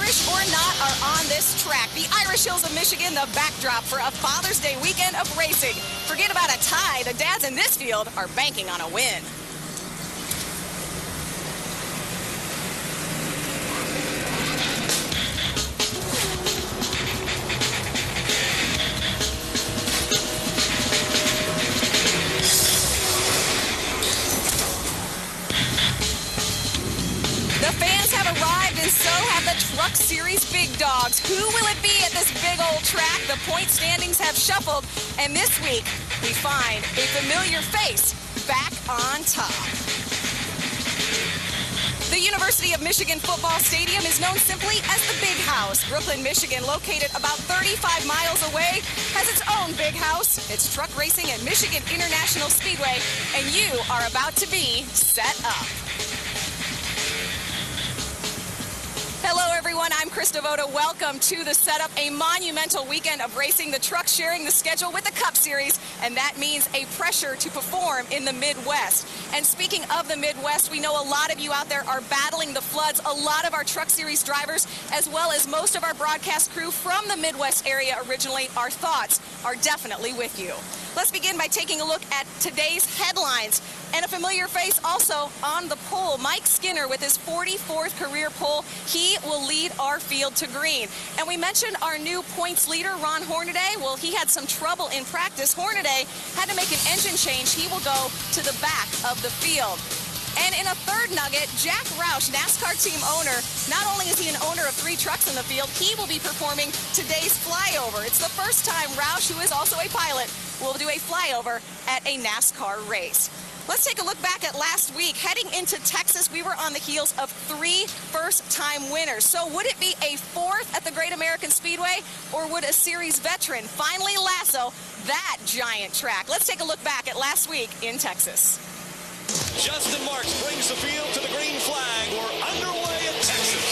Irish or not, are on this track. The Irish Hills of Michigan, the backdrop for a Father's Day weekend of racing. Forget about a tie. The dads in this field are banking on a win. The fans have arrived, and so have the Truck Series big dogs. Who will it be at this big old track? The point standings have shuffled, and this week we find a familiar face back on top. The University of Michigan Football Stadium is known simply as the Big House. Brooklyn, Michigan, located about 35 miles away, has its own big house. It's truck racing at Michigan International Speedway, and you are about to be set up. Hello, everyone. I'm Chris Devoto. Welcome to the setup, a monumental weekend of racing. The trucks sharing the schedule with the Cup Series, and that means a pressure to perform in the Midwest. And speaking of the Midwest, we know a lot of you out there are battling the floods. A lot of our Truck Series drivers, as well as most of our broadcast crew from the Midwest area originally, our thoughts are definitely with you. Let's begin by taking a look at today's headlines. And a familiar face also on the pole, Mike Skinner with his 44th career pole. He will lead our field to green. And we mentioned our new points leader, Ron Hornaday. Well, he had some trouble in practice. Hornaday had to make an engine change. He will go to the back of the field. And in a third nugget, Jack Roush, NASCAR team owner, not only is he an owner of 3 trucks in the field, he will be performing today's flyover. It's the first time Roush, who is also a pilot, will do a flyover at a NASCAR race. Let's take a look back at last week. Heading into Texas, we were on the heels of 3 first-time winners. So would it be a 4th at the Great American Speedway, or would a series veteran finally lasso that giant track? Let's take a look back at last week in Texas. Justin Marks brings the field to the green flag. We're underway in Texas.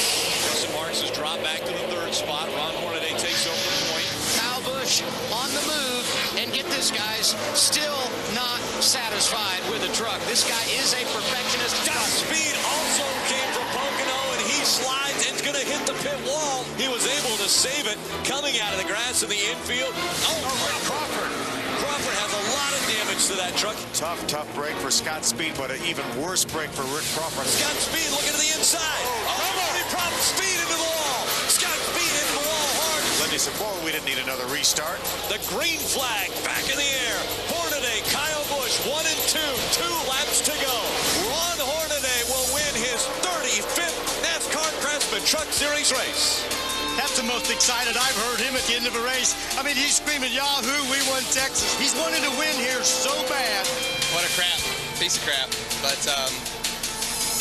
Justin Marks has dropped back to the 3rd spot. Ron Hornaday takes over the point. Kyle Busch on the move, and get this, guys, still not satisfied with the truck. This guy is a perfectionist. Top speed also came from Pocono, and he slides and is going to hit the pit wall. He was able to save it coming out of the grass in the infield. Crawford has a lot of damage to that truck. Tough break for Scott Speed, but an even worse break for Rick Crawford. Scott Speed looking to the inside. He dropped Speed into the wall. Scott Speed into the wall hard. Lindy said, "Boy, we didn't need another restart." The green flag back in the air. Hornaday, Kyle Busch, 1 and 2. 2 laps to go. Ron Hornaday will win his 35th NASCAR Craftsman Truck Series race. That's the most excited I've heard him at the end of a race. I mean, he's screaming, "Yahoo, we won Texas." He's wanted to win here so bad. What a piece of crap. But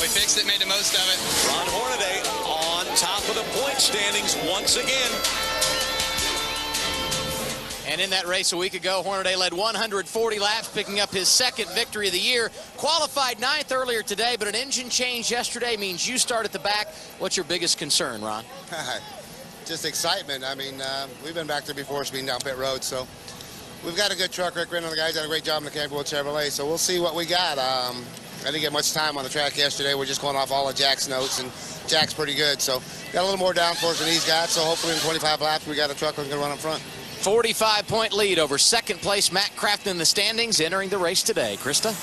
we fixed it, made the most of it. Ron Hornaday on top of the point standings once again. And in that race a week ago, Hornaday led 140 laps, picking up his 2nd victory of the year. Qualified 9th earlier today, but an engine change yesterday means you start at the back. What's your biggest concern, Ron? Just excitement. I mean, we've been back there before, speeding down pit road, so we've got a good truck. Rick Renner and the guys did a great job in the Campbell Chevrolet, so we'll see what we got. I didn't get much time on the track yesterday. We're just going off all of Jack's notes, and Jack's pretty good, so got a little more downforce than he's got, so hopefully in 25 laps we got a truck that's going to run up front. 45-point lead over 2nd place Matt Craftsman in the standings, entering the race today. Krista?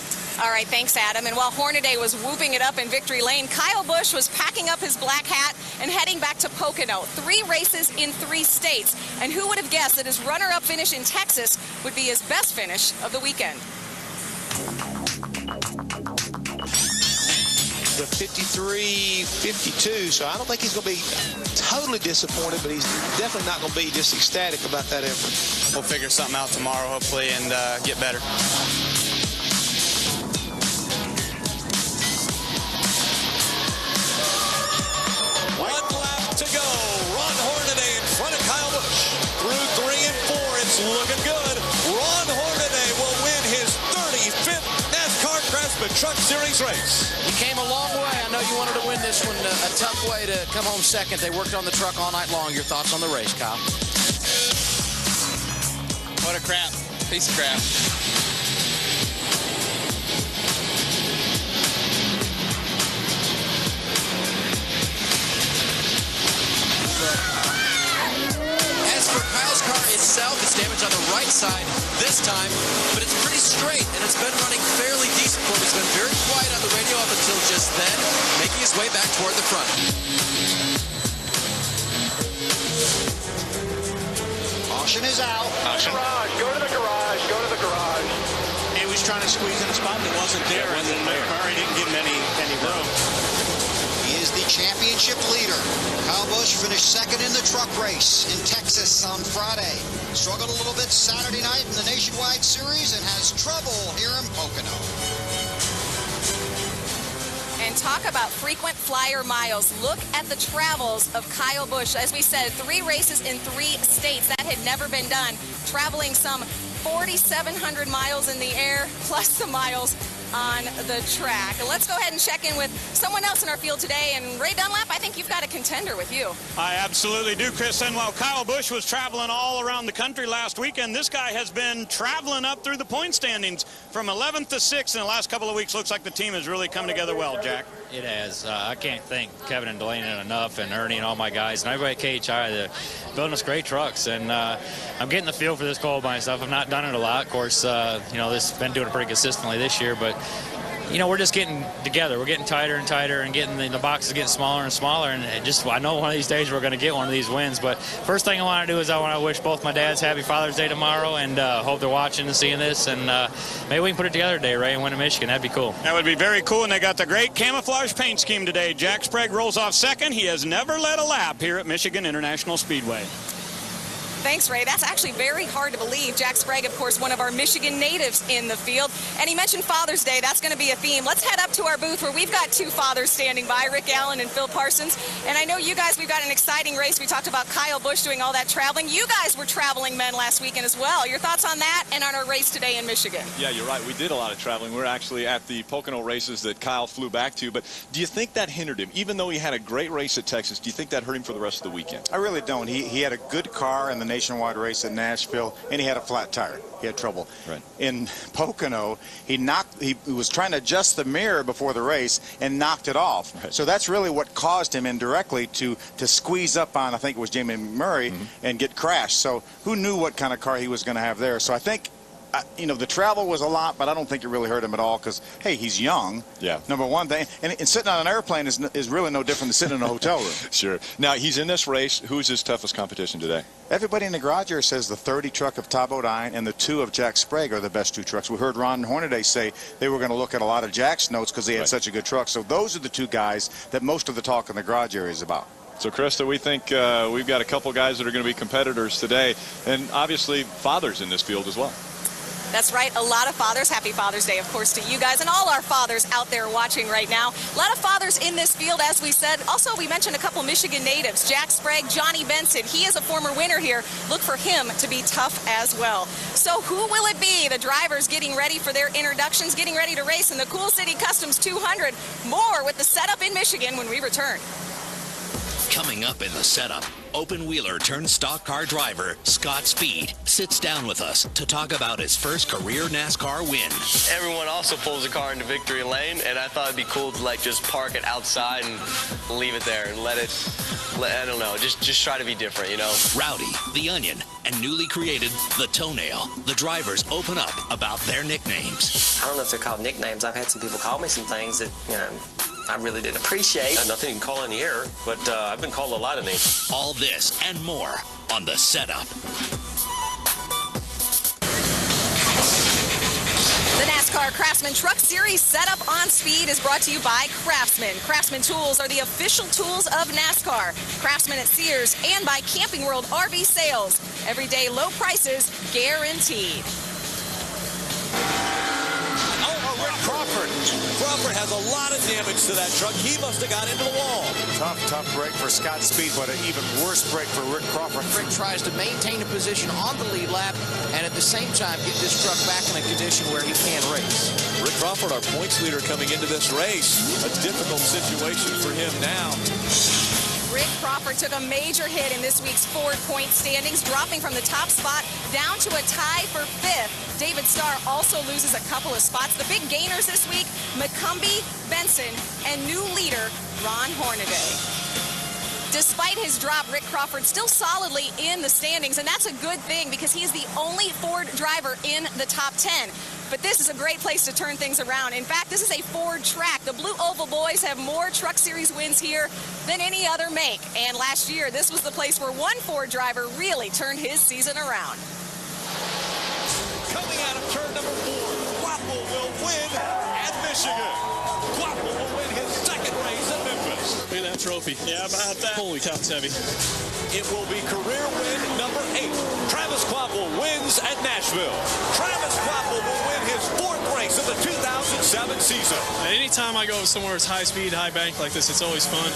All right, thanks, Adam. And while Hornaday was whooping it up in victory lane, Kyle Busch was packing up his black hat and heading back to Pocono. 3 races in 3 states. And who would have guessed that his runner-up finish in Texas would be his best finish of the weekend? The 53-52, so I don't think he's going to be totally disappointed, but he's definitely not going to be just ecstatic about that effort. We'll figure something out tomorrow, hopefully, and get better. One lap to go. Ron Hornaday in front of Kyle Busch. Through 3 and 4, it's looking good. Ron Hornaday will win his 35th NASCAR Craftsman Truck Series race. You came a long way. I know you wanted to win this one. A tough way to come home 2nd. They worked on the truck all night long. Your thoughts on the race, Kyle? What a piece of crap. itself is damaged on the right side this time, but it's pretty straight, and it's been running fairly decent for him. He's been very quiet on the radio up until just then, making his way back toward the front. Caution is out. Caution. Go to the garage. Go to the garage. He was trying to squeeze in a spot that wasn't there, and then Murray didn't give him any room. He is the championship leader. Kyle Busch finished second in the truck race in Texas on Friday. Struggled a little bit Saturday night in the Nationwide Series and has trouble here in Pocono. And talk about frequent flyer miles. Look at the travels of Kyle Busch. As we said, 3 races in 3 states. That had never been done. Traveling some 4,700 miles in the air, plus the miles on the track. Let's go ahead and check in with someone else in our field today. And Ray Dunlap, I think you've got a contender with you. I absolutely do, Chris. And while Kyle Busch was traveling all around the country last weekend, this guy has been traveling up through the point standings from 11th to 6th in the last couple of weeks. Looks like the team has really come together well, Jack. It has. I can't thank Kevin and Delaney enough, and Ernie and all my guys, and everybody at KHI. They're building us great trucks, and I'm getting the feel for this coal mine stuff. I've not done it a lot. Of course, this has been doing it pretty consistently this year, but we're just getting together. We're getting tighter and tighter, and getting the boxes getting smaller and smaller. And I know one of these days we're going to get one of these wins. But first thing I want to do is I want to wish both my dads happy Father's Day tomorrow, and hope they're watching and seeing this. And maybe we can put it together today, Ray, and win in Michigan. That'd be cool. That would be very cool. And they got the great camouflage paint scheme today. Jack Sprague rolls off second. He has never led a lap here at Michigan International Speedway. Thanks, Ray. That's actually very hard to believe. Jack Sprague, of course, one of our Michigan natives in the field. And he mentioned Father's Day. That's going to be a theme. Let's head up to our booth where we've got 2 fathers standing by, Rick Allen and Phil Parsons. And I know you guys, we've got an exciting race. We talked about Kyle Busch doing all that traveling. You guys were traveling men last weekend as well. Your thoughts on that and on our race today in Michigan? Yeah, you're right. We did a lot of traveling. We're actually at the Pocono races that Kyle flew back to. But do you think that hindered him? Even though he had a great race at Texas, do you think that hurt him for the rest of the weekend? I really don't. He had a good car in the nationwide race at Nashville, and he had a flat tire. He had trouble. Right. In Pocono, he was trying to adjust the mirror before the race and knocked it off. Right. So that's really what caused him indirectly to squeeze up on, I think it was Jamie Murray, and get crashed. So who knew what kind of car he was going to have there? So I think the travel was a lot, but I don't think it really hurt him at all because, hey, he's young. Yeah. Number one thing. And sitting on an airplane is really no different than sitting in a hotel room. Sure. Now, he's in this race. Who's his toughest competition today? Everybody in the garage here says the 30 truck of Todd Bodine and the 2 of Jack Sprague are the best 2 trucks. We heard Ron Hornaday say they were going to look at a lot of Jack's notes because they had such a good truck. So those are the 2 guys that most of the talk in the garage area is about. So, Krista, we think we've got a couple guys that are going to be competitors today, and obviously fathers in this field as well. That's right. A lot of fathers. Happy Father's Day, of course, to you guys and all our fathers out there watching right now. A lot of fathers in this field, as we said. Also, we mentioned a couple Michigan natives. Jack Sprague, Johnny Benson. He is a former winner here. Look for him to be tough as well. So who will it be? The drivers getting ready for their introductions, getting ready to race in the Cool City Customs 200. More with the setup in Michigan when we return. Coming up in the setup, open-wheeler turned stock car driver Scott Speed sits down with us to talk about his first career NASCAR win. Everyone also pulls a car into victory lane, and I thought it'd be cool to just park it outside and leave it there and I don't know, just try to be different, Rowdy, the Onion, and newly created the Toenail. The drivers open up about their nicknames. I don't know if they're called nicknames. I've had some people call me some things that, I really didn't appreciate. Nothing you can call in the air, but I've been called a lot of names. All this and more on The Setup. The NASCAR Craftsman Truck Series Setup on Speed is brought to you by Craftsman. Craftsman tools are the official tools of NASCAR. Craftsman at Sears and by Camping World RV Sales. Everyday low prices guaranteed. Crawford has a lot of damage to that truck. He must have got into the wall. Tough break for Scott Speed, but an even worse break for Rick Crawford. Rick tries to maintain a position on the lead lap and at the same time get this truck back in a condition where he can race. Rick Crawford, our points leader coming into this race. A difficult situation for him now. Rick Crawford took a major hit in this week's Ford point standings, dropping from the top spot down to a tie for 5th. David Starr also loses a couple of spots. The big gainers this week, McCumbee, Benson, and new leader, Ron Hornaday. Despite his drop, Rick Crawford still solidly in the standings, and that's a good thing because he's the only Ford driver in the top 10. But this is a great place to turn things around. In fact, this is a Ford track. The Blue Oval boys have more Truck Series wins here than any other make. And last year, this was the place where one Ford driver really turned his season around. Coming out of turn number 4, Quapple will win at Michigan. Quapple will win his second race at Memphis. Look at that trophy. Yeah, about that. Holy cow, it's heavy. It will be career win number 8. Travis Quapple wins at Nashville. Travis Quapple will win his 4th race of the 2007 season. Anytime I go somewhere it's high speed, high bank like this, it's always fun.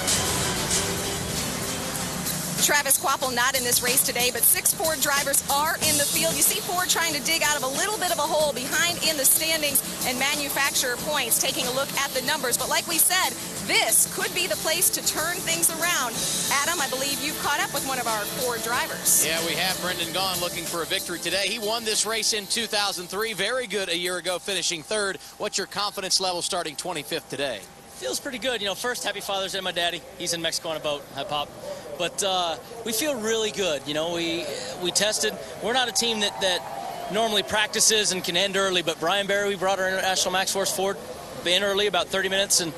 Travis Quapple not in this race today, but 6 Ford drivers are in the field. You see Ford trying to dig out of a little bit of a hole behind in the standings and manufacturer points, taking a look at the numbers. But like we said, this could be the place to turn things around. Adam, I believe you've caught up with one of our Ford drivers. Yeah, we have. Brendan Gaughan looking for a victory today. He won this race in 2003. Very good a year ago, finishing 3rd. What's your confidence level starting 25th today? Feels pretty good. You know, first, happy Father's Day to my daddy. He's in Mexico on a boat. Hi, Pop. But we feel really good. You know, we tested. We're not a team that normally practices and can end early, but Brian Barry, we brought our International Max Force Ford in early, about 30 minutes, and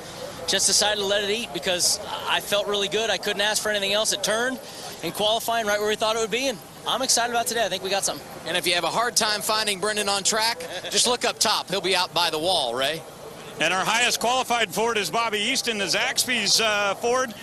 just decided to let it eat because I felt really good. I couldn't ask for anything else. It turned in qualifying right where we thought it would be, and I'm excited about today. I think we got something. And if you have a hard time finding Brendan on track, just look up top. He'll be out by the wall, Ray. And our highest qualified Ford is Bobby Easton, the Zaxby's Ford.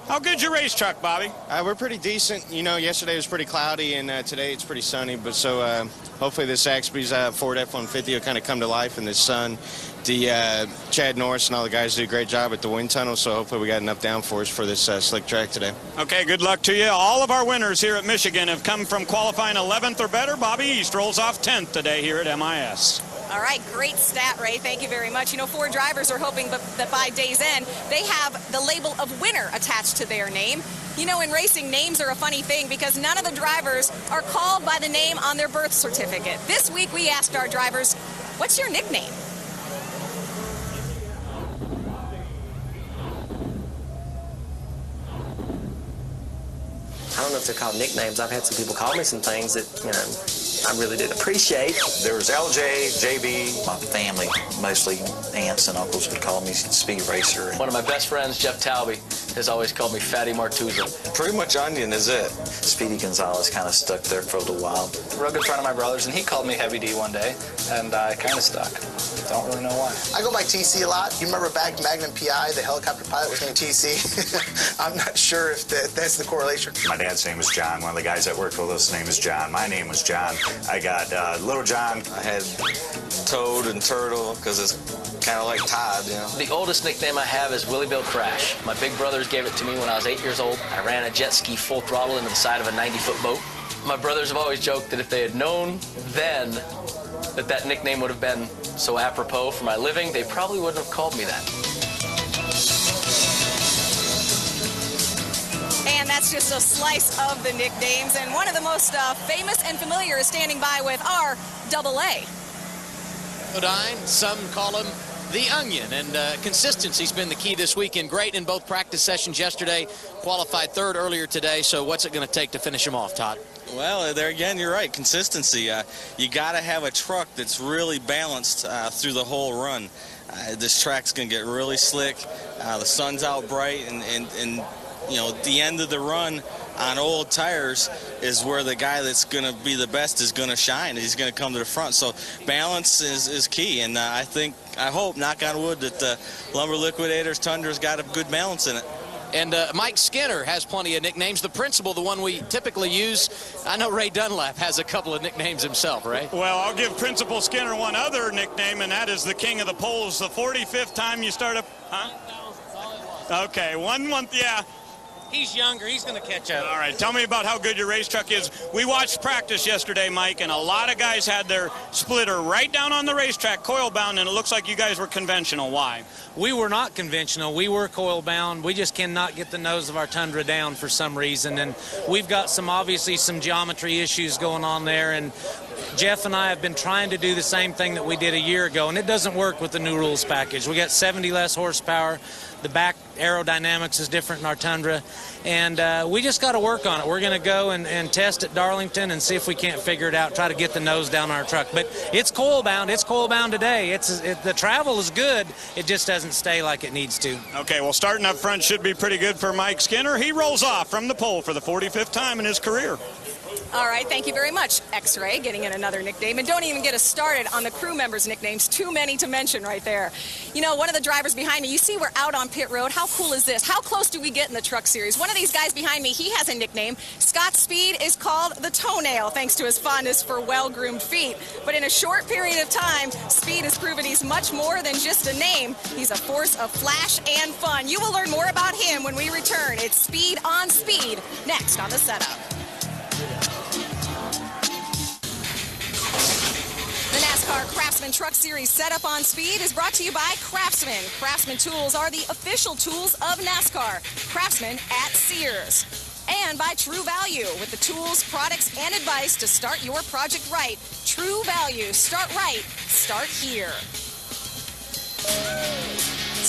How good's your race truck, Bobby? We're pretty decent. You know, yesterday was pretty cloudy, and today it's pretty sunny. But so hopefully this Zaxby's Ford F-150 will kind of come to life in the sun. The Chad Norris and all the guys do a great job at the wind tunnel, so hopefully we got enough downforce for this slick track today. Okay, good luck to you. All of our winners here at Michigan have come from qualifying 11th or better. Bobby East rolls off 10th today here at MIS. All right, great stat, Ray. Thank you very much. You know, Ford drivers are hoping that by day's end, they have the label of winner attached to their name. You know, in racing, names are a funny thing because none of the drivers are called by the name on their birth certificate. This week, we asked our drivers, what's your nickname? I don't know if they're called nicknames. I've had some people call me some things that, you know, I really did appreciate. There's LJ, JB. My family, mostly aunts and uncles, would call me Speed Racer. One of my best friends, Jeff Talby, has always called me Fatty Martuzza. Pretty much Onion is it. Speedy Gonzalez kind of stuck there for a little while. A real good friend of my brother's, and he called me Heavy D one day, and I kind of stuck. Don't really know why. I go by TC a lot. You remember back in Magnum PI, the helicopter pilot was named TC? I'm not sure if that's the correlation. My dad's name was John. One of the guys that worked with us, name was John. My name was John. I got Little John. I had Toad and Turtle because it's kind of like Todd, you know. The oldest nickname I have is Willie Bill Crash. My big brothers gave it to me when I was 8 years old. I ran a jet ski full throttle into the side of a 90-foot boat. My brothers have always joked that if they had known then that nickname would have been so apropos for my living, they probably wouldn't have called me that. And that's just a slice of the nicknames. And one of the most famous and familiar is standing by with our AA. Odine, some call him the Onion, and consistency's been the key this weekend. Great in both practice sessions yesterday, qualified 3rd earlier today. So what's it going to take to finish him off, Todd? Well, there again, you're right. Consistency. You got to have a truck that's really balanced through the whole run. This track's going to get really slick. The sun's out bright, and you know, at the end of the run on old tires is where the guy that's going to be the best is going to shine. He's going to come to the front. So balance is key, and I hope, knock on wood, that the Lumber Liquidators Tundra's got a good balance in it. And Mike Skinner has plenty of nicknames. The principal, the one we typically use, I know Ray Dunlap has a couple of nicknames himself, right? Well, I'll give Principal Skinner one other nickname, and that is the King of the Poles. The 45th time you start up, huh? Okay, 1 month, yeah. He's younger. He's going to catch up. All right. Tell me about how good your race truck is. We watched practice yesterday, Mike, and a lot of guys had their splitter right down on the racetrack, coil bound, and it looks like you guys were conventional. Why? We were not conventional. We were coil bound. We just cannot get the nose of our Tundra down for some reason, and we've got obviously some geometry issues going on there, and Jeff and I have been trying to do the same thing that we did a year ago, and it doesn't work with the new rules package. We got 70 less horsepower. The back aerodynamics is different in our Tundra, and we just got to work on it. We're going to go and test at Darlington and see if we can't figure it out, try to get the nose down our truck. But it's coil-bound. It's coil-bound today. The travel is good. It just doesn't stay like it needs to. Okay, well, starting up front should be pretty good for Mike Skinner. He rolls off from the pole for the 45th time in his career. All right, thank you very much, X-Ray, getting in another nickname. And don't even get us started on the crew members' nicknames. Too many to mention right there. You know, one of the drivers behind me, you see we're out on pit road. How cool is this? How close do we get in the Truck Series? One of these guys behind me, he has a nickname. Scott Speed is called the Toenail, thanks to his fondness for well-groomed feet. But in a short period of time, Speed has proven he's much more than just a name. He's a force of flash and fun. You will learn more about him when we return. It's Speed on Speed, next on The Setup. The NASCAR Craftsman Truck Series Setup on Speed is brought to you by Craftsman. Craftsman tools are the official tools of NASCAR. Craftsman at Sears. And by True Value, with the tools, products, and advice to start your project right. True Value. Start right. Start here.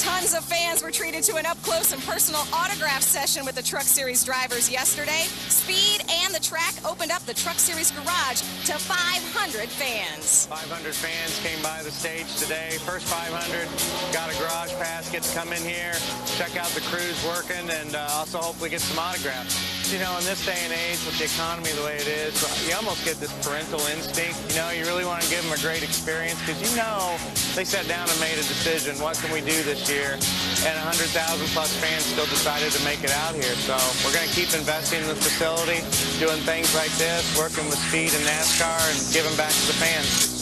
Tons of fans were treated to an up-close and personal autograph session with the Truck Series drivers yesterday. Speed and the track opened up the Truck Series garage to 500 fans. 500 fans came by the stage today. First 500 got a garage pass, get to come in here, check out the crews working, and also hopefully get some autographs. You know, in this day and age, with the economy the way it is, you almost get this parental instinct. You know, you really want to give them a great experience because you know they sat down and made a decision. What can we do this year? And 100,000 plus fans still decided to make it out here. So we're going to keep investing in the facility, doing things like this, working with Speed and NASCAR, and giving back to the fans.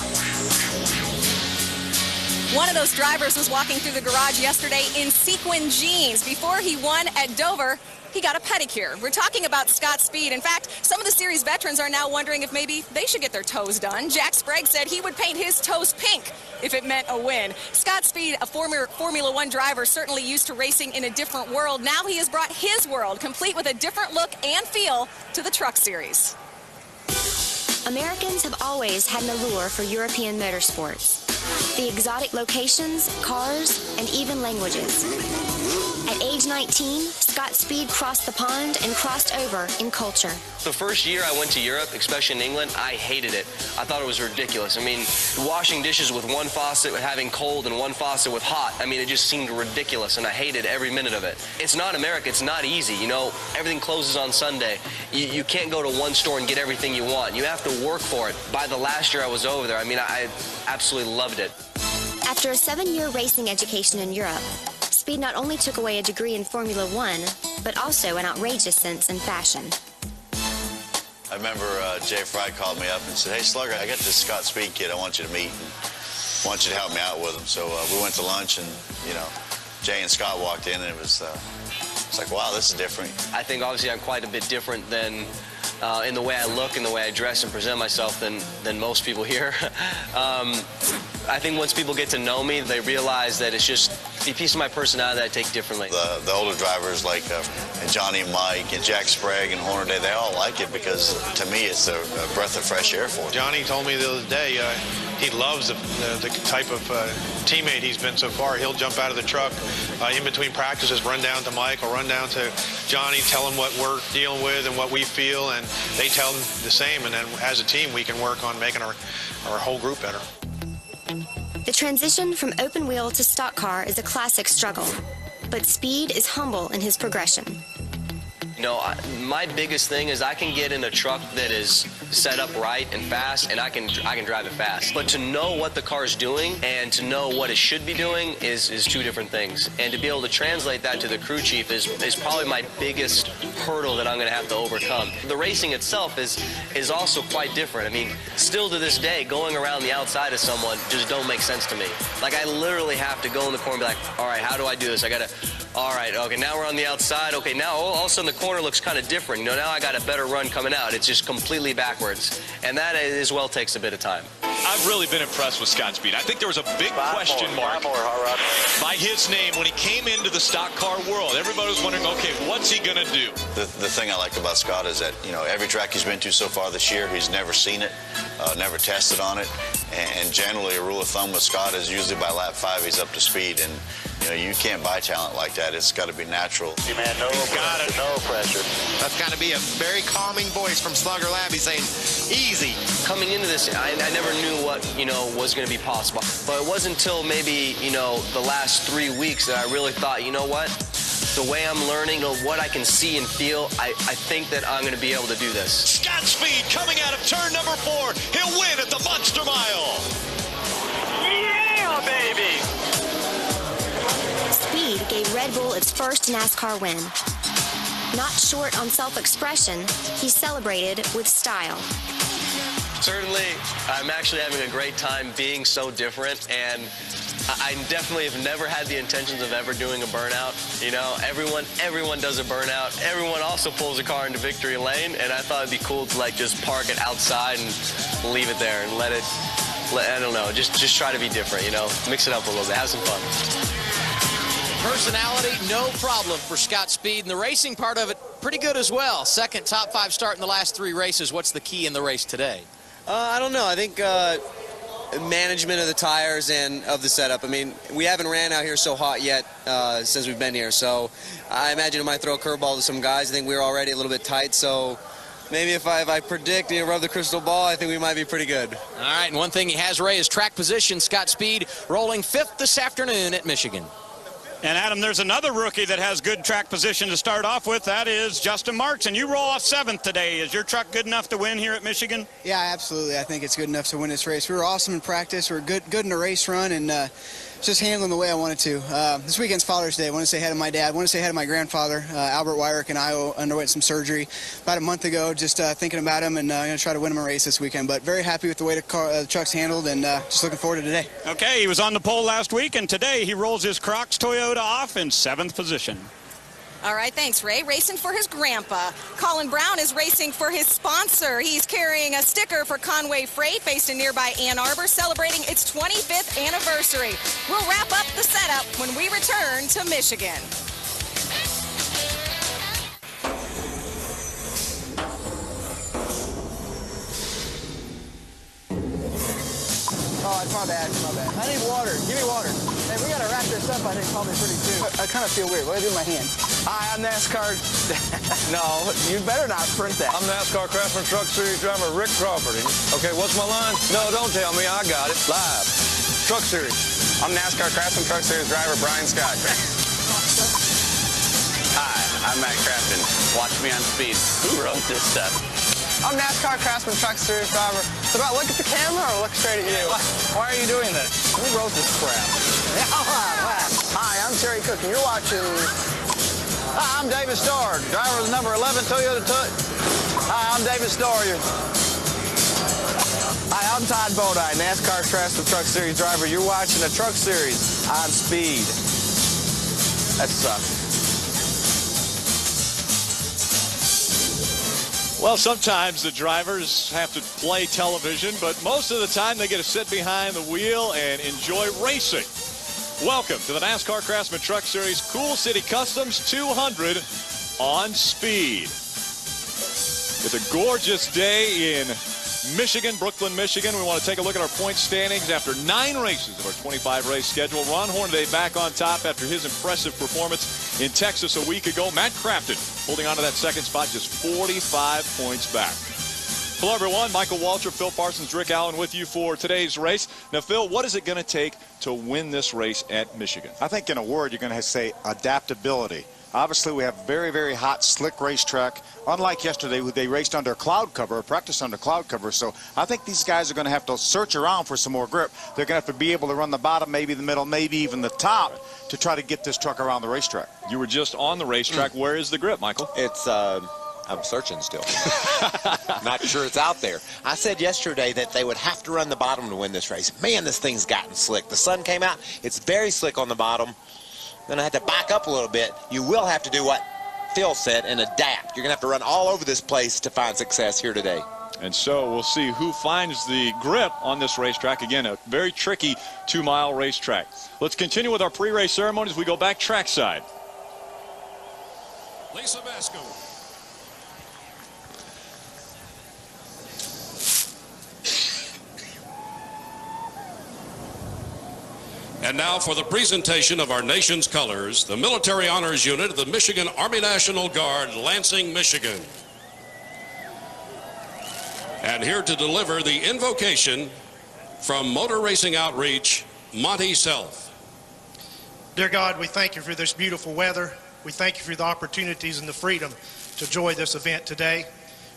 One of those drivers was walking through the garage yesterday in sequin jeans. Before he won at Dover, he got a pedicure. We're talking about Scott Speed. In fact, some of the series veterans are now wondering if maybe they should get their toes done. Jack Sprague said he would paint his toes pink if it meant a win. Scott Speed, a former Formula One driver, certainly used to racing in a different world. Now he has brought his world, complete with a different look and feel, to the Truck Series. Americans have always had an allure for European motorsports. The exotic locations, cars, and even languages. At age 19, Scott Speed crossed the pond and crossed over in culture. The first year I went to Europe, especially in England, I hated it. I thought it was ridiculous. I mean, washing dishes with one faucet having cold and one faucet with hot, I mean, it just seemed ridiculous, and I hated every minute of it. It's not America. It's not easy. You know, everything closes on Sunday. You can't go to one store and get everything you want. You have to work for it. By the last year I was over there, I mean, I absolutely loved it. After a 7-year racing education in Europe, Speed not only took away a degree in Formula One, but also an outrageous sense in fashion. I remember Jay Fry called me up and said, "Hey, Slugger, I got this Scott Speed kid I want you to meet and want you to help me out with him." So we went to lunch, and, you know, Jay and Scott walked in, and it was like, wow, this is different. I think obviously I'm quite a bit different than in the way I look and the way I dress and present myself than most people here. I think once people get to know me, they realize that it's just a piece of my personality that I take differently. The older drivers like Johnny and Mike and Jack Sprague and Hornaday, they all like it because, to me, it's a breath of fresh air for them. Johnny told me the other day he loves the type of teammate he's been so far. He'll jump out of the truck in between practices, run down to Mike or run down to Johnny, tell him what we're dealing with and what we feel, and they tell him the same, and then as a team we can work on making our whole group better. The transition from open wheel to stock car is a classic struggle, but Speed is humble in his progression. You know, my biggest thing is I can get in a truck that is set up right and fast, and I can drive it fast. But to know what the car's doing and to know what it should be doing is two different things. And to be able to translate that to the crew chief is probably my biggest hurdle that I'm going to have to overcome. The racing itself is also quite different. I mean, still to this day, going around the outside of someone just don't make sense to me. Like, I literally have to go in the corner and be like, all right, how do I do this? I got to... All right, okay, now we're on the outside. Okay, now all of a sudden the corner looks kind of different. You know, now I got a better run coming out. It's just completely backwards. And that as well takes a bit of time. I've really been impressed with Scott Speed. I think there was a big question mark by his name when he came into the stock car world. Everybody was wondering, okay, what's he going to do? The thing I like about Scott is that, you know, every track he's been to so far this year, he's never seen it. never tested on it. And generally, a rule of thumb with Scott is usually by lap 5 he's up to speed. And you can't buy talent like that. It's got to be natural. He's got it. No pressure. That's got to be a very calming voice from Slugger Labby saying, easy. Coming into this, I never knew what, was going to be possible. But it wasn't until maybe, the last 3 weeks that I really thought, you know what? The way I'm learning, what I can see and feel, I think that I'm going to be able to do this. Scott Speed coming out of turn number 4. He'll win at the Monster Mile. Yeah, baby. Speed gave Red Bull its first NASCAR win. Not short on self-expression, he celebrated with style. Certainly, I'm actually having a great time being so different, and I definitely have never had the intentions of ever doing a burnout. Everyone does a burnout. Everyone also pulls a car into victory lane, and I thought it'd be cool to just park it outside and leave it there and I don't know, just try to be different, mix it up a little bit, have some fun. Personality, no problem for Scott Speed, and the racing part of it, pretty good as well. Second top 5 start in the last 3 races. What's the key in the race today? I don't know. I think management of the tires and of the setup. I mean, we haven't ran out here so hot yet since we've been here, so I imagine it might throw a curveball to some guys. I think we're already a little bit tight, so maybe if I predict, rub the crystal ball, I think we might be pretty good. All right, and one thing he has, Ray, is track position. Scott Speed rolling 5th this afternoon at Michigan. And, Adam, there's another rookie that has good track position to start off with. That is Justin Marks, and you roll off 7th today. Is your truck good enough to win here at Michigan? Yeah, absolutely. I think it's good enough to win this race. We were awesome in practice. We were good in the race run, and just handling the way I wanted to. This weekend's Father's Day. I want to say hi to my dad. I want to say hi to my grandfather, Albert Wyrick, and I underwent some surgery about a month ago, just thinking about him, and I'm going to try to win him a race this weekend. But very happy with the way the truck's handled, and just looking forward to today. Okay, he was on the pole last week, and today he rolls his Crocs Toyota off in 7th position. All right, thanks, Ray. Racing for his grandpa. Colin Brown is racing for his sponsor. He's carrying a sticker for Conway Freight, based in nearby Ann Arbor, celebrating its 25th anniversary. We'll wrap up the setup when we return to Michigan. Oh, it's my bad. I need water. Give me water. Hey, we got to wrap this up, I think, probably pretty soon. I kind of feel weird. What do I do with my hands? Hi, I'm NASCAR. No, you better not print that. I'm NASCAR Craftsman Truck Series driver Rick Crawford. Okay, what's my line? No, don't tell me. I got it. Live. Truck Series. I'm NASCAR Craftsman Truck Series driver Brian Scott. Hi, I'm Matt Crafton. Watch me on Speed. Who wrote this stuff? I'm NASCAR Craftsman Truck Series driver. So do I look at the camera or look straight at you? Why are you doing this? Who wrote this crap? Hi, I'm Terry Cook, and you're watching... Hi, I'm David Starr, driver of the number 11 Toyota Tut. Hi, I'm David Starr. Hi, I'm Todd Bodine, NASCAR Craftsman Truck Series driver. You're watching the Truck Series on Speed. That sucks. Well, sometimes the drivers have to play television, but most of the time they get to sit behind the wheel and enjoy racing. Welcome to the NASCAR Craftsman Truck Series Cool City Customs 200 on Speed. It's a gorgeous day in Michigan, Brooklyn, Michigan. We want to take a look at our point standings after 9 races of our 25-race schedule. Ron Hornaday back on top after his impressive performance in Texas a week ago. Matt Crafton holding on to that second spot, just 45 points back. Hello, everyone. Michael Waltrip, Phil Parsons, Rick Allen with you for today's race. Now, Phil, what is it going to take to win this race at Michigan? I think in a word, you're going to say adaptability. Obviously, we have very, very hot, slick racetrack. Unlike yesterday, they raced under cloud cover, practiced under cloud cover. So I think these guys are going to have to search around for some more grip. They're going to have to be able to run the bottom, maybe the middle, maybe even the top to try to get this truck around the racetrack. You were just on the racetrack. Where is the grip, Michael? It's, I'm searching still. Not sure it's out there. I said yesterday that they would have to run the bottom to win this race. Man, this thing's gotten slick. The sun came out. It's very slick on the bottom. Going to have to back up a little bit. You will have to do what Phil said and adapt. You're going to have to run all over this place to find success here today. And so we'll see who finds the grip on this racetrack. Again, a very tricky 2-mile racetrack. Let's continue with our pre-race ceremony as we go back trackside. Lisa Basco. And now for the presentation of our nation's colors, the Military Honors Unit of the Michigan Army National Guard, Lansing, Michigan. And here to deliver the invocation from Motor Racing Outreach, Monty Self. Dear God, we thank you for this beautiful weather. We thank you for the opportunities and the freedom to enjoy this event today.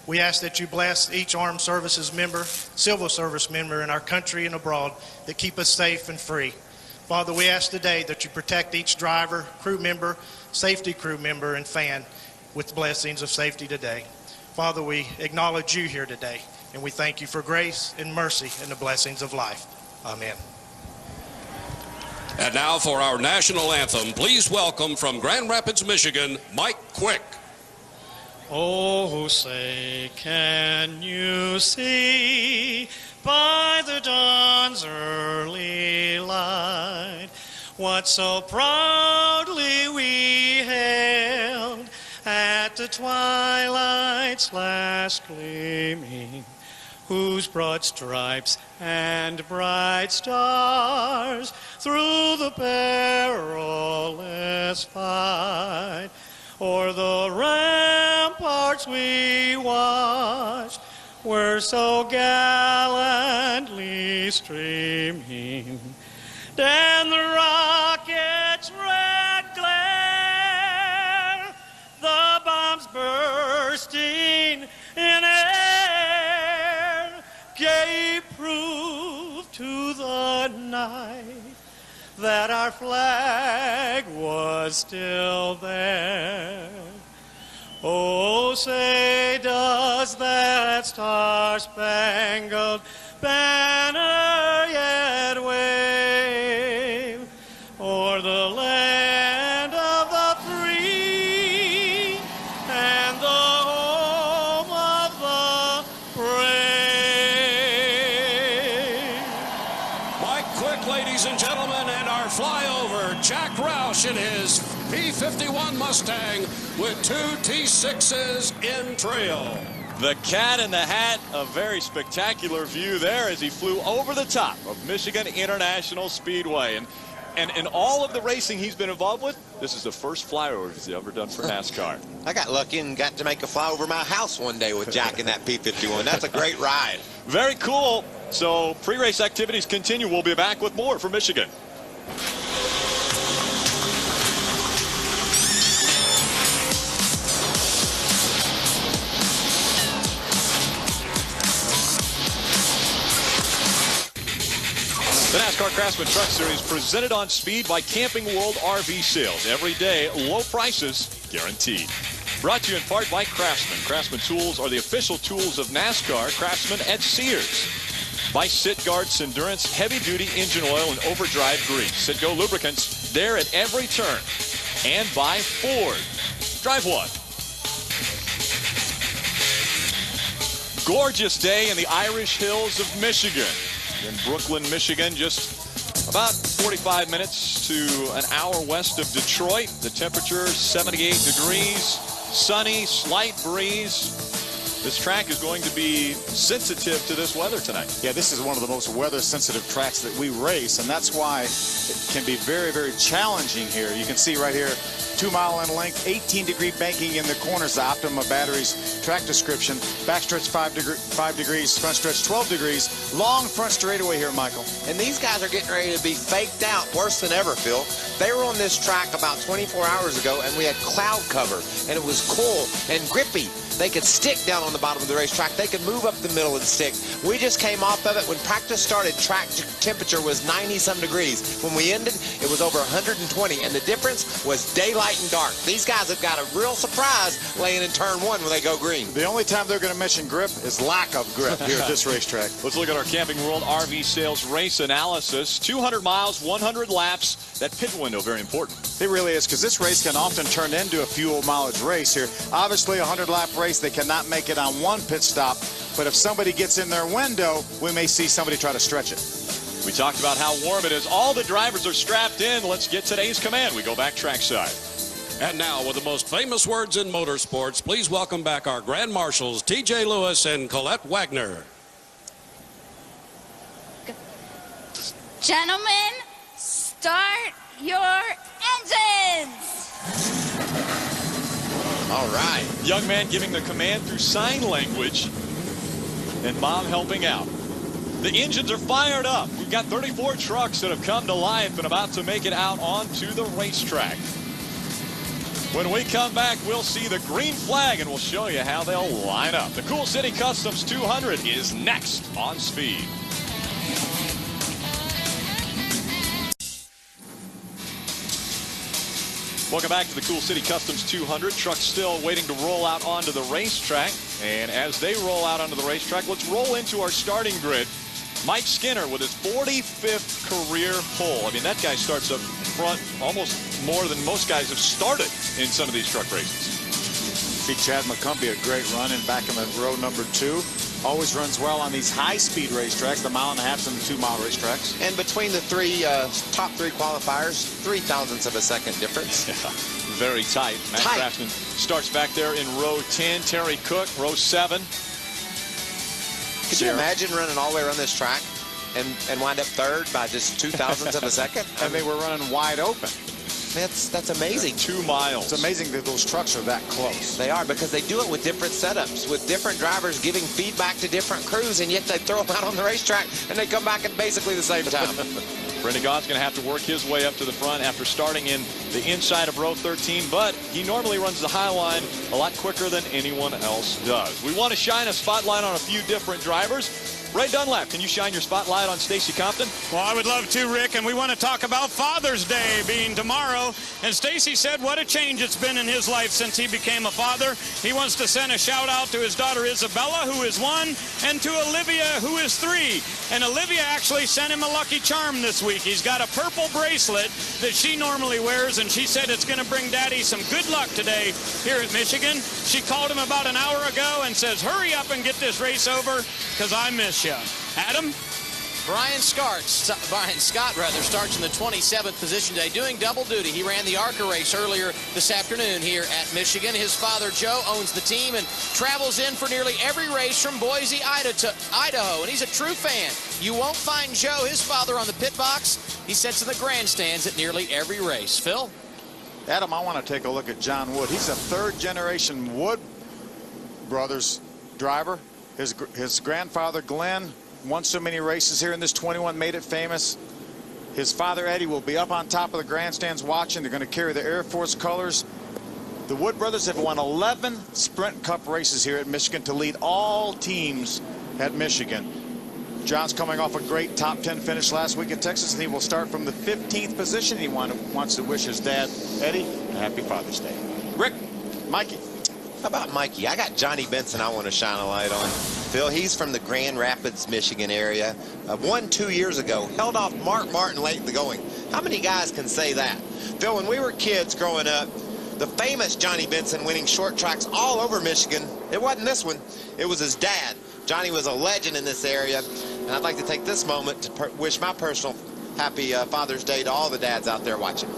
We ask that you bless each armed services member, civil service member in our country and abroad that keep us safe and free. Father, we ask today that you protect each driver, crew member, safety crew member, and fan with blessings of safety today. Father, we acknowledge you here today, and we thank you for grace and mercy and the blessings of life. Amen. And now for our national anthem, please welcome from Grand Rapids, Michigan, Mike Quick. Oh, say, can you see by the dawn's early light what so proudly we hailed at the twilight's last gleaming, whose broad stripes and bright stars through the perilous fight o'er the ramparts we watched were so gallantly streaming, and the rocket's red glare, the bombs bursting in air, gave proof to the night that our flag was still there. Oh, say, does that star-spangled banner yet wave o'er the land of the free and the home of the brave? Mike Quick, ladies and gentlemen, and our flyover, Jack Roush in his P-51 Mustang with two T6s in trail. The cat in the hat, a very spectacular view there as he flew over the top of Michigan International Speedway. And in all of the racing he's been involved with, this is the first flyover he's ever done for NASCAR. I got lucky and got to make a flyover my house one day with Jack in that P-51. That's a great ride. Very cool. So pre-race activities continue. We'll be back with more for Michigan. The NASCAR Craftsman Truck Series presented on speed by Camping World RV Sales. Every day, low prices guaranteed. Brought to you in part by Craftsman. Craftsman tools are the official tools of NASCAR. Craftsman at Sears. By Sitgard Endurance heavy-duty engine oil and overdrive grease. Citgo lubricants, there at every turn. And by Ford. Drive one. Gorgeous day in the Irish Hills of Michigan. In Brooklyn, Michigan, just about 45 minutes to an hour west of Detroit. The temperature 78 degrees, sunny, slight breeze. This track is going to be sensitive to this weather tonight. Yeah, this is one of the most weather-sensitive tracks that we race, and that's why it can be very, very challenging here. You can see right here, 2 mile in length, 18-degree banking in the corners, the Optima Batteries track description. Backstretch 5 degrees, front stretch 12 degrees. Long front straightaway here, Michael. And these guys are getting ready to be faked out worse than ever, Phil. They were on this track about 24 hours ago, and we had cloud cover, and it was cool and grippy. They could stick down on the bottom of the racetrack. They could move up the middle and stick. We just came off of it. When practice started, track temperature was 90-some degrees. When we ended, it was over 120, and the difference was daylight and dark. These guys have got a real surprise laying in turn one when they go green. The only time they're going to mention grip is lack of grip here at this racetrack. Let's look at our Camping World RV Sales race analysis. 200 miles, 100 laps. That pit window, very important. It really is, because this race can often turn into a fuel mileage race here. Obviously, a 100-lap race, they cannot make it on one pit stop. But if somebody gets in their window, we may see somebody try to stretch it. We talked about how warm it is. All the drivers are strapped in. Let's get today's command. We go back trackside. And now, with the most famous words in motorsports, please welcome back our Grand Marshals, T.J. Lewis and Colette Wagner. Gentlemen, Start your engines! All right. Young man giving the command through sign language, and Mom helping out. The engines are fired up. We've got 34 trucks that have come to life and about to make it out onto the racetrack. When we come back, we'll see the green flag, and we'll show you how they'll line up. The Cool City Customs 200 is next on Speed. Welcome back to the Cool City Customs 200. Trucks still waiting to roll out onto the racetrack. And as they roll out onto the racetrack, let's roll into our starting grid. Mike Skinner with his 45th career pole. I mean, that guy starts up front almost more than most guys have started in some of these truck races. See Chad McCumbee, a great run in back in the row number 2. Always runs well on these high-speed racetracks, the 1.5 miles and the 2-mile racetracks. And between the top three qualifiers, 0.003 of a second difference. Yeah, very tight. Matt Craftsman starts back there in row 10. Terry Cook, row 7. Could you imagine running all the way around this track and wind up third by just 0.002 of a second? And they were running wide open. That's amazing. 2 miles. It's amazing that those trucks are that close. They are, because they do it with different setups, with different drivers giving feedback to different crews, and yet they throw them out on the racetrack and they come back at basically the same time. Brendan Gaughan's going to have to work his way up to the front after starting in the inside of row 13, but he normally runs the high line a lot quicker than anyone else does. We want to shine a spotlight on a few different drivers. Ray Dunlap, can you shine your spotlight on Stacy Compton? Well, I would love to, Rick, and we want to talk about Father's Day being tomorrow. And Stacy said what a change it's been in his life since he became a father. He wants to send a shout out to his daughter Isabella, who is 1, and to Olivia, who is 3. And Olivia actually sent him a lucky charm this week. He's got a purple bracelet that she normally wears, and she said it's going to bring Daddy some good luck today here at Michigan. She called him about an hour ago and says, hurry up and get this race over, because I miss you. Adam? Brian Scott starts in the 27th position today, doing double duty. He ran the ARCA race earlier this afternoon here at Michigan. His father, Joe, owns the team and travels in for nearly every race from Boise, Idaho, and he's a true fan. You won't find Joe, his father, on the pit box. He sits in the grandstands at nearly every race. Phil? Adam, I want to take a look at John Wood. He's a third-generation Wood brothers driver. His grandfather, Glenn, won so many races here in this 21, made it famous. His father, Eddie, will be up on top of the grandstands watching. They're going to carry the Air Force colors. The Wood brothers have won 11 Sprint Cup races here at Michigan to lead all teams at Michigan. John's coming off a great top 10 finish last week in Texas, and he will start from the 15th position. He wants to wish his dad, Eddie, a happy Father's Day. Rick, Mikey. How about Mikey? I got Johnny Benson I want to shine a light on. Phil, he's from the Grand Rapids, Michigan area. Won 2 years ago. Held off Mark Martin late in the going. How many guys can say that? Phil, when we were kids growing up, the famous Johnny Benson winning short tracks all over Michigan, it wasn't this one. It was his dad. Johnny was a legend in this area. And I'd like to take this moment to wish my personal happy Father's Day to all the dads out there watching.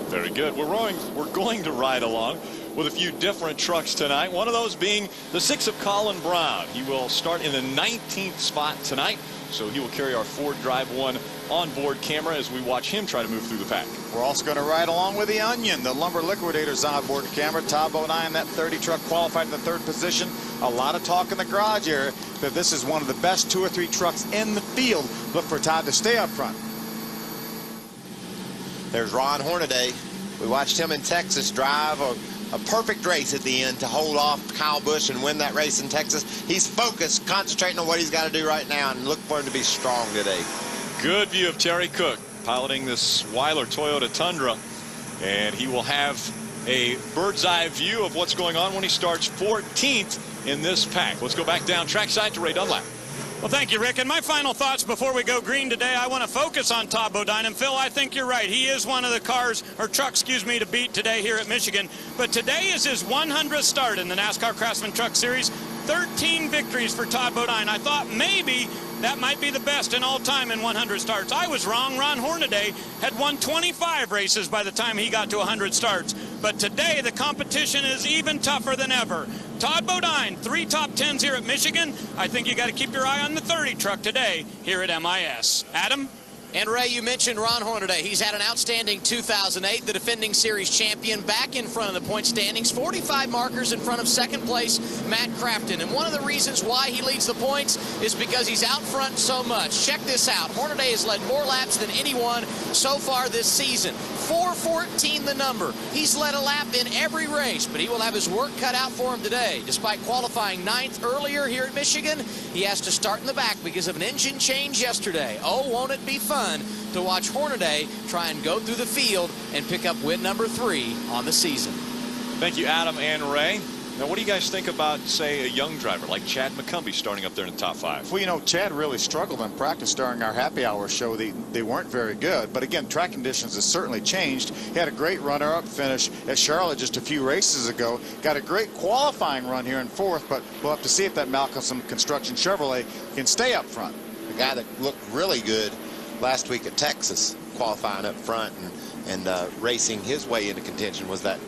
Very good. We're going to ride along with a few different trucks tonight. One of those being the 6 of Colin Brown. He will start in the 19th spot tonight, so he will carry our Ford Drive 1 onboard camera as we watch him try to move through the pack. We're also going to ride along with the Onion, the Lumber Liquidator's onboard camera. Todd Bodine, that 30 truck, qualified in the 3rd position. A lot of talk in the garage area that this is one of the best 2 or 3 trucks in the field. Look for Todd to stay up front. There's Ron Hornaday. We watched him in Texas drive a perfect race at the end to hold off Kyle Busch and win that race in Texas. He's focused, concentrating on what he's got to do right now, and look for him to be strong today. Good view of Terry Cook piloting this Weiler Toyota Tundra, and he will have a bird's eye view of what's going on when he starts 14th in this pack. Let's go back down trackside to Ray Dunlap. Well, thank you, Rick. And my final thoughts before we go green today, I want to focus on Todd Bodine. And Phil, I think you're right. He is one of the trucks, to beat today here at Michigan. But today is his 100th start in the NASCAR Craftsman Truck Series. 13 victories for Todd Bodine. I thought maybe that might be the best in all time in 100 starts. I was wrong. Ron Hornaday had won 25 races by the time he got to 100 starts. But today the competition is even tougher than ever. Todd Bodine, 3 top 10s here at Michigan. I think you got to keep your eye on the 30 truck today here at MIS. Adam? And Ray, you mentioned Ron Hornaday. He's had an outstanding 2008, the defending series champion, back in front of the point standings, 45 markers in front of second place Matt Craftsman. And one of the reasons why he leads the points is because he's out front so much. Check this out. Hornaday has led more laps than anyone so far this season. 4:14 the number. He's led a lap in every race, but he will have his work cut out for him today. Despite qualifying 9th earlier here at Michigan, he has to start in the back because of an engine change yesterday. Oh, won't it be fun to watch Hornaday try and go through the field and pick up win number 3 on the season. Thank you, Adam and Ray. Now, what do you guys think about, say, a young driver like Chad McCumbee starting up there in the top 5? Well, you know, Chad really struggled in practice during our happy hour show. They weren't very good. But again, track conditions has certainly changed. He had a great runner-up finish at Charlotte just a few races ago. Got a great qualifying run here in 4th, but we'll have to see if that Malcolm Construction Chevrolet can stay up front. The guy that looked really good last week at Texas, qualifying up front and racing his way into contention was that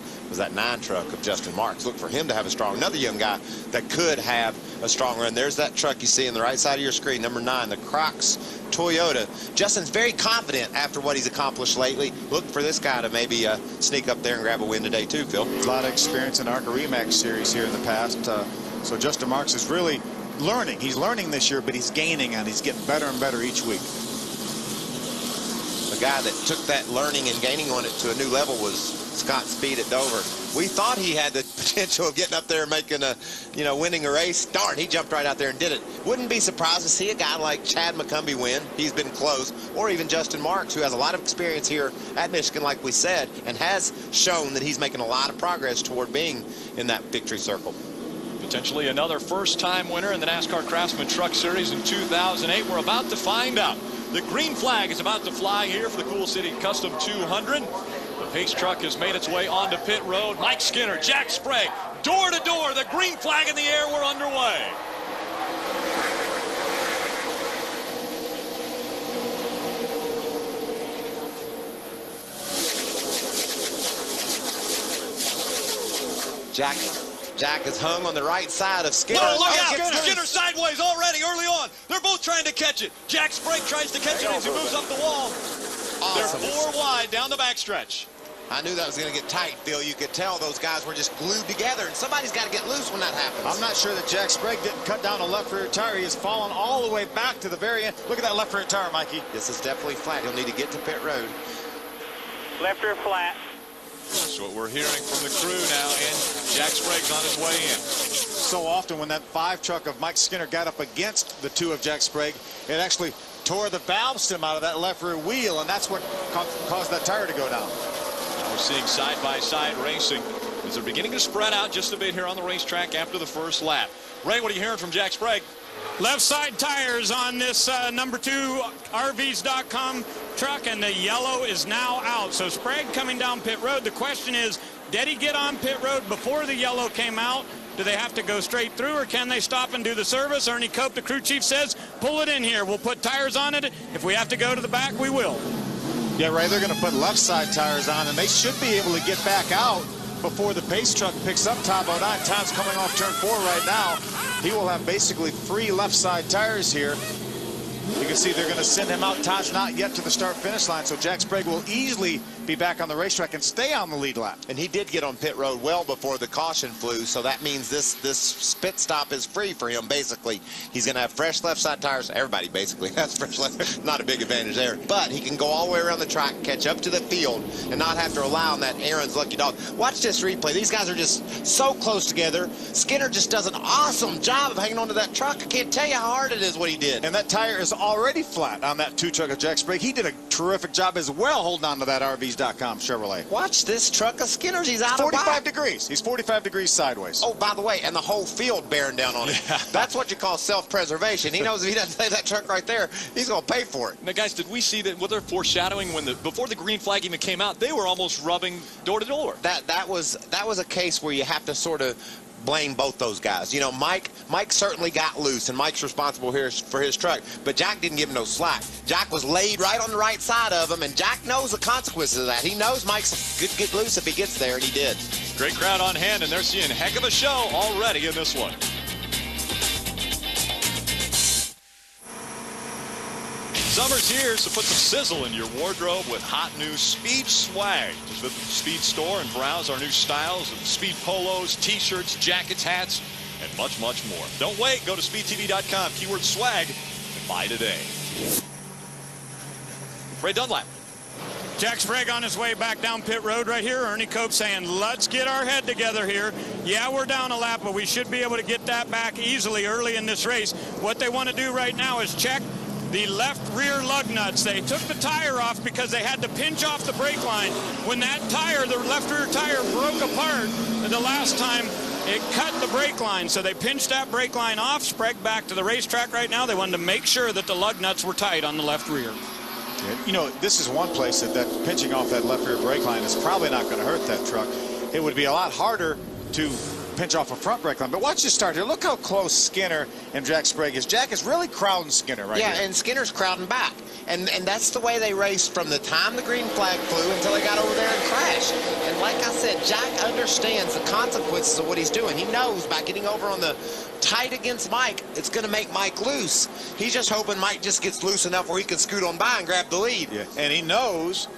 9 truck of Justin Marks. Look for him to have a strong, another young guy that could have a strong run. There's that truck you see on the right side of your screen, number 9, the Crocs Toyota. Justin's very confident after what he's accomplished lately. Look for this guy to maybe sneak up there and grab a win today too, Phil. A lot of experience in ARCA Remax series here in the past. So Justin Marks is really learning. He's learning this year, but he's gaining and he's getting better and better each week. The guy that took that learning and gaining on it to a new level was Scott Speed at Dover. We thought he had the potential of getting up there and making winning a race. Darn, he jumped right out there and did it. Wouldn't be surprised to see a guy like Chad McCumbee win. He's been close. Or even Justin Marks, who has a lot of experience here at Michigan, like we said, and has shown that he's making a lot of progress toward being in that victory circle. Potentially another first-time winner in the NASCAR Craftsman Truck Series in 2008. We're about to find out. The green flag is about to fly here for the Cool City Custom 200. The pace truck has made its way onto pit road. Mike Skinner, Jack Sprague, door to door. The green flag in the air. We're underway. Jack is hung on the right side of Skinner. Whoa, look out! Skinner sideways already early on. They're both trying to catch it. Jack Sprague tries to catch it as he moves up the wall. Awesome. They're 4 wide down the backstretch. I knew that was going to get tight, Phil. You could tell those guys were just glued together, and somebody's got to get loose when that happens. I'm not sure that Jack Sprague didn't cut down a left rear tire. He has fallen all the way back to the very end. Look at that left rear tire, Mikey. This is definitely flat. He'll need to get to pit road. Left rear flat. That's what we're hearing from the crew now, and Jack Sprague's on his way in. So often when that 5 truck of Mike Skinner got up against the 2 of Jack Sprague, it actually tore the valve stem out of that left rear wheel, and that's what caused that tire to go down. Now we're seeing side-by-side racing as they're beginning to spread out just a bit here on the racetrack after the first lap. Ray, what are you hearing from Jack Sprague? Left side tires on this number 2 RVs.com truck, and the yellow is now out. So Sprague coming down pit road. The question is, did he get on pit road before the yellow came out? Do they have to go straight through, or can they stop and do the service? Ernie Cope, the crew chief, says, pull it in here. We'll put tires on it. If we have to go to the back, we will. Yeah, Ray, they're going to put left side tires on, and they should be able to get back out before the pace truck picks up Tom Bodine. Tom's coming off turn 4 right now. He will have basically 3 left side tires here. You can see they're going to send him out. Todd's not yet to the start-finish line, so Jack Sprague will easily be back on the racetrack and stay on the lead lap. And he did get on pit road well before the caution flew, so that means this pit stop is free for him, basically. He's going to have fresh left side tires. Everybody basically has fresh left. Not a big advantage there. But he can go all the way around the track, catch up to the field, and not have to rely on that Aaron's lucky dog. Watch this replay. These guys are just so close together. Skinner just does an awesome job of hanging onto that truck. I can't tell you how hard it is what he did. And that tire is already flat on that 2 truck of Jack Sprague. He did a terrific job as well holding on to that RVs.com Chevrolet. Watch this truck of Skinner's. He's out of 45 degrees. He's 45 degrees sideways. Oh, by the way, and the whole field bearing down on it. That's what you call self-preservation. He knows if he doesn't save that truck right there, he's going to pay for it. Now, guys, did we see that what they're foreshadowing before the green flag even came out? They were almost rubbing door to door. That was a case where you have to sort of blame both those guys. You know, Mike certainly got loose, and Mike's responsible here for his truck, but Jack didn't give him no slack. Jack was laid right on the right side of him, and Jack knows the consequences of that. He knows Mike's could get loose if he gets there, and he did. Great crowd on hand, and they're seeing a heck of a show already in this one. Summer's here, so put some sizzle in your wardrobe with hot new Speed swag. Just visit the Speed store and browse our new styles of Speed polos, t-shirts, jackets, hats, and much, much more. Don't wait. Go to speedtv.com, keyword swag, and buy today. Ray Dunlap. Jack Sprague on his way back down pit road right here. Ernie Cope saying, let's get our head together here. Yeah, we're down a lap, but we should be able to get that back easily early in this race. What they want to do right now is check the left rear lug nuts. They took the tire off because they had to pinch off the brake line. When that tire, the left rear tire, broke apart the last time, it cut the brake line. So they pinched that brake line off. Sprague back to the racetrack right now. They wanted to make sure that the lug nuts were tight on the left rear. You know, this is one place that pinching off that left rear brake line is probably not going to hurt that truck. It would be a lot harder to pinch off a front brake line. But watch this start here. Look how close Skinner and Jack Sprague is. Jack is really crowding Skinner right here. Yeah, and Skinner's crowding back. And that's the way they raced from the time the green flag flew until they got over there and crashed. And like I said, Jack understands the consequences of what he's doing. He knows by getting over on the tight against Mike, it's going to make Mike loose. He's just hoping Mike just gets loose enough where he can scoot on by and grab the lead. Yeah, and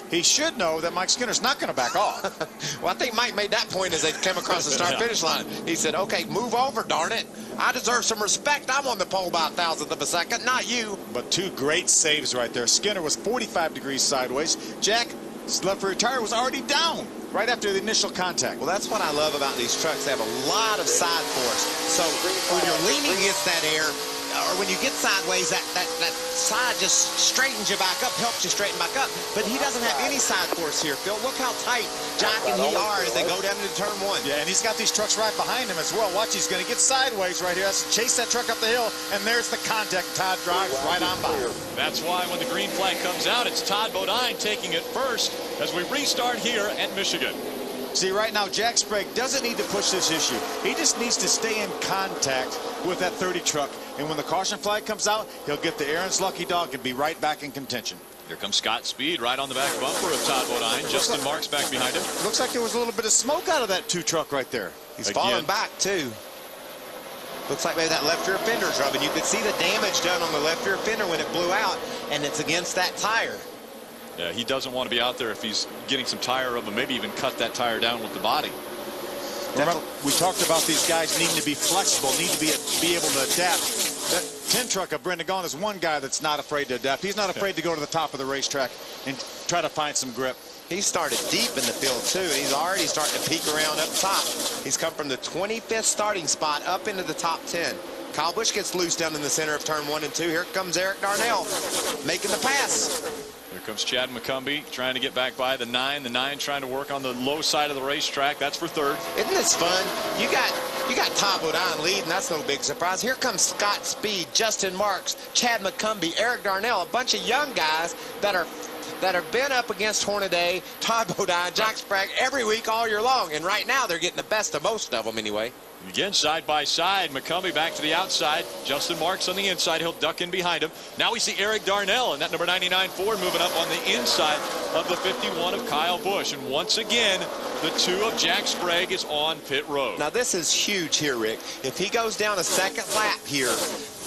he should know that Mike Skinner's not going to back off. Well, I think Mike made that point as they came across the start-finish line. He said, okay, move over, darn it. I deserve some respect. I'm on the pole by 1,000th of a second, not you. But two great saves right there. Skinner was 45 degrees sideways. Jack's left rear tire was already down right after the initial contact. Well, that's what I love about these trucks. They have a lot of side force. So when you're leaning against that air, or when you get sideways, that side just straightens you back up, helps you straighten back up. But he doesn't have any side force here, Phil. Look how tight Jack and he are as they go down into turn one. Yeah, and he's got these trucks right behind him as well. Watch, he's going to get sideways right here. That's chase that truck up the hill, and there's the contact. Todd drives right on by. That's why when the green flag comes out, it's Todd Bodine taking it first as we restart here at Michigan. See, right now, Jack Sprague doesn't need to push this issue. He just needs to stay in contact with that 30 truck. And when the caution flag comes out, he'll get the Aaron's lucky dog and be right back in contention. Here comes Scott Speed right on the back bumper of Todd Bodine. Justin Marks back behind him. Looks like there was a little bit of smoke out of that two truck right there. He's falling back, too. Looks like maybe that left rear fender's rubbing. You could see the damage done on the left rear fender when it blew out, and it's against that tire. Yeah, he doesn't want to be out there if he's getting some tire rub, and maybe even cut that tire down with the body. Remember, we talked about these guys needing to be flexible, need to be able to adapt. That 10 truck of Brendan Gaughan is one guy that's not afraid to adapt. He's not afraid to go to the top of the racetrack and try to find some grip. He started deep in the field, too. He's already starting to peek around up top. He's come from the 25th starting spot up into the top 10. Kyle Busch gets loose down in the center of turn 1 and 2. Here comes Eric Darnell making the pass. Here comes Chad McCumbee trying to get back by the 9. The 9 trying to work on the low side of the racetrack. That's for third. Isn't this fun? You got Todd Bodine leading. That's no big surprise. Here comes Scott Speed, Justin Marks, Chad McCumbee, Eric Darnell, a bunch of young guys that have been up against Hornaday, Todd Bodine, Jack Sprague every week all year long. And right now they're getting the best of most of them anyway. Again, side by side, McCumbee back to the outside. Justin Marks on the inside. He'll duck in behind him. Now we see Eric Darnell in that number 99 Ford moving up on the inside of the 51 of Kyle Busch. And once again, the 2 of Jack Sprague is on pit road. Now this is huge here, Rick. If he goes down a second lap here,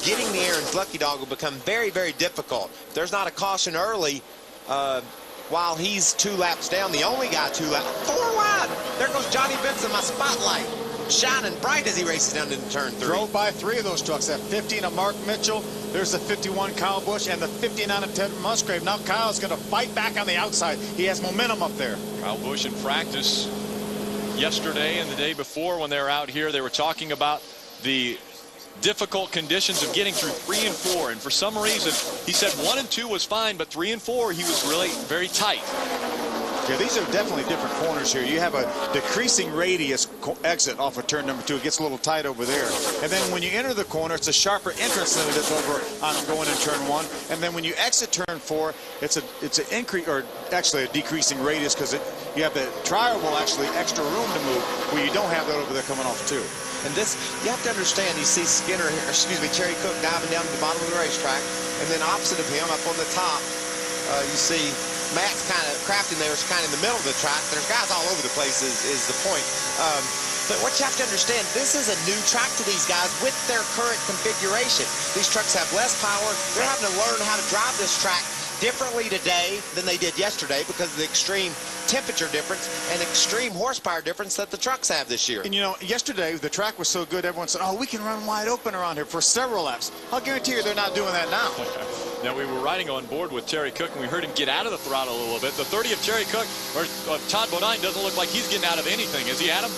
getting the Aaron's lucky dog will become very, very difficult. If there's not a caution early, while he's 2 laps down, the only guy 2 laps, 4 wide. There goes Johnny Benson, my spotlight, shining bright as he races down into turn 3. Drove by 3 of those trucks. That 15 of Mark Mitchell. There's the 51 Kyle Busch and the 59 of Ted Musgrave. Now Kyle's going to fight back on the outside. He has momentum up there. Kyle Busch in practice yesterday and the day before when they were out here, they were talking about the difficult conditions of getting through 3 and 4, and for some reason he said 1 and 2 was fine, but 3 and 4 he was really very tight. Yeah, these are definitely different corners here. You have a decreasing radius exit off of turn number 2. It gets a little tight over there. And then when you enter the corner, it's a sharper entrance than it is over on going in turn 1. And then when you exit turn 4, it's an increase, or actually a decreasing radius, because you have the tire will actually extra room to move where you don't have that over there coming off 2. And this, you have to understand, you see Skinner, Terry Cook diving down to the bottom of the racetrack, and then opposite of him, up on the top, you see Matt's kind of crafting there, is kind of in the middle of the track. There's guys all over the place is the point. But what you have to understand, this is a new track to these guys with their current configuration. These trucks have less power. They're having to learn how to drive this track differently today than they did yesterday because of the extreme temperature difference and extreme horsepower difference that the trucks have this year. And you know, yesterday the track was so good, everyone said, oh, we can run wide open around here for several laps. I'll guarantee you they're not doing that now. Now, we were riding on board with Terry Cook, and we heard him get out of the throttle a little bit. The 30 of Terry Cook, or Todd Bodine, doesn't look like he's getting out of anything. Is he, Adam?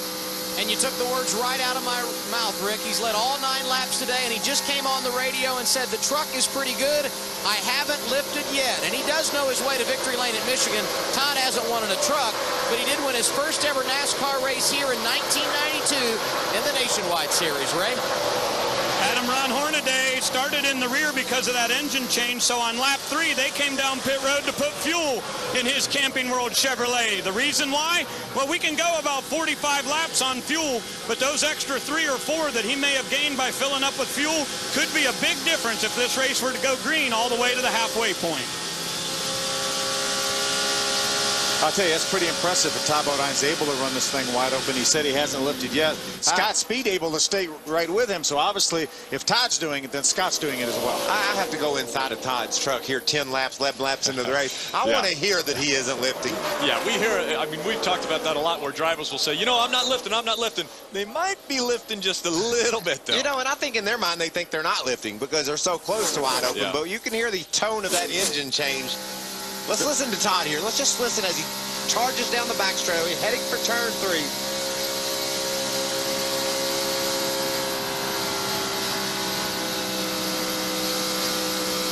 And you took the words right out of my mouth, Rick. He's led all 9 laps today, and he just came on the radio and said, the truck is pretty good. I haven't lifted yet. And he does know his way to victory lane at Michigan. Todd hasn't won in a truck, but he did win his first ever NASCAR race here in 1992 in the Nationwide Series, Ray. Adam Ron Hornaday started in the rear because of that engine change, so on lap 3 they came down pit road to put fuel in his Camping World Chevrolet. The reason why? Well, we can go about 45 laps on fuel, but those extra 3 or 4 that he may have gained by filling up with fuel could be a big difference if this race were to go green all the way to the halfway point. I'll tell you, that's pretty impressive that Todd Bodine's able to run this thing wide open. He said he hasn't lifted yet. Scott Speed able to stay right with him. So obviously, if Todd's doing it, then Scott's doing it as well. I have to go inside of Todd's truck here 10 laps, 11 laps into the race. I want to hear that he isn't lifting. Yeah, we hear it. I mean, we've talked about that a lot where drivers will say, you know, I'm not lifting, I'm not lifting. They might be lifting just a little bit, though. You know, and I think in their mind they think they're not lifting because they're so close to wide open. Yeah. But you can hear the tone of that engine change. Let's listen to Todd here. Let's just listen as he charges down the back straightaway, heading for turn 3.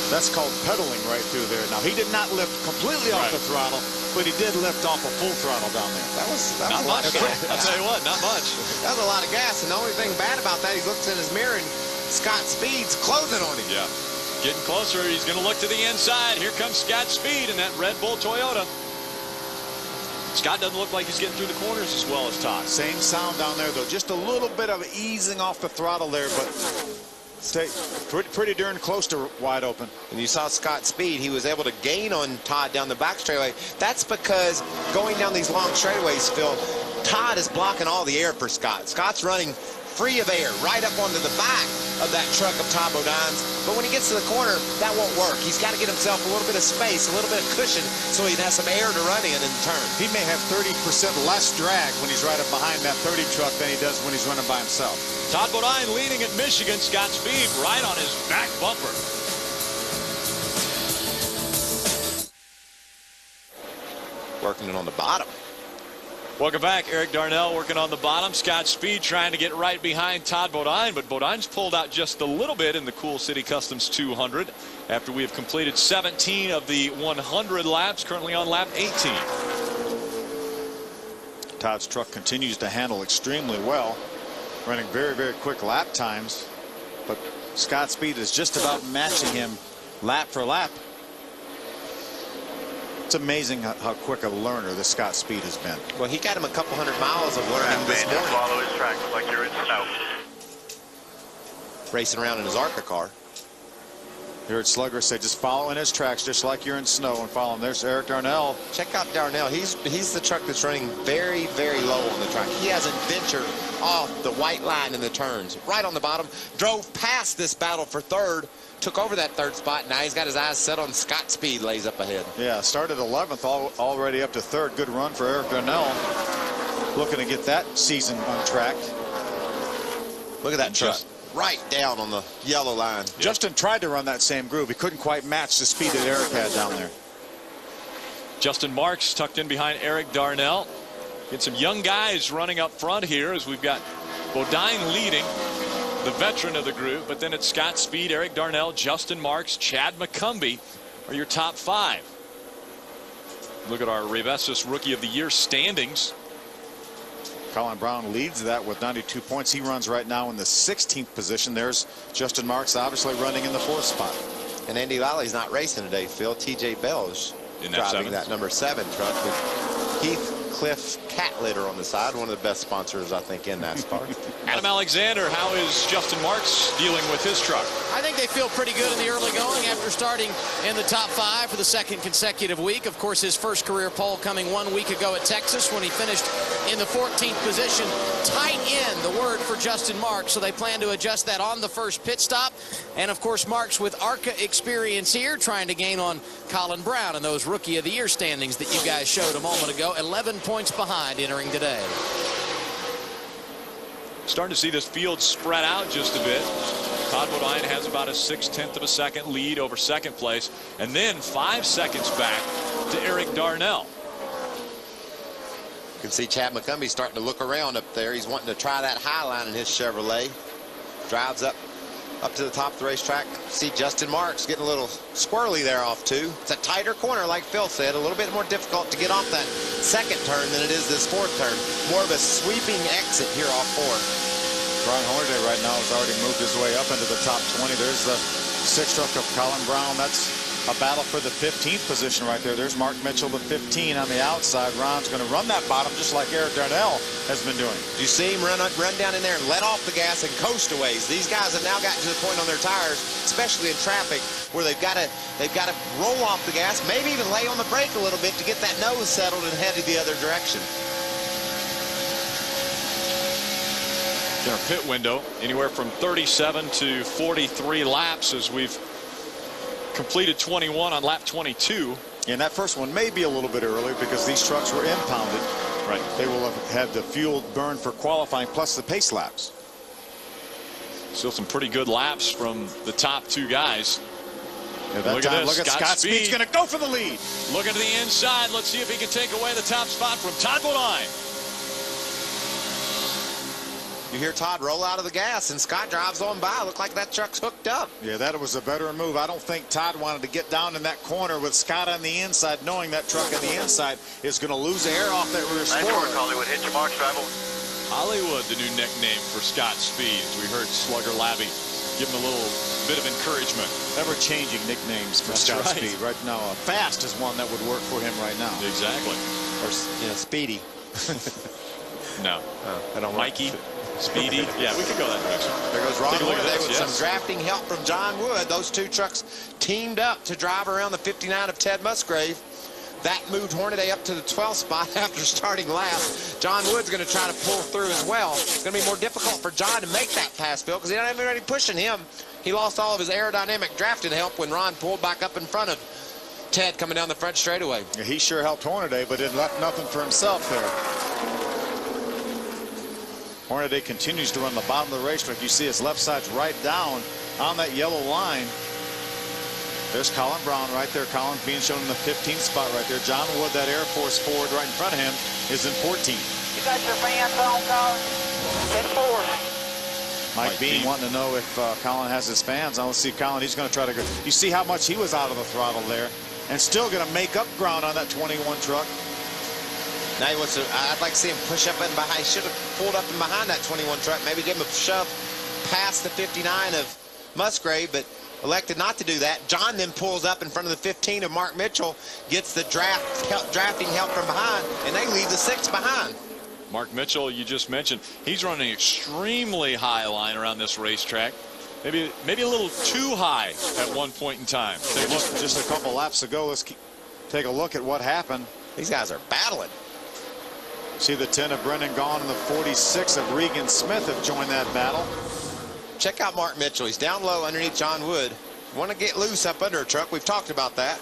That's called pedaling right through there. Now, he did not lift completely off the throttle, but he did lift off a full throttle down there. That was not a lot much. of gas. I'll tell you what, not much. That was a lot of gas, and the only thing bad about that, he looks in his mirror and Scott Speed's closing on him. Yeah. Getting closer. He's going to look to the inside. Here comes Scott Speed in that Red Bull Toyota. Scott doesn't look like he's getting through the corners as well as Todd. Same sound down there, though. Just a little bit of easing off the throttle there, but stay pretty darn close to wide open. And you saw Scott Speed. He was able to gain on Todd down the back straightaway. That's because going down these long straightaways, Phil, Todd is blocking all the air for Scott. Scott's running free of air right up onto the back of that truck of Todd Bodine's. But when he gets to the corner, that won't work. He's got to get himself a little bit of space, a little bit of cushion, so he has some air to run in turn. He may have 30% less drag when he's right up behind that 30 truck than he does when he's running by himself. Todd Bodine leading at Michigan. Scott Speed right on his back bumper. Working it on the bottom. Welcome back. Eric Darnell working on the bottom. Scott Speed trying to get right behind Todd Bodine, but Bodine's pulled out just a little bit in the Cool City Customs 200 after we have completed 17 of the 100 laps, currently on lap 18. Todd's truck continues to handle extremely well, running very, very quick lap times, but Scott Speed is just about matching him lap for lap. It's amazing how quick a learner this Scott Speed has been. Well, he got him a couple hundred miles of learning this morning. Follow his track like you're in snow. Racing around in his ARCA car. You heard Slugger say just follow in his tracks just like you're in snow and follow him. There's Eric Darnell. Check out Darnell. He's the truck that's running very, very low on the track. He hasn't ventured off the white line in the turns. Right on the bottom. Drove past this battle for third. Took over that third spot. Now he's got his eyes set on Scott Speed, lays up ahead. Yeah, started 11th, already up to third. Good run for Eric Darnell. Looking to get that season untracked. Look at that truck. Right down on the yellow line. Justin tried to run that same groove. He couldn't quite match the speed that Eric had down there. Justin Marks tucked in behind Eric Darnell. Get some young guys running up front here as we've got Bodine leading, the veteran of the group, but then it's Scott Speed, Eric Darnell, Justin Marks, Chad McCumbee are your top 5. Look at our Revestis Rookie of the Year standings. Colin Brown leads that with 92 points. He runs right now in the 16th position. There's Justin Marks obviously running in the 4th spot. And Andy Lally not racing today, Phil. TJ Bell's driving that number 7 truck with Heathcliff Cat Litter on the side. One of the best sponsors, I think, in NASCAR. Adam Alexander, how is Justin Marks dealing with his truck? I think they feel pretty good in the early going after starting in the top 5 for the second consecutive week. Of course, his first career pole coming 1 week ago at Texas when he finished in the 14th position. Tight end, the word for Justin Marks, so they plan to adjust that on the first pit stop. And, of course, Marks with ARCA experience here, trying to gain on Colin Brown in those Rookie of the Year standings that you guys showed a moment ago. 11 points behind entering today. Starting to see this field spread out just a bit. Todd Bodine has about a 0.6 of a second lead over second place, and then 5 seconds back to Eric Darnell. You can see Chad McCumbee starting to look around up there. He's wanting to try that high line in his Chevrolet. Drives up to the top of the racetrack. See Justin Marks getting a little squirrely there off 2. It's a tighter corner, like Phil said, a little bit more difficult to get off that second turn than it is this 4th turn. More of a sweeping exit here off 4. Brian Hornaday right now has already moved his way up into the top 20. There's the 6th truck of Colin Brown. That's a battle for the 15th position right there. There's Mark Mitchell, the 15 on the outside. Ron's going to run that bottom just like Eric Darnell has been doing. You see him run down in there and let off the gas and coast away. These guys have now gotten to the point on their tires, especially in traffic, where they've got to roll off the gas, maybe even lay on the brake a little bit to get that nose settled and head the other direction. Their pit window anywhere from 37 to 43 laps as we've completed 21 on lap 22. And that first one may be a little bit early because these trucks were impounded. Right. They will have had the fuel burn for qualifying plus the pace laps. Still some pretty good laps from the top 2 guys. Yeah, that look time, at this. Look at Scott Speed's going to go for the lead. Looking to the inside. Let's see if he can take away the top spot from Todd Bodine. You hear Todd roll out of the gas, and Scott drives on by. Look like that truck's hooked up. Yeah, that was a better move. I don't think Todd wanted to get down in that corner with Scott on the inside, knowing that truck on the inside is going to lose air off that rear spoiler. Nice work, Hollywood. Hit your marks, driver. Hollywood, the new nickname for Scott Speed. As we heard Slugger Labby give him a little bit of encouragement. Ever-changing nicknames for Scott Speed. Right now, Fast is one that would work for him right now. Exactly. Or, Speedy. No. I don't Mikey. Speedy. Yeah, we could go that direction. There goes Ron Hornaday with some drafting help from John Wood. Those 2 trucks teamed up to drive around the 59 of Ted Musgrave. That moved Hornaday up to the 12th spot after starting last. John Wood's going to try to pull through as well. It's going to be more difficult for John to make that pass, Phil, because he don't have anybody pushing him. He lost all of his aerodynamic drafting help when Ron pulled back up in front of Ted coming down the front straightaway. Yeah, he sure helped Hornaday, but didn't left nothing for himself there. Hornaday continues to run the bottom of the racetrack. You see his left side's right down on that yellow line. There's Colin Brown right there. Colin being shown in the 15th spot right there. John Wood, that Air Force Ford right in front of him, is in 14. You got your fans on, Colin? 10-4. Mike Bean wanting to know if Colin has his fans on. Let's see, Colin, he's going to try to go. You see how much he was out of the throttle there and still going to make up ground on that 21 truck. Now he wants to, I'd like to see him push up and behind. He should have pulled up and behind that 21 truck. Maybe give him a shove past the 59 of Musgrave, but elected not to do that. John then pulls up in front of the 15 of Mark Mitchell, gets the drafting help from behind, and they leave the 6 behind. Mark Mitchell, you just mentioned, he's running an extremely high line around this racetrack. Maybe a little too high at one point in time. Take a look, just a couple laps ago. Let's take a look at what happened. These guys are battling. See the 10 of Brendan Gaughan and the 46 of Regan Smith have joined that battle. Check out Mark Mitchell. He's down low underneath John Wood. Want to get loose up under a truck. We've talked about that.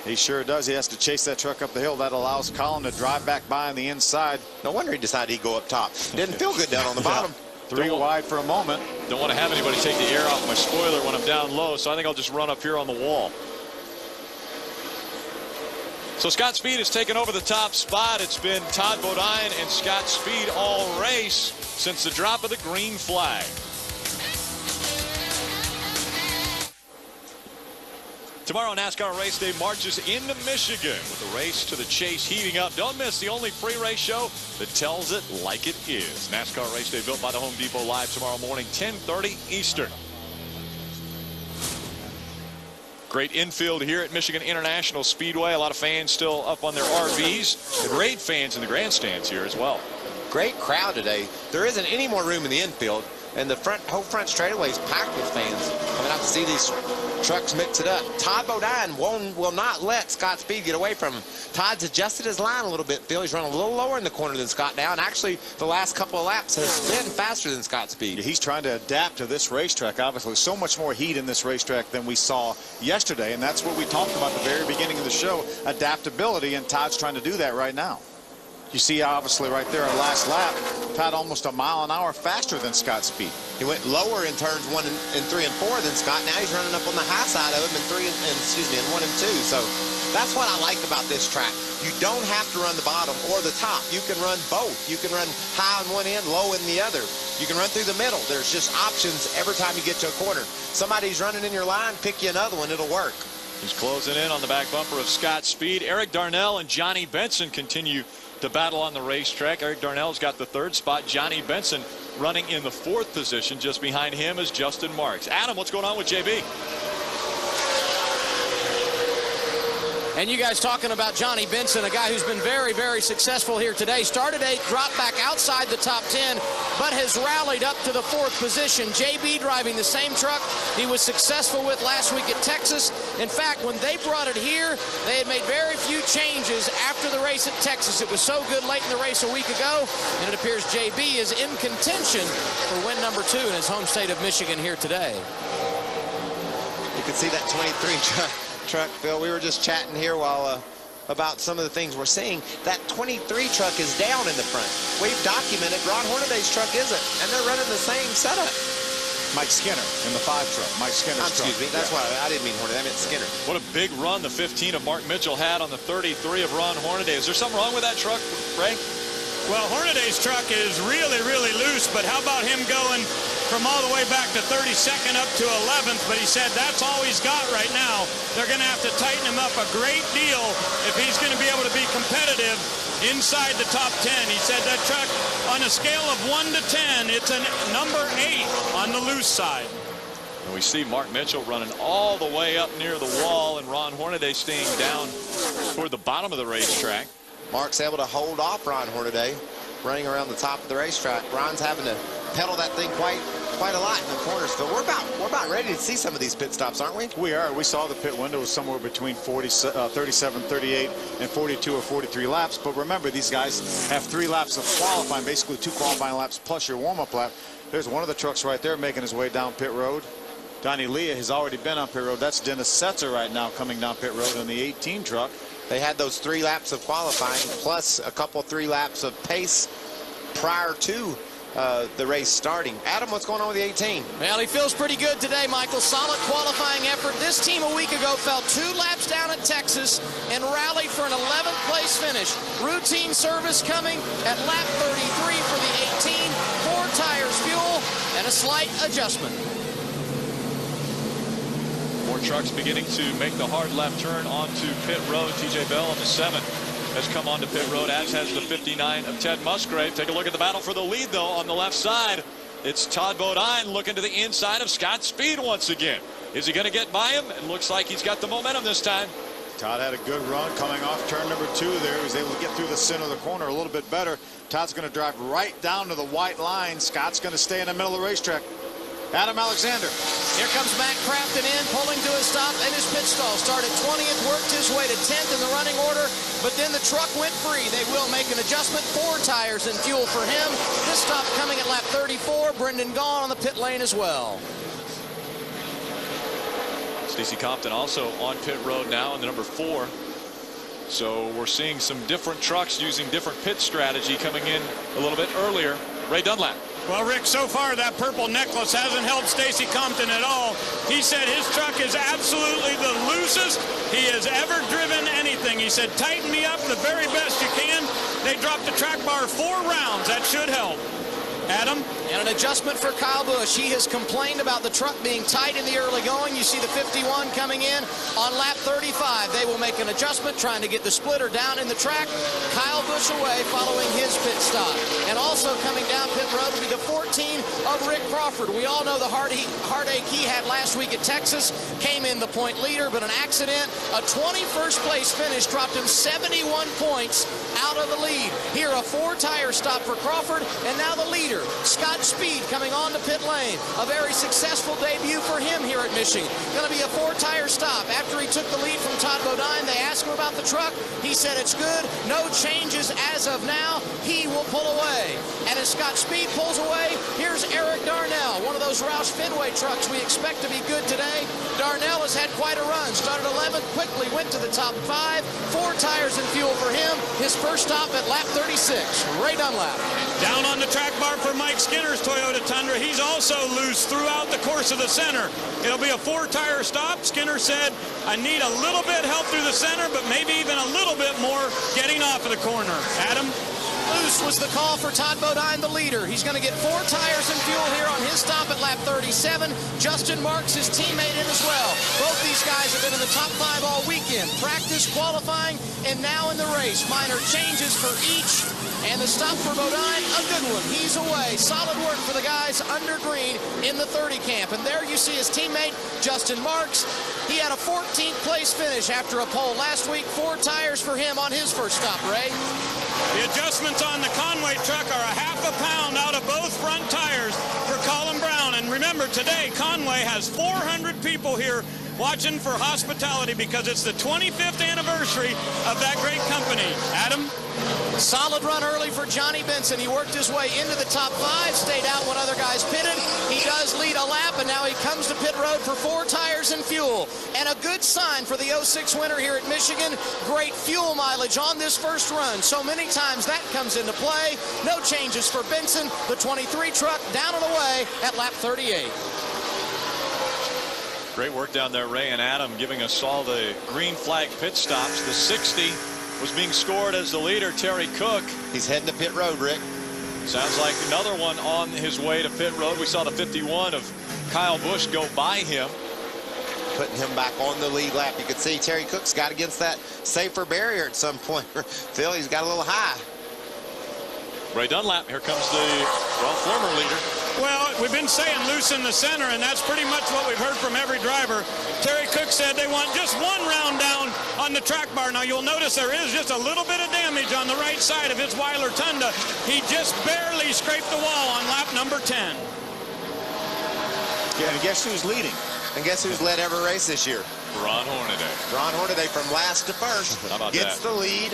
He sure does. He has to chase that truck up the hill. That allows Colin to drive back by on the inside. No wonder he decided he'd go up top. Didn't feel good down on the bottom. 3 wide for a moment. Don't want to have anybody take the air off my spoiler when I'm down low, so I think I'll just run up here on the wall. So Scott Speed has taken over the top spot. It's been Todd Bodine and Scott Speed all race since the drop of the green flag. Tomorrow, NASCAR Race Day marches into Michigan with the race to the chase heating up. Don't miss the only pre-race show that tells it like it is. NASCAR Race Day built by the Home Depot live tomorrow morning, 10:30 Eastern. Great infield here at Michigan International Speedway. A lot of fans still up on their RVs. And great fans in the grandstands here as well. Great crowd today. There isn't any more room in the infield, and the whole front straightaway is packed with fans coming out to see these trucks mix it up. Todd Bodine will not let Scott Speed get away from him. Todd's adjusted his line a little bit, Phil. He's running a little lower in the corner than Scott now, and actually the last couple of laps has been faster than Scott Speed. He's trying to adapt to this racetrack. Obviously, so much more heat in this racetrack than we saw yesterday, and that's what we talked about at the very beginning of the show, adaptability, and Todd's trying to do that right now. You see, obviously, right there, our last lap, Todd almost a mile an hour faster than Scott Speed. He went lower in turns 1 and 3 and 4 than Scott. Now he's running up on the high side of him in 1 and 2. So that's what I like about this track. You don't have to run the bottom or the top. You can run both. You can run high on one end, low in the other. You can run through the middle. There's just options every time you get to a corner. Somebody's running in your line, pick you another one. It'll work. He's closing in on the back bumper of Scott Speed. Eric Darnell and Johnny Benson continue to battle on the racetrack. Eric Darnell's got the 3rd spot. Johnny Benson running in the 4th position. Just behind him is Justin Marks. Adam, what's going on with JB? And you guys talking about Johnny Benson, a guy who's been very, very successful here today. Started 8, dropped back outside the top 10, but has rallied up to the 4th position. JB driving the same truck he was successful with last week at Texas. In fact, when they brought it here, they had made very few changes after the race at Texas. It was so good late in the race a week ago, and it appears JB is in contention for win number 2 in his home state of Michigan here today. You can see that 23 truck, Phil. We were just chatting here while about some of the things we're seeing. That 23 truck is down in the front. We've documented Ron Hornaday's truck isn't, and they're running the same setup. Mike Skinner in the 5 truck. Mike Skinner's truck. Excuse me. That's why I didn't mean Hornaday. I meant Skinner. What a big run the 15 of Mark Mitchell had on the 33 of Ron Hornaday. Is there something wrong with that truck, Ray? Well, Hornaday's truck is really, really loose, but how about him going from all the way back to 32nd up to 11th? But he said that's all he's got right now. They're going to have to tighten him up a great deal if he's going to be able to be competitive inside the top 10. He said that truck, on a scale of 1 to 10, it's a number 8 on the loose side. And we see Mark Mitchell running all the way up near the wall, and Ron Hornaday staying down toward the bottom of the racetrack. Mark's able to hold off Ron Hornaday running around the top of the racetrack. Ron's having to pedal that thing quite a lot in the corners. So we're about ready to see some of these pit stops, aren't we? We are. We saw the pit window was somewhere between 37, 38, and 42 or 43 laps. But remember, these guys have 3 laps of qualifying, basically 2 qualifying laps plus your warm-up lap. There's one of the trucks right there making his way down pit road. Donnie Leah has already been on pit road. That's Dennis Setzer right now coming down pit road in the 18 truck. They had those 3 laps of qualifying plus a couple 3 laps of pace prior to the race starting. Adam, what's going on with the 18? Well, he feels pretty good today, Michael. Solid qualifying effort. This team a week ago fell 2 laps down at Texas and rallied for an 11th place finish. Routine service coming at lap 33 for the 18. 4 tires, fuel, and a slight adjustment. More trucks beginning to make the hard left turn onto pit road. TJ Bell on the 7 has come onto pit road, as has the 59 of Ted Musgrave. Take a look at the battle for the lead, though, on the left side. It's Todd Bodine looking to the inside of Scott Speed once again. Is he going to get by him? It looks like he's got the momentum this time. Todd had a good run coming off turn number 2 there. He was able to get through the center of the corner a little bit better. Todd's going to drive right down to the white line. Scott's going to stay in the middle of the racetrack. Adam Alexander. Here comes Matt Craftsman in, pulling to a stop in his pit stall. Started 20th, worked his way to 10th in the running order, but then the truck went free. They will make an adjustment. 4 tires and fuel for him. This stop coming at lap 34. Brendan Gaughan on the pit lane as well. Stacey Compton also on pit road now in the number 4. So we're seeing some different trucks using different pit strategy coming in a little bit earlier. Ray Dunlap. Well, Rick, so far that purple necklace hasn't helped Stacey Compton at all. He said his truck is absolutely the loosest he has ever driven anything. He said, tighten me up the very best you can. They dropped the track bar 4 rounds. That should help. Adam? And an adjustment for Kyle Busch. He has complained about the truck being tight in the early going. You see the 51 coming in on lap 35. They will make an adjustment, trying to get the splitter down in the track. Kyle Busch away following his pit stop. And also coming down pit road will be the 14 of Rick Crawford. We all know the heartache he had last week at Texas. Came in the point leader, but an accident, a 21st place finish, dropped him 71 points out of the lead. Here, a 4-tire stop for Crawford, and now the leader, Scott Speed, coming on to pit lane. A very successful debut for him here at Michigan. Going to be a 4-tire stop. After he took the lead from Todd Bodine, they asked him about the truck. He said it's good. No changes as of now. He will pull away. And as Scott Speed pulls away, here's Eric Darnell, one of those Roush Fenway trucks we expect to be good today. Darnell has had quite a run. Started 11th, quickly went to the top 5. 4 tires and fuel for him. His first stop at lap 36. Ray Dunlap. Down on the track bar for Mike Skinner's Toyota Tundra. He's also loose throughout the course of the center. It'll be a 4-tire stop. Skinner said, I need a little bit help through the center, but maybe even a little bit more getting off of the corner. Adam? Loose was the call for Todd Bodine, the leader. He's going to get 4 tires and fuel here on his stop at lap 37. Justin Marks, his teammate, in as well. Both these guys have been in the top 5 all weekend. Practice, qualifying, and now in the race. Minor changes for each. And the stop for Bodine, a good one. He's away. Solid work for the guys under green in the 30 camp. And there you see his teammate, Justin Marks. He had a 14th place finish after a pole last week. 4 tires for him on his first stop, Ray. The adjustments on the Conway truck are a half a pound out of both front tires for Colin Brown. And remember, today, Conway has 400 people here watching for hospitality because it's the 25th anniversary of that great company. Adam? Solid run early for Johnny Benson. He worked his way into the top 5, stayed out when other guys pitted. He does lead a lap, and now he comes to pit road for 4 tires and fuel. And a good sign for the 06 winner here at Michigan. Great fuel mileage on this first run. So many times that comes into play. No changes for Benson. The 23 truck down and away at lap 38. Great work down there, Ray and Adam, giving us all the green flag pit stops. The 60 was being scored as the leader, Terry Cook. He's heading to pit road, Rick. Sounds like another one on his way to pit road. We saw the 51 of Kyle Busch go by him. Putting him back on the lead lap. You can see Terry Cook's got against that safer barrier at some point. Phil, he's got a little high. Ray Dunlap, here comes the, well, former leader. Well, we've been saying loose in the center, and that's pretty much what we've heard from every driver. Terry Cook said they want just 1 round down on the track bar. Now, you'll notice there is just a little bit of damage on the right side of his Weiler Tundra. He just barely scraped the wall on lap number 10. Yeah, and guess who's leading? And guess who's led every race this year? Ron Hornaday. Ron Hornaday from last to first. How about gets that? the lead.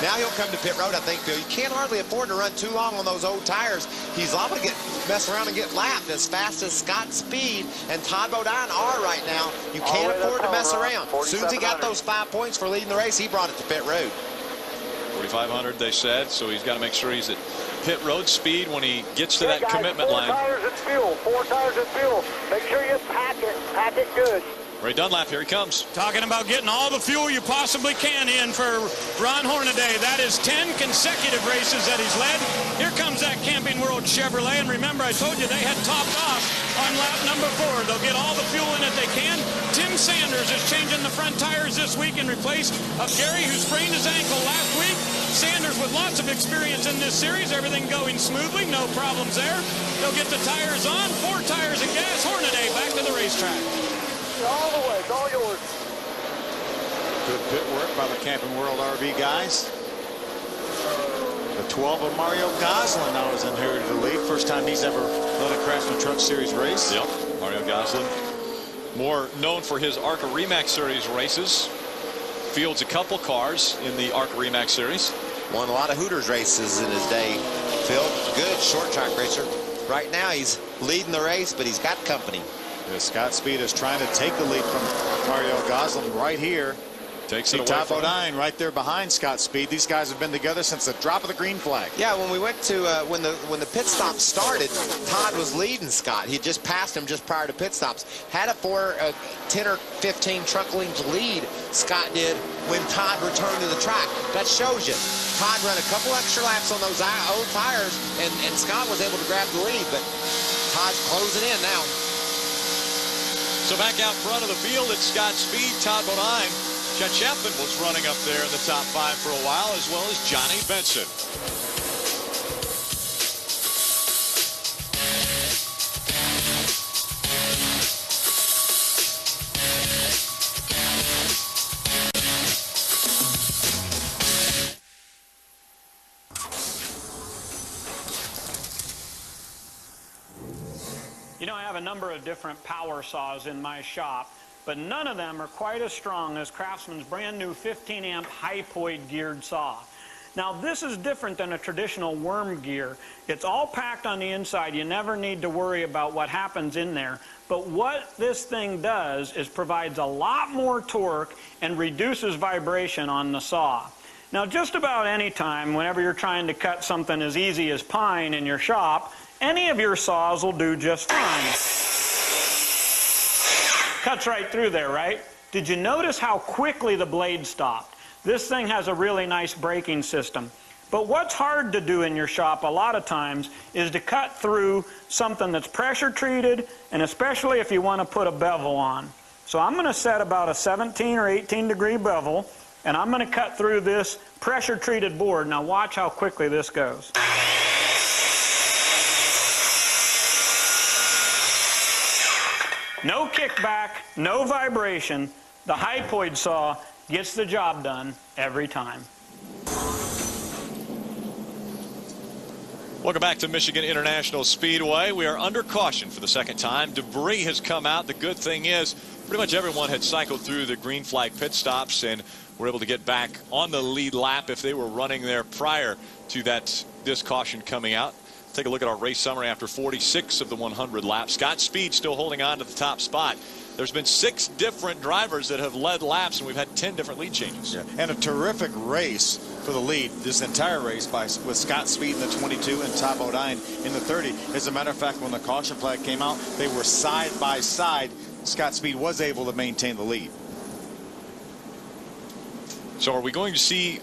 Now he'll come to pit road, I think, Phil. You can't hardly afford to run too long on those old tires. He's liable to mess around and get lapped as fast as Scott Speed and Todd Bodine are right now. You can't afford to mess around. As soon as he got those 5 points for leading the race, he brought it to pit road. 4,500, they said, so he's got to make sure he's at pit road speed when he gets to that commitment line. 4 tires and fuel. 4 tires and fuel. Make sure you pack it good. Ray Dunlap, here he comes. Talking about getting all the fuel you possibly can in for Ron Hornaday. That is 10 consecutive races that he's led. Here comes that Camping World Chevrolet. And remember, I told you they had topped off on lap number 4. They'll get all the fuel in that they can. Tim Sanders is changing the front tires this week in replace of Gary, who sprained his ankle last week. Sanders with lots of experience in this series. Everything going smoothly. No problems there. They'll get the tires on. 4 tires and gas. Hornaday back to the racetrack. All the way, it's all yours. Good pit work by the Camping World RV guys. The 12 of Mario Goslin now has inherited the lead. First time he's ever run a Craftsman Truck Series race. Yep, Mario Goslin, more known for his ARCA REMAX Series races. Fields a couple cars in the ARCA REMAX Series. Won a lot of Hooters races in his day. Phil, good short track racer. Right now he's leading the race, but he's got company. Scott Speed is trying to take the lead from Mario Goslin right here. Takes it away Todd from Bodine right there behind Scott Speed. These guys have been together since the drop of the green flag. Yeah, when we went to when the pit stop started, Todd was leading Scott. He just passed him just prior to pit stops. Had a 10 or 15 truck length lead, Scott did, when Todd returned to the track. That shows you. Todd ran a couple extra laps on those old tires, and Scott was able to grab the lead, but Todd's closing in now. So back out front of the field, it's Scott Speed, Todd Bodine. Chet Chapman was running up there in the top 5 for a while, as well as Johnny Benson. You know, I have a number of different power saws in my shop, but none of them are quite as strong as Craftsman's brand new 15-amp hypoid geared saw. Now, this is different than a traditional worm gear. It's all packed on the inside. You never need to worry about what happens in there. But what this thing does is provides a lot more torque and reduces vibration on the saw. Now, just about any time, whenever you're trying to cut something as easy as pine in your shop, any of your saws will do just fine. Cuts right through there, right? Did you notice how quickly the blade stopped? This thing has a really nice braking system. But what's hard to do in your shop a lot of times is to cut through something that's pressure treated, and especially if you want to put a bevel on. So I'm going to set about a 17 or 18 degree bevel, and I'm going to cut through this pressure treated board. Now watch how quickly this goes. No kickback, no vibration. The hypoid saw gets the job done every time. Welcome back to Michigan International Speedway. We are under caution for the second time. Debris has come out. The good thing is pretty much everyone had cycled through the green flag pit stops and were able to get back on the lead lap if they were running there prior to this caution coming out. Take a look at our race summary after 46 of the 100 laps. Scott Speed still holding on to the top spot. There's been 6 different drivers that have led laps, and we've had 10 different lead changes. Yeah. And a terrific race for the lead this entire race with Scott Speed in the 22 and Todd Bodine in the 30. As a matter of fact, when the caution flag came out, they were side by side. Scott Speed was able to maintain the lead. So are we going to see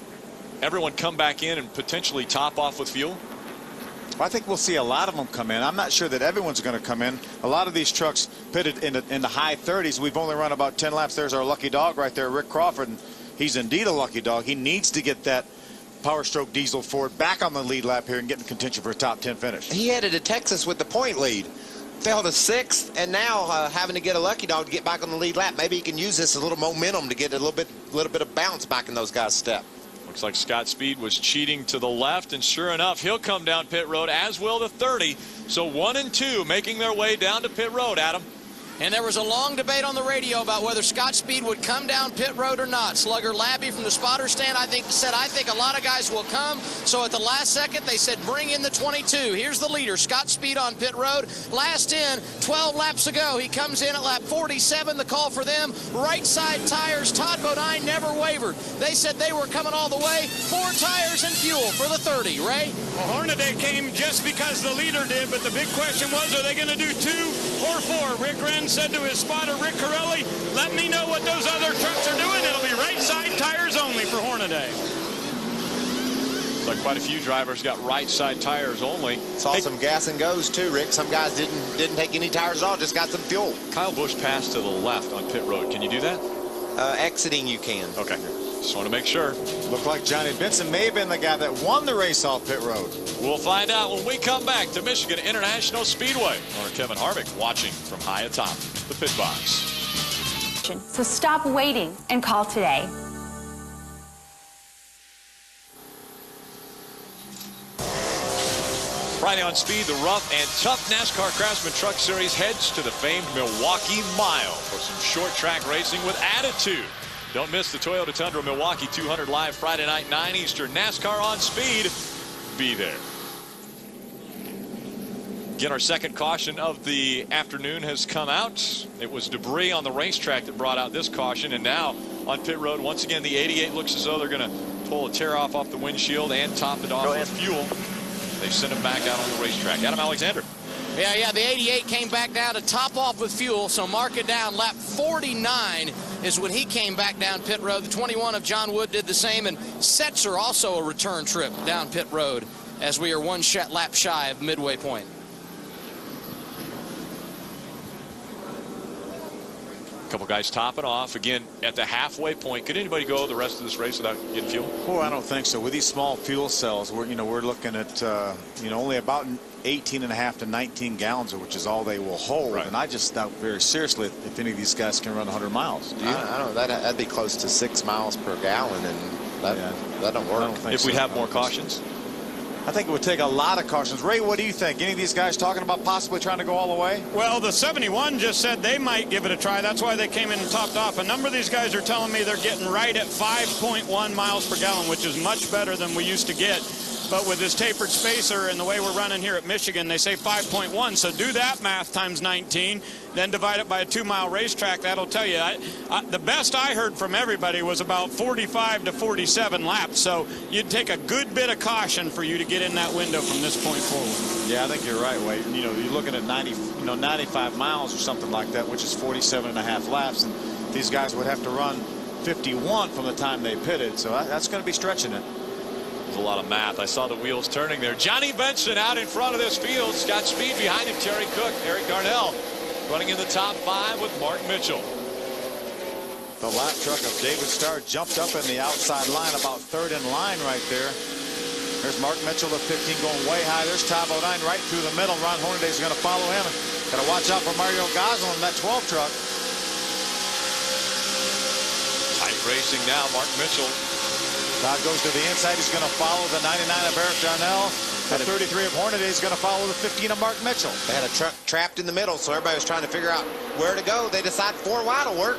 everyone come back in and potentially top off with fuel? I think we'll see a lot of them come in. I'm not sure that everyone's going to come in. A lot of these trucks pitted in the high 30s. We've only run about 10 laps. There's our lucky dog right there, Rick Crawford. And he's indeed a lucky dog. He needs to get that Power Stroke diesel Ford back on the lead lap here and get in contention for a top 10 finish. He headed to Texas with the point lead. Fell to 6th, and now having to get a lucky dog to get back on the lead lap. Maybe he can use this as a little momentum to get a little bit of bounce back in those guys' step. Looks like Scott Speed was cheating to the left, and sure enough, he'll come down pit road, as will the 30. So 1 and 2 making their way down to pit road, Adam. And there was a long debate on the radio about whether Scott Speed would come down pit road or not. Slugger Labby from the spotter stand, I think a lot of guys will come. So at the last second, they said, bring in the 22. Here's the leader, Scott Speed on pit road. Last in, 12 laps ago. He comes in at lap 47. The call for them, right side tires. Todd Bodine never wavered. They said they were coming all the way. 4 tires and fuel for the 30. Ray? Well, Hornaday came just because the leader did, but the big question was, are they going to do 2 or 4? Rick Wren said to his spotter, Rick Corelli, let me know what those other trucks are doing. It'll be right side tires only for Hornaday. Like quite a few drivers got right side tires only. Saw some gas and goes too, Rick. Some guys didn't take any tires at all, just got some fuel. Kyle Busch passed to the left on pit road. Can you do that? Exiting you can. Okay. Just want to make sure. Looked like Johnny Benson may have been the guy that won the race off pit road. We'll find out when we come back to Michigan International Speedway. Owner Kevin Harvick watching from high atop the pit box. So stop waiting and call today. Friday on Speed, the rough and tough NASCAR Craftsman Truck Series heads to the famed Milwaukee Mile for some short track racing with attitude. Don't miss the Toyota Tundra Milwaukee 200 live Friday night, 9 Eastern. NASCAR on Speed. Be there. Again, our second caution of the afternoon has come out. It was debris on the racetrack that brought out this caution, and now on pit road. Once again, the 88 looks as though they're going to pull a tear off the windshield and top it off with fuel. They send him back out on the racetrack. Adam Alexander. Yeah, the 88 came back down to top off with fuel, so mark it down. Lap 49 is when he came back down pit road. The 21 of John Wood did the same, and Setzer also a return trip down pit road as we are one lap shy of midway point. A couple guys topping off again at the halfway point. Could anybody go the rest of this race without getting fuel? Oh, I don't think so. With these small fuel cells, we're looking at only about 18.5 to 19 gallons, which is all they will hold. Right. And I just doubt very seriously if any of these guys can run 100 miles. Do you? I don't know. That'd be close to 6 miles per gallon, and that don't work. I don't think if we have more cautions. I think it would take a lot of cautions. Ray, what do you think? Any of these guys talking about possibly trying to go all the way? Well, the 71 just said they might give it a try. That's why they came in and topped off. A number of these guys are telling me they're getting right at 5.1 miles per gallon, which is much better than we used to get. But with this tapered spacer and the way we're running here at Michigan, they say 5.1. So do that math times 19, then divide it by a 2-mile racetrack. That'll tell you. The best I heard from everybody was about 45 to 47 laps. So you'd take a good bit of caution for you to get in that window from this point forward. Yeah, I think you're right, Wade. You're looking at 95 miles or something like that, which is 47.5 laps. And these guys would have to run 51 from the time they pitted. So that's going to be stretching it. A lot of math. I saw the wheels turning there. Johnny Benson out in front of this field. Scott Speed behind him. Terry Cook, Eric Darnell running in the top 5 with Mark Mitchell. The lap truck of David Starr jumped up in the outside line, about third in line right there. There's Mark Mitchell at 15 going way high. There's Ty Bodine right through the middle. Ron Hornaday is going to follow him. Got to watch out for Mario Goslin, that 12 truck. Tight racing now. Mark Mitchell. Todd goes to the inside. He's going to follow the 99 of Eric Darnell. The 33 of Hornaday is going to follow the 15 of Mark Mitchell. They had a truck trapped in the middle, so everybody was trying to figure out where to go. They decide 4 wide will work.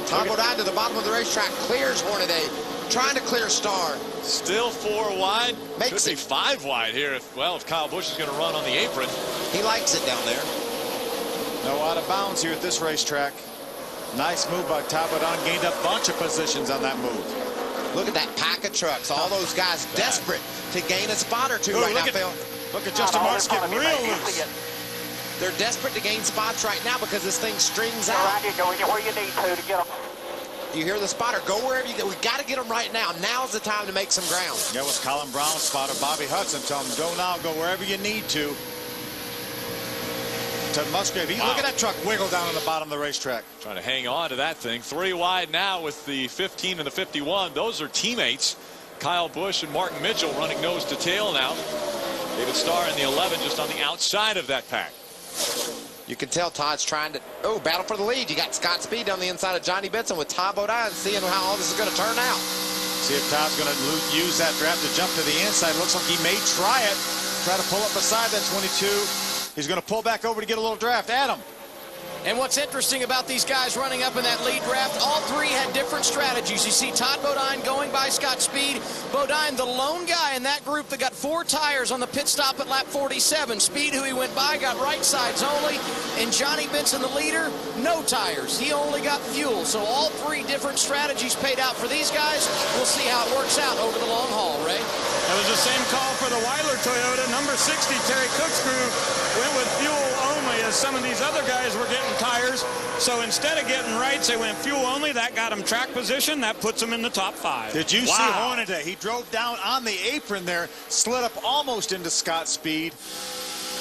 Tom Bodine to the bottom of the racetrack, clears Hornaday, trying to clear Starr. Still 4 wide. Makes Could be 5 wide here if Kyle Busch is going to run on the apron. He likes it down there. No out of bounds here at this racetrack. Nice move by Ty Bodine. Gained a bunch of positions on that move. Look at that pack of trucks. All those guys desperate to gain a spot or two right now, Phil. Look at Justin Marks get real loose. They're desperate to gain spots right now because this thing strings out. Go where you need to get them. You hear the spotter. Go wherever you go. We got to get them right now. Now's the time to make some ground. That was Colin Brown's spotter. Bobby Hudson telling him, go now, go wherever you need to. Ted Musgrave, look at that truck wiggle down on the bottom of the racetrack. Trying to hang on to that thing. 3 wide now with the 15 and the 51. Those are teammates. Kyle Busch and Mark Mitchell running nose to tail now. David Starr in the 11 just on the outside of that pack. You can tell Todd's trying to, battle for the lead. You got Scott Speed on the inside of Johnny Benson with Ty Bodine, seeing how all this is going to turn out. See if Todd's going to use that draft to jump to the inside. Looks like he may try it. Try to pull up beside that 22. He's going to pull back over to get a little draft. Adam. And what's interesting about these guys running up in that lead draft, all 3 had different strategies. You see Todd Bodine going by Scott Speed. Bodine, the lone guy in that group that got 4 tires on the pit stop at lap 47. Speed, who he went by, got right sides only. And Johnny Benson, the leader, no tires. He only got fuel. So all 3 different strategies paid out for these guys. We'll see how it works out over the long haul, Ray. That was the same call for the Weiler Toyota. Number 60, Terry Cook's crew, went with fuel only as some of these other guys were getting tires. So instead of getting rights, they went fuel only. That got them track position. That puts them in the top 5. Did you see Hornaday? He drove down on the apron there, slid up almost into Scott Speed.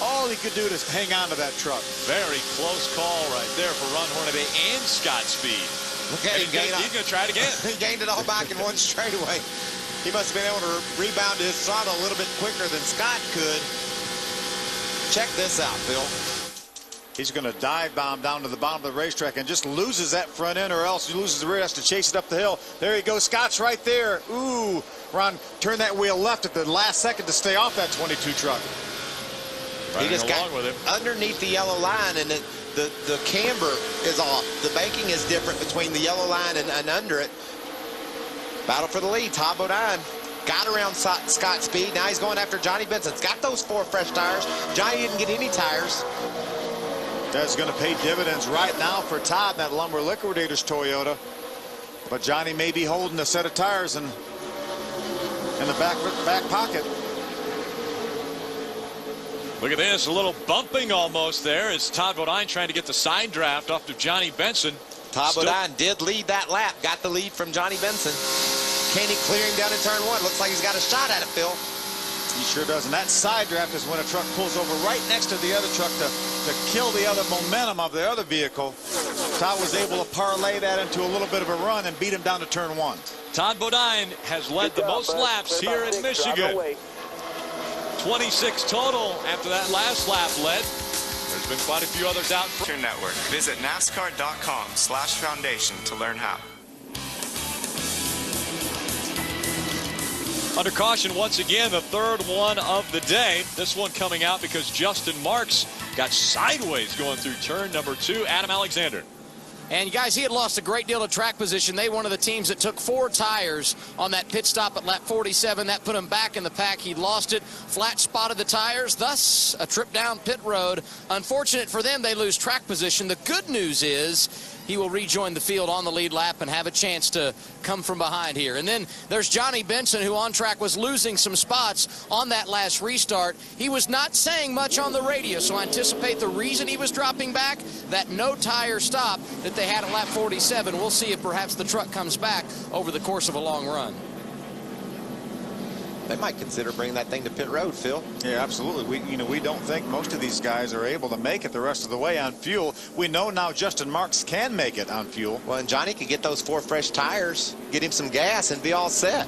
All he could do is hang on to that truck. Very close call right there for Ron Hornaday and Scott Speed. Okay, he's going to try it again. He gained it all back in one straightaway. He must have been able to rebound his throttle a little bit quicker than Scott could. Check this out, Phil. He's going to dive bomb down to the bottom of the racetrack and just loses that front end, or else he loses the rear, has to chase it up the hill. There he goes. Scott's right there. Ooh, Ron, turn that wheel left at the last second to stay off that 22 truck. He just got with him underneath the yellow line, and the camber is off. The banking is different between the yellow line and under it. Battle for the lead. Todd Bodine got around Scott Speed. Now he's going after Johnny Benson's got those 4 fresh tires. Johnny didn't get any tires. That's going to pay dividends right now for Todd, that Lumber Liquidators Toyota. But Johnny may be holding a set of tires in the back pocket. Look at this, a little bumping almost there as Todd Bodine trying to get the side draft off of Johnny Benson. Todd Bodine did lead that lap, got the lead from Johnny Benson. Can he clear him down in turn 1? Looks like he's got a shot at it, Phil. He sure does, and that side draft is when a truck pulls over right next to the other truck to kill the other momentum of the other vehicle. Todd was able to parlay that into a little bit of a run and beat him down to turn 1. Todd Bodine has led the most laps here in Michigan. 26 total after that last lap led. There's been quite a few others out. Network. Visit NASCAR.com/foundation to learn how. Under caution once again, the third one of the day. This one coming out because Justin Marks got sideways going through turn number 2. Adam Alexander. And guys, he had lost a great deal of track position. They were one of the teams that took 4 tires on that pit stop at lap 47. That put him back in the pack. He lost it, flat spotted the tires, thus a trip down pit road. Unfortunate for them, they lose track position. The good news is he will rejoin the field on the lead lap and have a chance to come from behind here. And then there's Johnny Benson, who on track was losing some spots on that last restart. He was not saying much on the radio, so I anticipate the reason he was dropping back, that no tire stop that they had at lap 47. We'll see if perhaps the truck comes back over the course of a long run. They might consider bringing that thing to pit road, Phil. Yeah, absolutely. We don't think most of these guys are able to make it the rest of the way on fuel. We know now Justin Marks can make it on fuel. Well, and Johnny could get those 4 fresh tires, get him some gas, and be all set.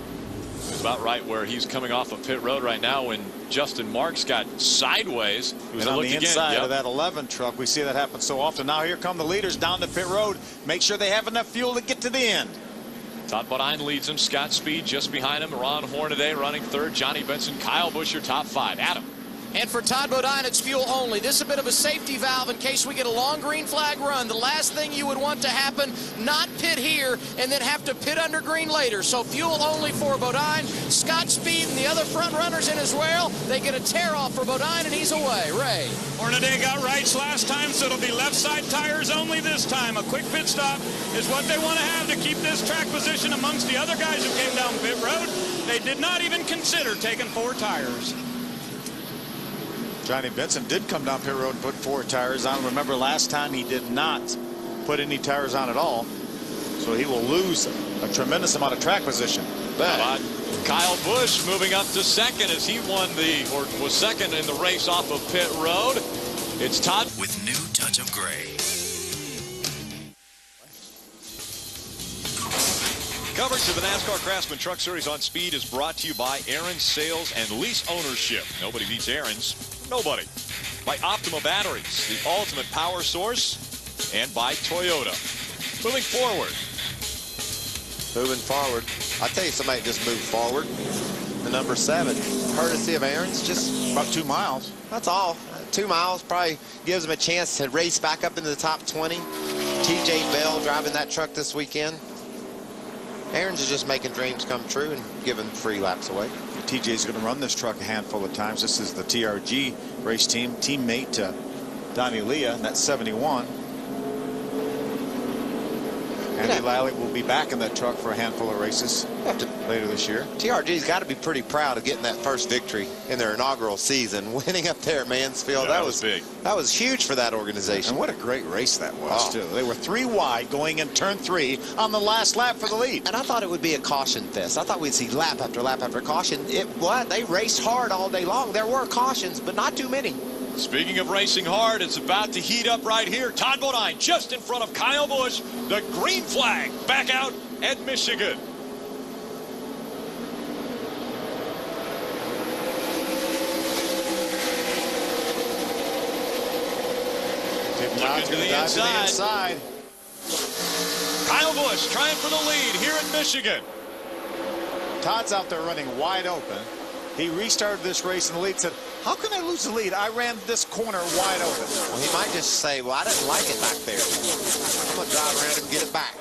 It's about right where he's coming off of pit road right now when Justin Marks got sideways. And on the inside of that 11 truck, we see that happen so often. Now here come the leaders down to pit road. Make sure they have enough fuel to get to the end. Todd Bodine leads him. Scott Speed just behind him. Ron Hornaday running third. Johnny Benson, Kyle Busch, your top 5. Adam. And for Todd Bodine, it's fuel only. This is a bit of a safety valve in case we get a long green flag run. The last thing you would want to happen, not pit here and then have to pit under green later. So fuel only for Bodine. Scott Speed and the other front runners in as well. They get a tear off for Bodine and he's away. Ray. Hornaday got rights last time, so it'll be left side tires only this time. A quick pit stop is what they want to have to keep this track position amongst the other guys who came down pit road. They did not even consider taking 4 tires. Johnny Benson did come down pit road and put 4 tires on. Remember last time he did not put any tires on at all. So he will lose a tremendous amount of track position. How about Kyle Busch moving up to second as he was second in the race off of pit road. It's Todd with new touch of gray. Coverage of the NASCAR Craftsman Truck Series on Speed is brought to you by Aaron's Sales and Lease Ownership. Nobody beats Aaron's. Nobody. By Optima Batteries, the ultimate power source, and by Toyota. Moving forward. Moving forward. I tell you, somebody just moved forward. The number 7, courtesy of Aaron's, just about 2 miles. That's all. 2 miles probably gives them a chance to race back up into the top 20. TJ Bell driving that truck this weekend. Aaron's is just making dreams come true and giving free laps away. TJ's going to run this truck a handful of times. This is the TRG race team, teammate to Donnie Leah, and that's 71. Andy Lally will be back in that truck for a handful of races later this year. TRG's got to be pretty proud of getting that first victory in their inaugural season, winning up there at Mansfield. Yeah, that was big. That was huge for that organization. And what a great race that was, too. They were 3 wide going in turn 3 on the last lap for the lead. And I thought it would be a caution fest. I thought we'd see lap after lap after caution. They raced hard all day long. There were cautions, but not too many. Speaking of racing hard, it's about to heat up right here. Todd Bodine just in front of Kyle Busch. The green flag back out at Michigan. Looking to the inside. Kyle Busch trying for the lead here at Michigan. Todd's out there running wide open. He restarted this race in the lead, said, how can I lose the lead? I ran this corner wide open. Well, he might just say, well, I didn't like it back there. I'm going to drive around and get it back.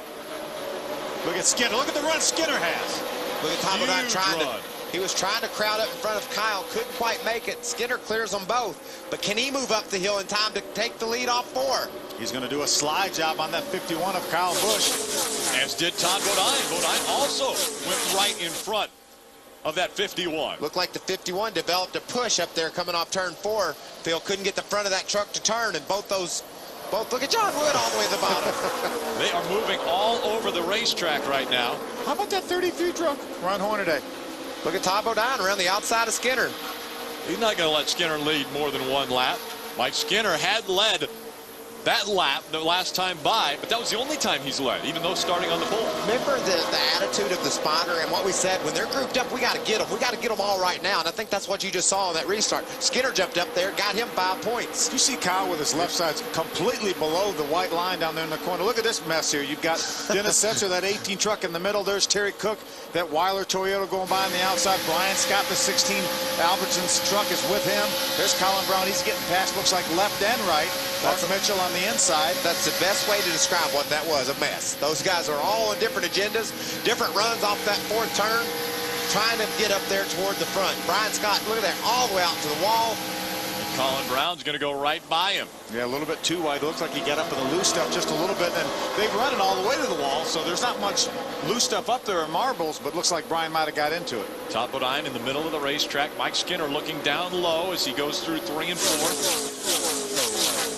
Look at Skinner. Look at the run Skinner has. Look at Todd Bodine he was trying to crowd up in front of Kyle. Couldn't quite make it. Skinner clears them both. But can he move up the hill in time to take the lead off 4? He's going to do a slide job on that 51 of Kyle Busch. As did Todd Bodine. Bodine also went right in front of that 51. Looked like the 51 developed a push up there coming off turn 4. Phil couldn't get the front of that truck to turn, and both look at John Wood all the way to the bottom. They are moving all over the racetrack right now. How about that 33 truck? Ron Hornaday. Look at Todd Bodine around the outside of Skinner. He's not going to let Skinner lead more than one lap. Mike Skinner had led that lap the last time by, but that was the only time he's led, even though starting on the pole. Remember the attitude of the spotter and what we said, when they're grouped up, we got to get them. We got to get them all right now, and I think that's what you just saw on that restart. Skinner jumped up there, got him 5 points. You see Kyle with his left side completely below the white line down there in the corner. Look at this mess here. You've got Dennis Setzer, that 18 truck in the middle. There's Terry Cook, that Weiler Toyota going by on the outside. Brian Scott, the 16 Albertson's truck is with him. There's Colin Brown. He's getting past, looks like left and right. Mark Mitchell on the inside. That's the best way to describe what that was, a mess. Those guys are all on different agendas, different runs off that 4th turn, trying to get up there toward the front. Brian Scott, look at that, all the way out to the wall. And Colin Brown's going to go right by him. Yeah, a little bit too wide. It looks like he got up in the loose stuff just a little bit, and they've run it all the way to the wall, so there's not much loose stuff up there in marbles, but looks like Brian might have got into it. Todd Bodine in the middle of the racetrack. Mike Skinner looking down low as he goes through 3 and 4.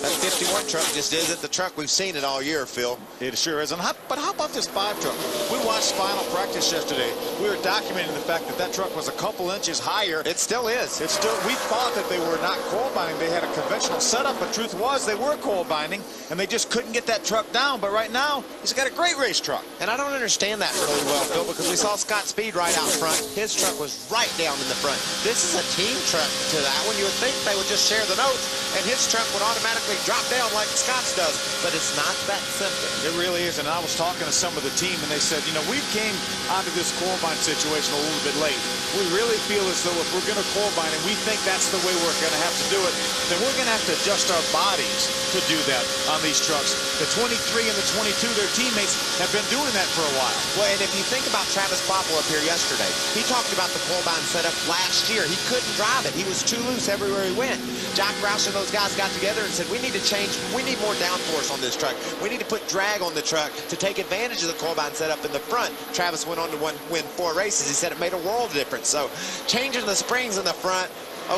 That 51 truck just isn't the truck we've seen it all year, Phil. It sure isn't. But how about this 5 truck? We watched final practice yesterday. We were documenting the fact that that truck was a couple inches higher. It still is. It's still. We thought that they were not coil binding. They had a conventional setup, but truth was they were coil binding, and they just couldn't get that truck down. But right now, he's got a great race truck. And I don't understand that really well, Phil, because we saw Scott Speed right out front. His truck was right down in the front. This is a team truck to that one. You would think they would just share the notes, and his truck would automatically drop down like Scott's does, but it's not that simple. It really is, and I was talking to some of the team, and they said, you know, we came onto this coil bind situation a little bit late. We really feel as though if we're going to coil bind, and we think that's the way we're going to have to do it, then we're going to have to adjust our bodies to do that on these trucks. The 23 and the 22, their teammates have been doing that for a while. Well, and if you think about Travis Popple up here yesterday, he talked about the coil bind setup last year. He couldn't drive it. He was too loose everywhere he went. Jack Roush and those guys got together and said, we need to change. We need more downforce on this truck. We need to put drag on the truck to take advantage of the coil bind setup in the front. Travis went on to win 4 races. He said it made a world of difference. So changing the springs in the front,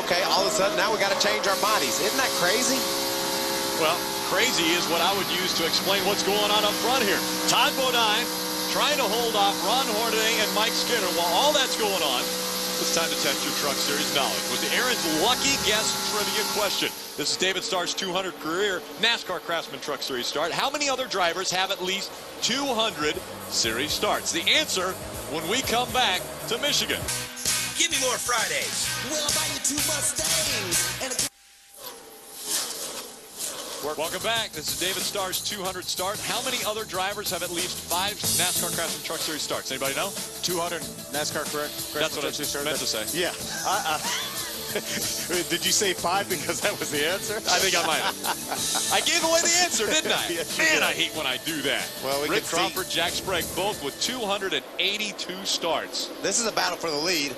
okay, all of a sudden now we got to change our bodies. Isn't that crazy? Well, crazy is what I would use to explain what's going on up front here. Todd Bodine trying to hold off Ron Hornaday and Mike Skinner. While all that's going on, it's time to test your Truck Series knowledge with the Aaron's Lucky Guess Trivia question. This is David Starr's 200 career NASCAR Craftsman Truck Series start. How many other drivers have at least 200 series starts? The answer when we come back to Michigan. Give me more Fridays. Well, I'll buy you 2 Mustangs and a... Welcome back. This is David Starr's 200 start. How many other drivers have at least 5 NASCAR Craftsman Truck Series starts? Anybody know? 200 NASCAR correct? That's what I meant to say. Yeah. Did you say 5 because that was the answer? I think I might have. I gave away the answer, didn't I? Yes, Man, I hate when I do that. Well, we Rick can Crawford, Jack Sprague, both with 282 starts. This is a battle for the lead.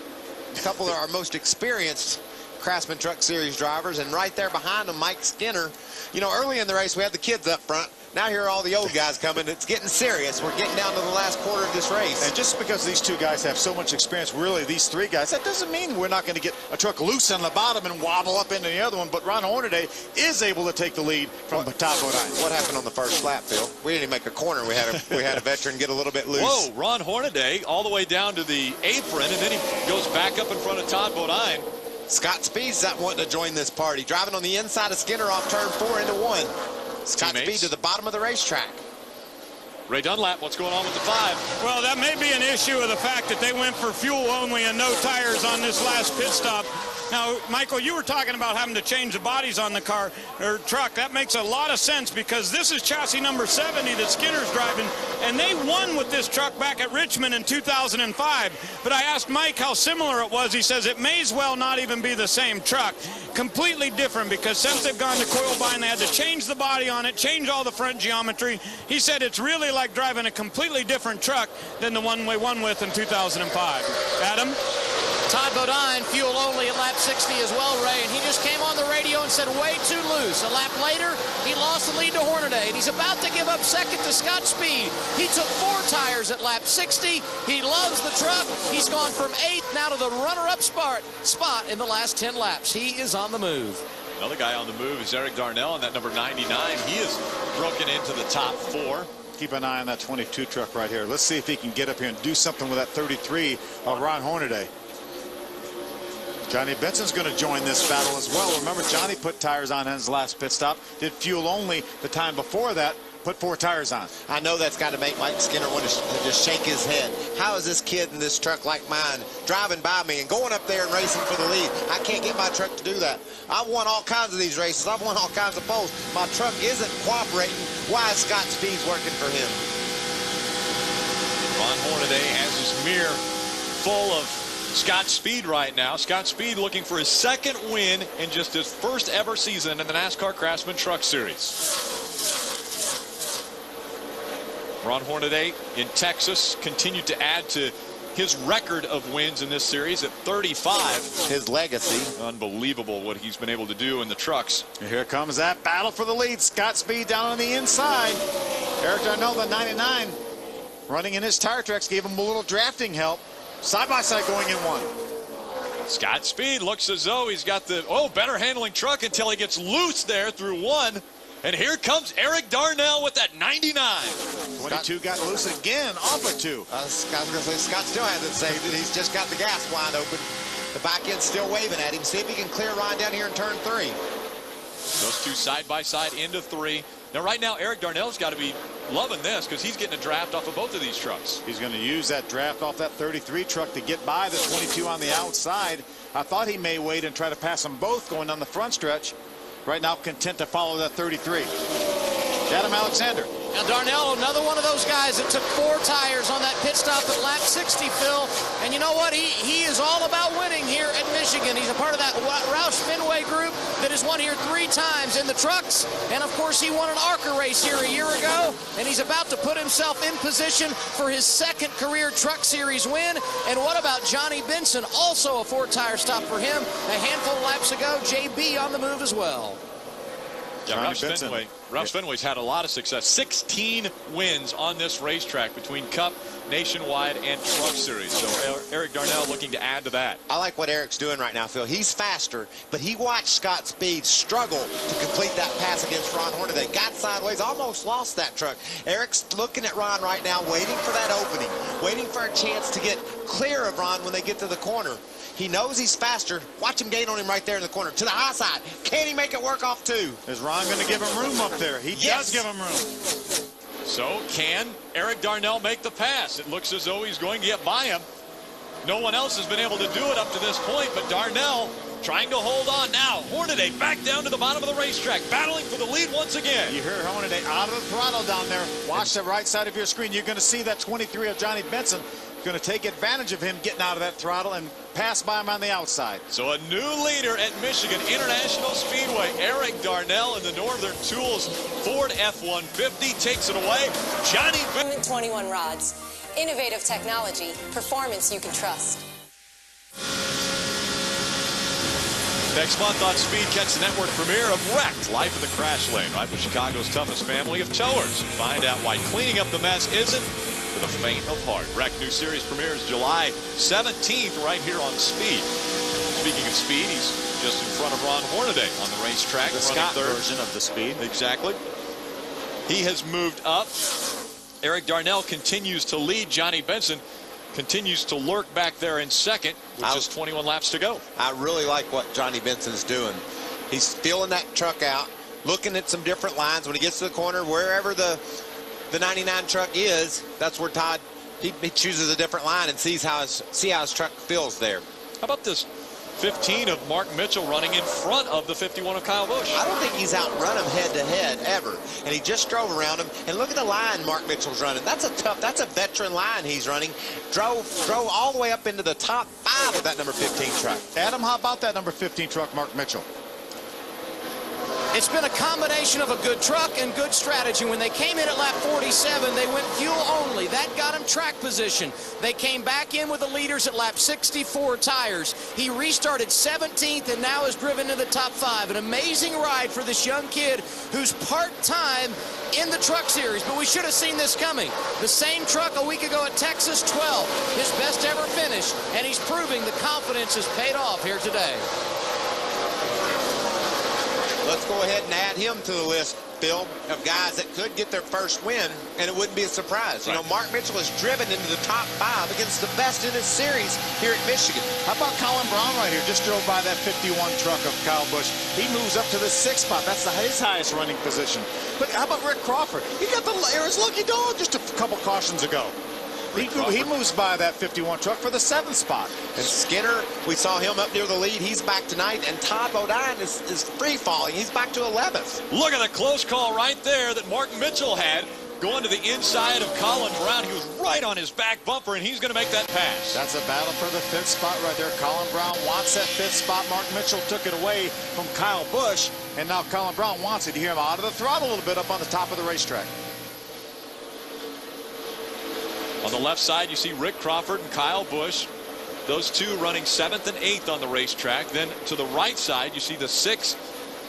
A couple of our most experienced Craftsman Truck Series drivers, and right there behind them, Mike Skinner. You know, early in the race, we had the kids up front. Now here are all the old guys coming. It's getting serious. We're getting down to the last quarter of this race. And just because these 2 guys have so much experience, really, these 3 guys, that doesn't mean we're not going to get a truck loose on the bottom and wobble up into the other one. But Ron Hornaday is able to take the lead from Todd Bodine. What happened on the first lap, Phil? We didn't even make a corner. We had a veteran get a little bit loose. Whoa, Ron Hornaday all the way down to the apron, and then he goes back up in front of Todd Bodine. Scott Speed's not wanting to join this party. Driving on the inside of Skinner off turn 4 into 1. Scott Speed to the bottom of the racetrack. Ray Dunlap, what's going on with the 5? Well, that may be an issue of the fact that they went for fuel only and no tires on this last pit stop. Now, Michael, you were talking about having to change the bodies on the car or truck. That makes a lot of sense because this is chassis number 70 that Skinner's driving, and they won with this truck back at Richmond in 2005. But I asked Mike how similar it was. He says it may as well not even be the same truck. Completely different because since they've gone to coil bind, they had to change the body on it, change all the front geometry. He said it's really like driving a completely different truck than the one we won with in 2005. Adam? Todd Bodine, fuel only at lap 60 as well, Ray, and he just came on the radio and said way too loose. A lap later, he lost the lead to Hornaday, and he's about to give up second to Scott Speed. He took 4 tires at lap 60. He loves the truck. He's gone from 8th now to the runner-up spot in the last 10 laps. He is on the move. Another guy on the move is Eric Darnell in that number 99. He is broken into the top 4. Keep an eye on that 22 truck right here. Let's see if he can get up here and do something with that 33 of Ron Hornaday. Johnny Benson's going to join this battle as well. Remember, Johnny put tires on in his last pit stop. Did fuel only the time before that. Put 4 tires on. I know that's got to make Mike Skinner want to just shake his head. How is this kid in this truck like mine driving by me and going up there and racing for the lead? I can't get my truck to do that. I've won all kinds of these races. I've won all kinds of poles. My truck isn't cooperating. Why is Scott Speed's working for him? Ron Hornaday has his mirror full of Scott Speed right now. Scott Speed looking for his 2nd win in just his 1st ever season in the NASCAR Craftsman Truck Series. Ron Hornaday in Texas continued to add to his record of wins in this series at 35. His legacy. Unbelievable what he's been able to do in the trucks. And here comes that battle for the lead. Scott Speed down on the inside. Eric Darnell, the 99, running in his tire tracks, gave him a little drafting help. Side by side going in 1. Scott Speed looks as though he's got the better handling truck until he gets loose there through 1. And here comes Eric Darnell with that 99. 22 got loose again off of 2. Scott still hasn't saved it. He's just got the gas wide open. The back end's still waving at him. See if he can clear Ron down here in turn 3. Those 2 side by side into 3. Now right now Eric Darnell's got to be loving this because he's getting a draft off of both of these trucks. He's going to use that draft off that 33 truck to get by the 22 on the outside. I thought he may wait and try to pass them both going down the front stretch. Right now content to follow that 33. Adam Alexander. Now Darnell, another one of those guys that took 4 tires on that pit stop at lap 60, Phil. And you know what? He is all about winning here at Michigan. He's a part of that Roush Fenway group that has won here 3 times in the trucks. And of course, he won an ARCA race here a year ago. And he's about to put himself in position for his 2nd career Truck Series win. And what about Johnny Benson? Also a 4-tire stop for him. A handful of laps ago, JB on the move as well. Yeah, Roush Fenway's had a lot of success. 16 wins on this racetrack between Cup, Nationwide, and Truck Series. So Eric Darnell looking to add to that. I like what Eric's doing right now, Phil. He's faster, but he watched Scott Speed struggle to complete that pass against Ron Hornaday. Got sideways, almost lost that truck. Eric's looking at Ron right now, waiting for that opening, waiting for a chance to get clear of Ron when they get to the corner. He knows he's faster. Watch him gain on him right there in the corner. To the high side. Can he make it work off 2? Is Ron going to give him room up there? He does give him room. So can Eric Darnell make the pass? It looks as though he's going to get by him. No one else has been able to do it up to this point, but Darnell trying to hold on now. Hornaday back down to the bottom of the racetrack, battling for the lead once again. You hear Hornaday out of the throttle down there. Watch the right side of your screen. You're going to see that 23 of Johnny Benson. Going to take advantage of him getting out of that throttle and pass by him on the outside. So a new leader at Michigan International Speedway, Eric Darnell in the Northern Tools Ford F-150 takes it away. Johnny 21 rods, innovative technology, performance you can trust. Next month on Speed, catch the network premiere of Wrecked, Life in the Crash Lane, right with Chicago's toughest family of towers. Find out why cleaning up the mess isn't for the faint of heart. Wrecked new series premieres July 17th right here on Speed. Speaking of Speed, he's just in front of Ron Hornaday on the racetrack. The Scott version of the Speed. Exactly. He has moved up. Eric Darnell continues to lead. Johnny Benson continues to lurk back there in second with just 21 laps to go. I really like what Johnny Benson's doing. He's feeling that truck out, looking at some different lines. When he gets to the corner, wherever the 99 truck is, that's where Todd, he chooses a different line and see how his truck feels there. How about this 15 of Mark Mitchell running in front of the 51 of Kyle Busch? I don't think he's outrun him head-to-head ever. And he just drove around him. And look at the line Mark Mitchell's running. That's a veteran line he's running. Drove all the way up into the top 5 of that number 15 truck. Adam, how about that number 15 truck, Mark Mitchell? It's been a combination of a good truck and good strategy. When they came in at lap 47, they went fuel only. That got him track position. They came back in with the leaders at lap 64 tires. He restarted 17th and now is driven to the top 5. An amazing ride for this young kid who's part-time in the truck series, but we should have seen this coming. The same truck a week ago at Texas 12, his best ever finish, and he's proving the confidence has paid off here today. Let's go ahead and add him to the list, Bill, of guys that could get their first win, and it wouldn't be a surprise. Right. You know, Mark Mitchell has driven into the top 5 against the best in this series here at Michigan. How about Colin Brown right here? Just drove by that 51 truck of Kyle Busch. He moves up to the 6th spot. That's his highest running position. But how about Rick Crawford? He got the Aaron's lucky dog just a couple cautions ago. He moves by that 51 truck for the 7th spot. And Skinner, we saw him up near the lead. He's back tonight. And Todd Bodine is free-falling. He's back to 11th. Look at the close call right there that Mark Mitchell had going to the inside of Colin Brown. He was right on his back bumper, and he's going to make that pass. That's a battle for the 5th spot right there. Colin Brown wants that 5th spot. Mark Mitchell took it away from Kyle Busch, and now Colin Brown wants it. You hear him out of the throttle a little bit up on the top of the racetrack. On the left side, you see Rick Crawford and Kyle Busch. Those two running 7th and 8th on the racetrack. Then to the right side, you see the 6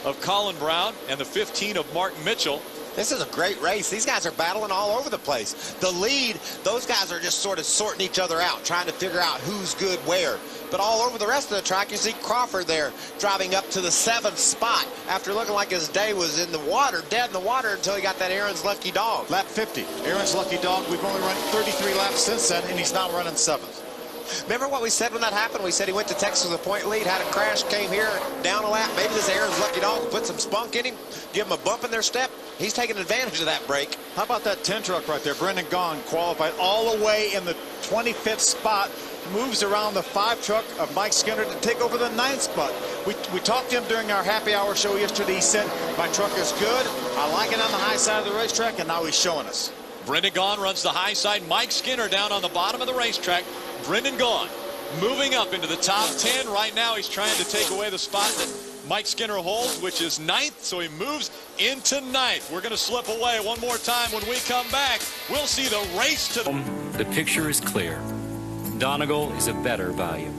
of Colin Brown and the 15 of Mark Mitchell. This is a great race. These guys are battling all over the place. The lead, those guys are just sort of sorting each other out, trying to figure out who's good where. But all over the rest of the track, you see Crawford there driving up to the 7th spot after looking like his day was in the water, dead in the water, until he got that Aaron's lucky dog. Lap 50. Aaron's lucky dog. We've only run 33 laps since then, and he's now running 7th. Remember what we said when that happened? We said he went to Texas with a point lead, had a crash, came here, down a lap. Maybe this Aaron's lucky dog will put some spunk in him, give him a bump in their step. He's taking advantage of that break. How about that 10 truck right there? Brendan Gaughan qualified all the way in the 25th spot. Moves around the 5 truck of Mike Skinner to take over the 9th spot. We talked to him during our happy hour show yesterday. He said, my truck is good. I like it on the high side of the racetrack, and now he's showing us. Brendan Gaughan runs the high side. Mike Skinner down on the bottom of the racetrack. Brendan Gaughan moving up into the top 10. Right now he's trying to take away the spot that Mike Skinner holds, which is 9th, so he moves into 9th. We're going to slip away one more time. When we come back, we'll see the race to the picture is clear. Donegal is a better value.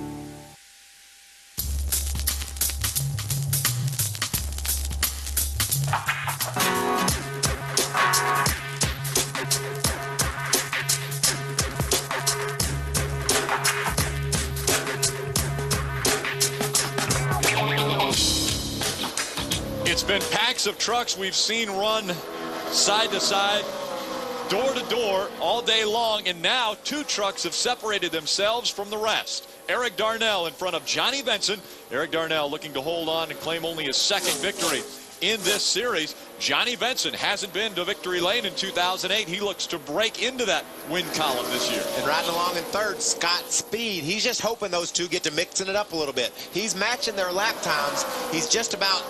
It's been packs of trucks we've seen run side to side, door to door all day long, and now 2 trucks have separated themselves from the rest. Eric Darnell in front of Johnny Benson. Eric Darnell looking to hold on and claim only his 2nd victory in this series. Johnny Benson hasn't been to victory lane in 2008. He looks to break into that win column this year. And riding along in 3rd, Scott Speed. He's just hoping those two get to mixing it up a little bit. He's matching their lap times. He's just about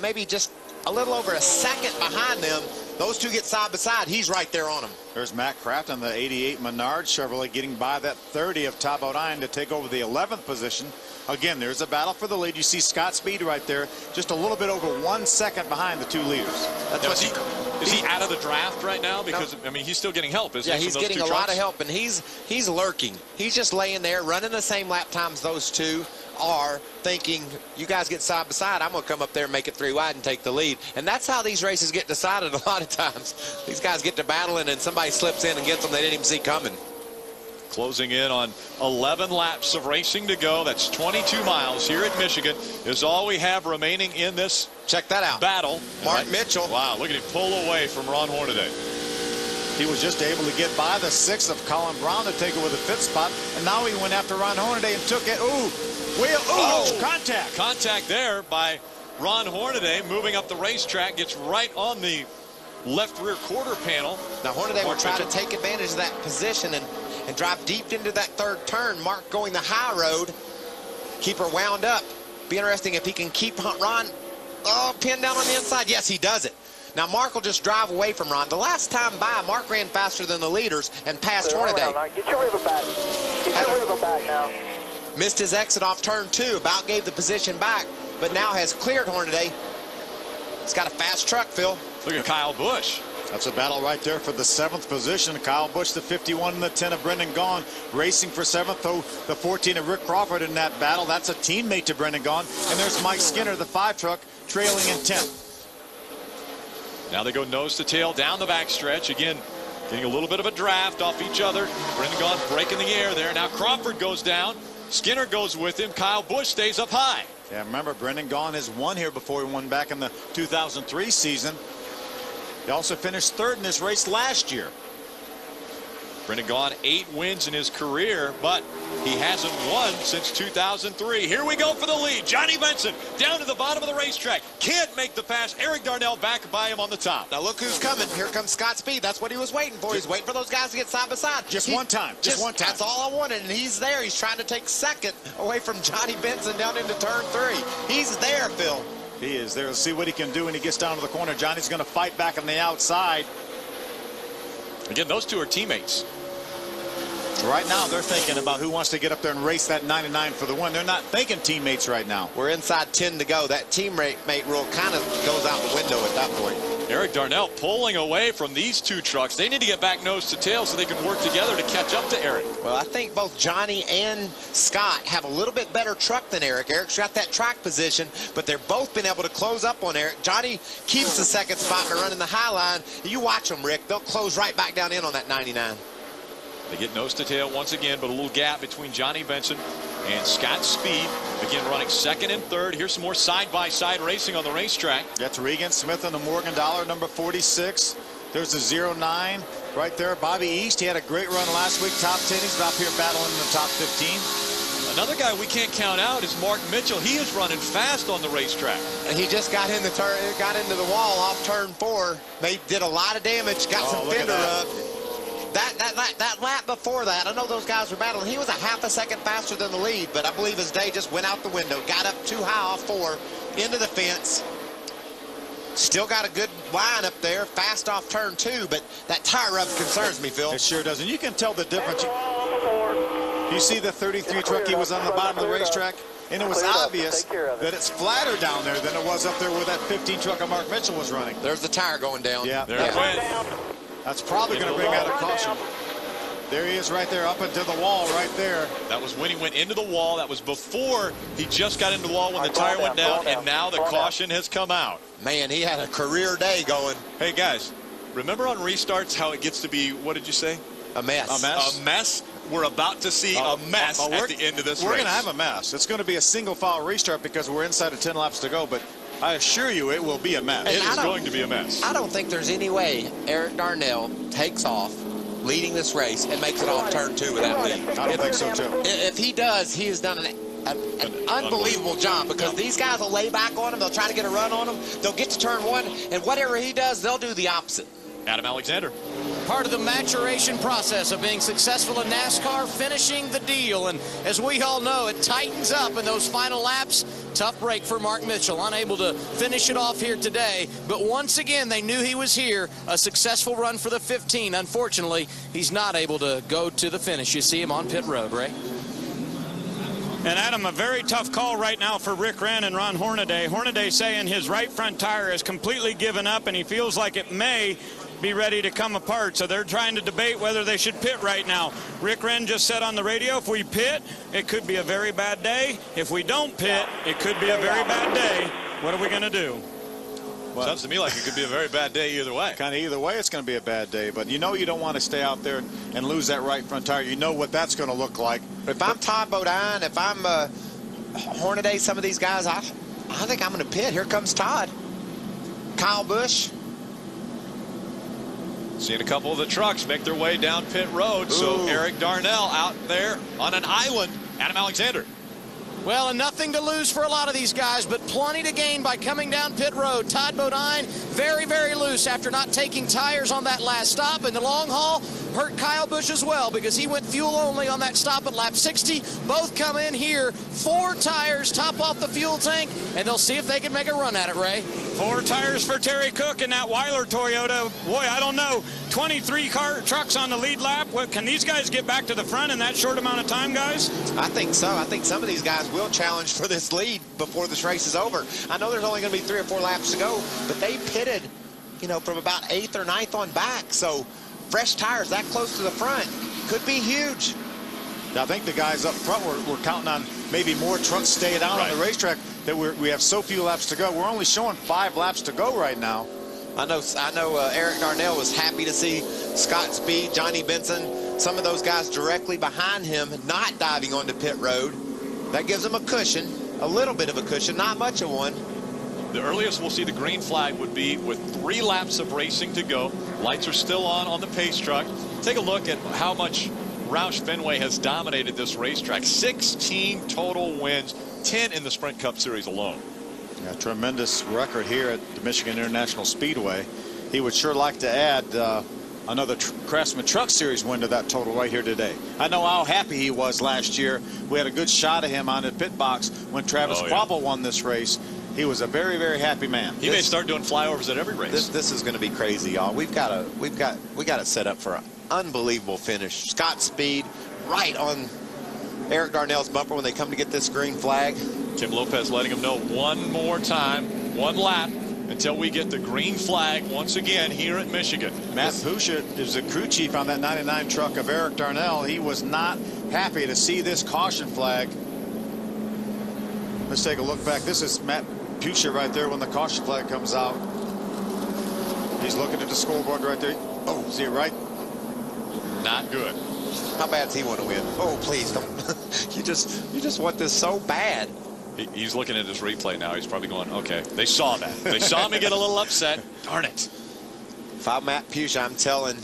maybe just a little over a second behind them. Those two get side by side. He's right there on them. There's Matt Kraft on the 88 Menard Chevrolet getting by that 30 of Todd Bodine to take over the 11th position. Again, there's a battle for the lead. You see Scott Speed right there, just a little bit over 1 second behind the 2 leaders. That's what is he out of the draft right now? Because, I mean, he's still getting help, isn't he? Yeah, he's getting a lot of help, and he's lurking. He's just laying there, running the same lap times those two are, thinking, you guys get side by side, I'm going to come up there and make it 3 wide and take the lead. And that's how these races get decided a lot of times. These guys get to battling, and somebody slips in and gets them they didn't even see coming. Closing in on 11 laps of racing to go. That's 22 miles here at Michigan is all we have remaining in this Check that out. Battle. Mark Mitchell. Wow, look at him pull away from Ron Hornaday. He was just able to get by the 6th of Colin Brown to take over the 5th spot, and now he went after Ron Hornaday and took it. Contact. Contact there by Ron Hornaday, moving up the racetrack, gets right on the left rear quarter panel. Now Hornaday will try to take advantage of that position and drive deep into that 3rd turn. Mark going the high road, keep her wound up. Be interesting if he can keep Ron pinned down on the inside. Yes, he does it. Now Mark will just drive away from Ron. The last time by, Mark ran faster than the leaders and passed Hornaday. Get your river back. Get your river back now. Missed his exit off turn 2. About gave the position back, but now has cleared Hornaday. He's got a fast truck, Phil. Look at Kyle Busch. That's a battle right there for the 7th position. Kyle Busch, the 51 and the 10 of Brendan Gaughan, racing for 7th. Though the 14 of Rick Crawford in that battle. That's a teammate to Brendan Gaughan. And there's Mike Skinner, the 5 truck, trailing in 10th. Now they go nose to tail down the backstretch. Again, getting a little bit of a draft off each other. Brendan Gaughan breaking the air there. Now Crawford goes down. Skinner goes with him. Kyle Busch stays up high. Yeah, remember, Brendan Gaughan has won here before. He won back in the 2003 season. He also finished 3rd in this race last year. Brendan Gaughan 8 wins in his career, but he hasn't won since 2003. Here we go for the lead. Johnny Benson down to the bottom of the racetrack. Can't make the pass. Eric Darnell back by him on the top. Now look who's coming. Here comes Scott Speed. That's what he was waiting for. He's waiting for those guys to get side by side. Just one time. Just one time. That's all I wanted, and he's there. He's trying to take 2nd away from Johnny Benson down into turn 3. He's there, Phil. He is there. Let's see what he can do when he gets down to the corner. Johnny's going to fight back on the outside. Again, those two are teammates. Right now, they're thinking about who wants to get up there and race that 99 for the win. They're not thinking teammates right now. We're inside 10 to go. That teammate rule kind of goes out the window at that point. Eric Darnell pulling away from these two trucks. They need to get back nose to tail so they can work together to catch up to Eric. Well, I think both Johnny and Scott have a little bit better truck than Eric. Eric's got that track position, but they've both been able to close up on Eric. Johnny keeps the 2nd spot by running the high line. You watch them, Rick. They'll close right back down in on that 99. They get nose to tail once again, but a little gap between Johnny Benson and Scott Speed. Again, running 2nd and 3rd. Here's some more side-by-side racing on the racetrack. That's Regan Smith and the Morgan Dollar, number 46. There's the 09 right there. Bobby East, he had a great run last week. Top 10. He's up here battling in the top 15. Another guy we can't count out is Mark Mitchell. He is running fast on the racetrack. And he just got in the got into the wall off turn 4. Did a lot of damage. Got some fender up. That lap before that, I know those guys were battling. He was a half a second faster than the lead, but I believe his day just went out the window. Got up too high off 4 into the fence. Still got a good line up there, fast off turn 2, but that tire rub concerns me, Phil. It sure does, and you can tell the difference. You see the 33 truck, he was on the bottom of the racetrack, and it was obvious that it's flatter down there than it was up there where that 15 truck of Mark Mitchell was running. There's the tire going down. Yeah, there it went. That's probably going to bring out a caution. There he is right there, up into the wall right there. That was when he went into the wall. That was before he just got into the wall when the tire went down, and now the caution has come out. Man, he had a career day going. Hey, guys, remember on restarts how it gets to be, what did you say? A mess. A mess? A mess? We're about to see a mess at the end of this race. We're going to have a mess. It's going to be a single file restart because we're inside of 10 laps to go, but I assure you it will be a mess. It is going to be a mess. I don't think there's any way Eric Darnell takes off leading this race and makes it off turn 2 with that lead. I don't think so, too. If he does, he has done an unbelievable job because these guys will lay back on him. They'll try to get a run on him. They'll get to turn 1, and whatever he does, they'll do the opposite. Adam Alexander. Part of the maturation process of being successful in NASCAR, finishing the deal. And as we all know, it tightens up in those final laps. Tough break for Mark Mitchell, unable to finish it off here today. But once again, they knew he was here. A successful run for the 15. Unfortunately, he's not able to go to the finish. You see him on pit road, Ray. And Adam, a very tough call right now for Rick Wren and Ron Hornaday. Hornaday saying his right front tire has completely given up and he feels like it may be ready to come apart. So they're trying to debate whether they should pit right now. Rick Wren just said on the radio, if we pit, it could be a very bad day. If we don't pit, it could be a very bad day. What are we going to do? Well, sounds to me like it could be a very bad day either way. Kind of either way, it's going to be a bad day. But you know you don't want to stay out there and lose that right front tire. You know what that's going to look like. If I'm Todd Bodine, if I'm Hornaday, some of these guys, I think I'm going to pit. Here comes Todd. Kyle Busch. Seeing a couple of the trucks make their way down pit road. So Eric Darnell out there on an island. Adam Alexander. Well, and nothing to lose for a lot of these guys, but plenty to gain by coming down pit road. Todd Bodine, very, very loose after not taking tires on that last stop. In the long haul, hurt Kyle Busch as well because he went fuel only on that stop at lap 60. Both come in here, 4 tires, top off the fuel tank, and they'll see if they can make a run at it, Ray. 4 tires for Terry Cook in that Weiler Toyota. Boy, I don't know. 23 trucks on the lead lap. Can these guys get back to the front in that short amount of time, guys? I think so. I think some of these guys will challenge for this lead before this race is over. I know there's only going to be 3 or 4 laps to go, but they pitted, you know, from about 8th or 9th on back. So fresh tires that close to the front could be huge. I think the guys up front were counting on maybe more trucks staying out on the racetrack, that we have so few laps to go. We're only showing 5 laps to go right now. I know Eric Darnell was happy to see Scott Speed, Johnny Benson, some of those guys directly behind him not diving onto pit road. That gives them a cushion, a little bit of a cushion, not much of one. The earliest we'll see the green flag would be with 3 laps of racing to go. Lights are still on the pace truck. Take a look at how much Roush Fenway has dominated this racetrack. 16 total wins, 10 in the Sprint Cup Series alone. Yeah, tremendous record here at the Michigan International Speedway. He would sure like to add another Craftsman Truck Series win to that total right here today. I know how happy he was last year. We had a good shot of him on the pit box when Travis Quapple won this race. He was a very, very happy man. He may start doing flyovers at every race. This is going to be crazy, y'all. We got it set up for an unbelievable finish. Scott Speed right on Eric Darnell's bumper when they come to get this green flag. Tim Lopez letting him know one more time, 1 lap, until we get the green flag once again here at Michigan. Matt Pusha is the crew chief on that 99 truck of Eric Darnell. He was not happy to see this caution flag. Let's take a look back. This is Matt Pusha right there when the caution flag comes out. He's looking at the scoreboard right there. Oh, see it right? Not good. How bad does he want to win? Oh, please don't. you just want this so bad. He's looking at his replay now. He's probably going, okay, they saw that. They saw me get a little upset. Darn it. If I'm Matt Pusha, I'm telling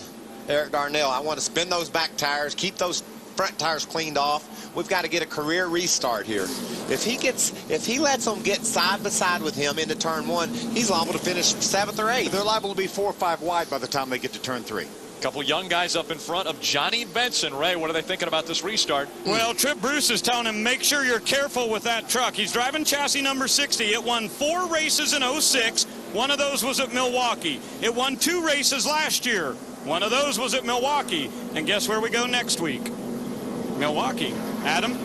Eric Darnell, I want to spin those back tires, keep those front tires cleaned off. We've got to get a career restart here. If he lets them get side by side with him into turn 1, he's liable to finish 7th or 8th. They're liable to be 4 or 5 wide by the time they get to turn 3. Couple young guys up in front of Johnny Benson. Ray, what are they thinking about this restart? Well, Trip Bruce is telling him, make sure you're careful with that truck. He's driving chassis number 60. It won 4 races in 06. One of those was at Milwaukee. It won 2 races last year. One of those was at Milwaukee. And guess where we go next week? Milwaukee. Adam?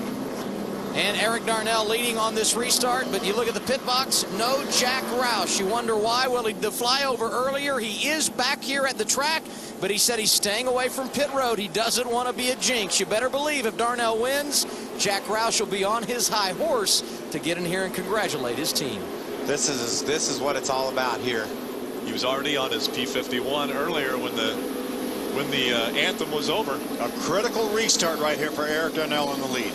And Eric Darnell leading on this restart, but you look at the pit box, no Jack Roush. You wonder why? Well, the flyover earlier, he is back here at the track, but he said he's staying away from pit road. He doesn't want to be a jinx. You better believe if Darnell wins, Jack Roush will be on his high horse to get in here and congratulate his team. This is what it's all about here. He was already on his P51 earlier when the anthem was over. A critical restart right here for Eric Darnell in the lead.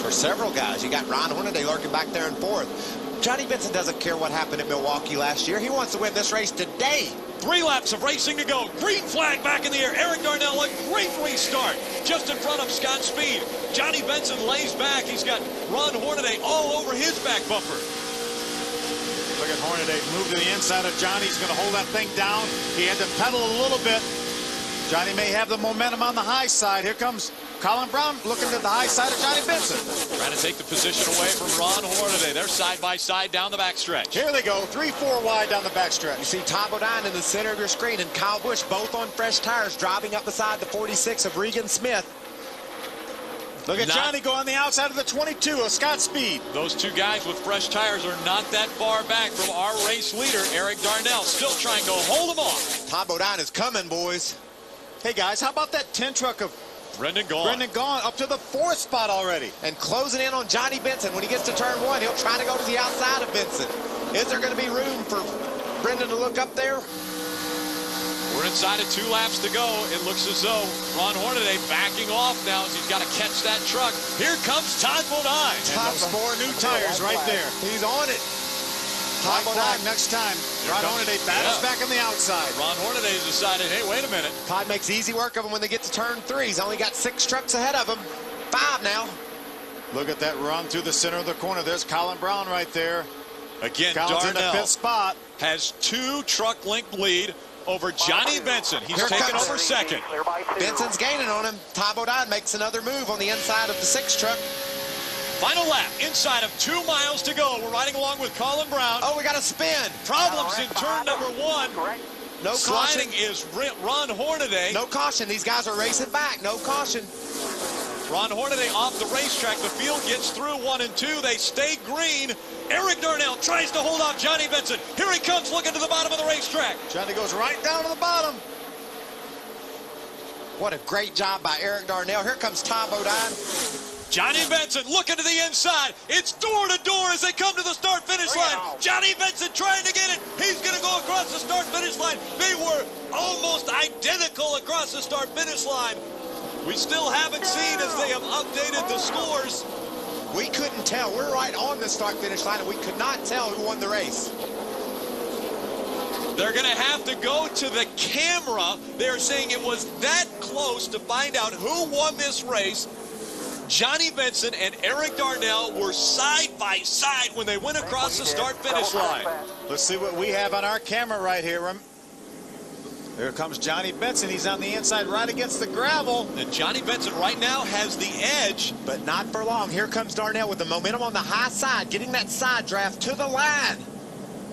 For several guys. You got Ron Hornaday lurking back there in 4th. Johnny Benson doesn't care what happened at Milwaukee last year. He wants to win this race today. 3 laps of racing to go. Green flag back in the air. Eric Darnell, a great restart. Just in front of Scott Speed. Johnny Benson lays back. He's got Ron Hornaday all over his back bumper. Look at Hornaday move to the inside of Johnny. He's going to hold that thing down. He had to pedal a little bit. Johnny may have the momentum on the high side. Here comes Colin Brown looking at the high side of Johnny Benson. Trying to take the position away from Ron Hornaday. They're side by side down the backstretch. Here they go, 3-4 wide down the backstretch. You see Tom Bodine in the center of your screen and Kyle Busch both on fresh tires driving up beside the 46 of Regan Smith. Look at Johnny go on the outside of the 22 of Scott Speed. Those 2 guys with fresh tires are not that far back from our race leader, Eric Darnell, still trying to hold them off. Tom Bodine is coming, boys. Hey, guys, how about that 10 truck of Brendan Gaughan up to the 4th spot already. And closing in on Johnny Benson. When he gets to turn 1, he'll try to go to the outside of Benson. Is there going to be room for Brendan to look up there? We're inside of 2 laps to go. It looks as though Ron Hornaday backing off now as he's got to catch that truck. Here comes Todd Bodine. And those 4 new tires right there. He's on it. Todd Bodine next time. Ron Hornaday battles back on the outside. Ron Hornaday decided, hey, wait a minute. Todd makes easy work of him when they get to turn 3. He's only got 6 trucks ahead of him. 5 now. Look at that run through the center of the corner. There's Colin Brown right there. Again, Colin's Darnell in the 5th spot. has 2 truck length lead over Johnny Benson. He's taken over second. Benson's gaining on him. Ty Bodine makes another move on the inside of the 6 truck. Final lap, inside of 2 miles to go. We're riding along with Colin Brown. Oh, we got a spin. Problems in turn number 1. No Sliding caution. is Ron Hornaday. No caution. These guys are racing back. No caution. Ron Hornaday off the racetrack. The field gets through 1 and 2. They stay green. Eric Darnell tries to hold off Johnny Benson. Here he comes looking to the bottom of the racetrack. Johnny goes right down to the bottom. What a great job by Eric Darnell. Here comes Ty Bodine. Johnny Benson looking to the inside. It's door to door as they come to the start-finish line. Johnny Benson trying to get it. He's going to go across the start-finish line. They were almost identical across the start-finish line. We still haven't seen as they have updated the scores. We couldn't tell. We're right on the start-finish line, and we could not tell who won the race. They're going to have to go to the camera. They're saying it was that close to find out who won this race. Johnny Benson and Eric Darnell were side by side when they went across the start-finish line. Let's see what we have on our camera right here. Here comes Johnny Benson. He's on the inside right against the gravel. And Johnny Benson right now has the edge. But not for long. Here comes Darnell with the momentum on the high side, getting that side draft to the line.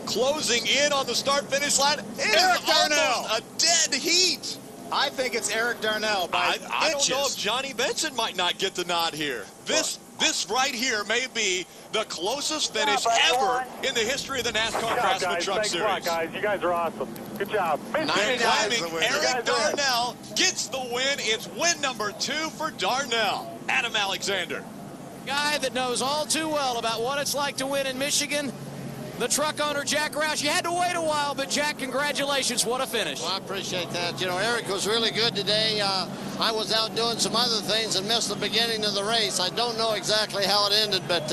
Closing in on the start-finish line. Eric Darnell. A dead heat. I think it's Eric Darnell by I inches. don't know if Johnny Benson might not get the nod here. This right here may be the closest finish ever in the history of the NASCAR Craftsman Truck Series. Thanks a lot, guys. You guys are awesome. Good job. They're claiming Eric Darnell gets the win. It's win number 2 for Darnell. Adam Alexander. Guy that knows all too well about what it's like to win in Michigan. The truck owner, Jack Roush. You had to wait a while, but Jack, congratulations. What a finish. Well, I appreciate that. You know, Eric was really good today. I was out doing some other things and missed the beginning of the race. I don't know exactly how it ended, but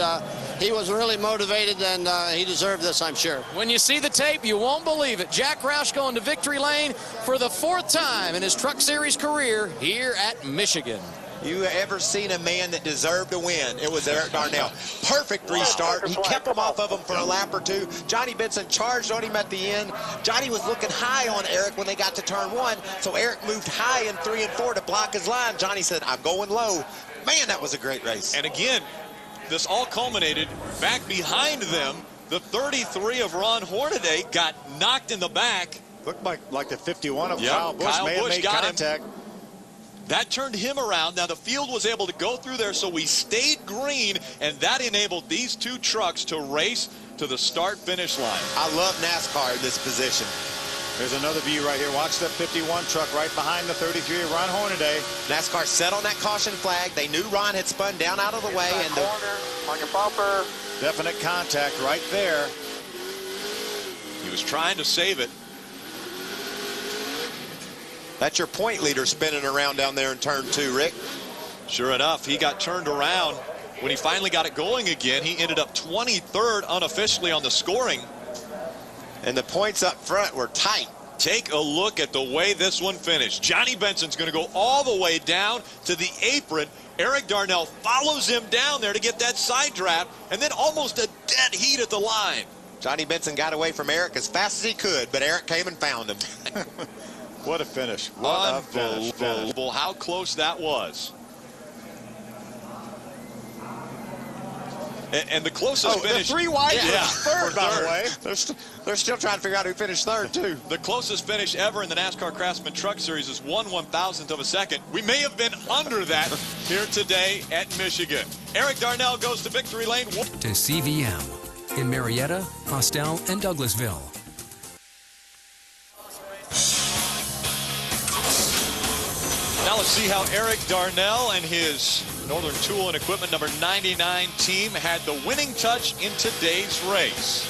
he was really motivated, and he deserved this, I'm sure. When you see the tape, you won't believe it. Jack Roush going to victory lane for the 4th time in his Truck Series career here at Michigan. You ever seen a man that deserved to win? It was Eric Darnell. Perfect restart. He kept him off of him for a lap or 2. Johnny Benson charged on him at the end. Johnny was looking high on Eric when they got to turn 1, so Eric moved high in 3 and 4 to block his line. Johnny said, I'm going low. Man, that was a great race. And again, this all culminated back behind them. The 33 of Ron Hornaday got knocked in the back. Looked like the 51 of Kyle Busch may have made contact. That turned him around. Now the field was able to go through there, so we stayed green, and that enabled these 2 trucks to race to the start-finish line. I love NASCAR in this position. There's another view right here. Watch that 51 truck right behind the 33 of Ron Hornaday. NASCAR set on that caution flag. They knew Ron had spun down out of the way. And on your bumper. Definite contact right there. He was trying to save it. That's your point leader spinning around down there in turn 2, Rick. Sure enough, he got turned around. When he finally got it going again, he ended up 23rd unofficially on the scoring. And the points up front were tight. Take a look at the way this one finished. Johnny Benson's going to go all the way down to the apron. Eric Darnell follows him down there to get that side draft, and then almost a dead heat at the line. Johnny Benson got away from Eric as fast as he could, but Eric came and found him. What a finish. What a finish. Unbelievable how close that was. And the closest finish. The 3 wide third, by the way. They're still trying to figure out who finished 3rd, too. The closest finish ever in the NASCAR Craftsman Truck Series is 1/1000th of a second. We may have been under that here today at Michigan. Eric Darnell goes to victory lane. To CVM in Marietta, Austell, and Douglasville. Now let's see how Eric Darnell and his Northern Tool and Equipment number 99 team had the winning touch in today's race.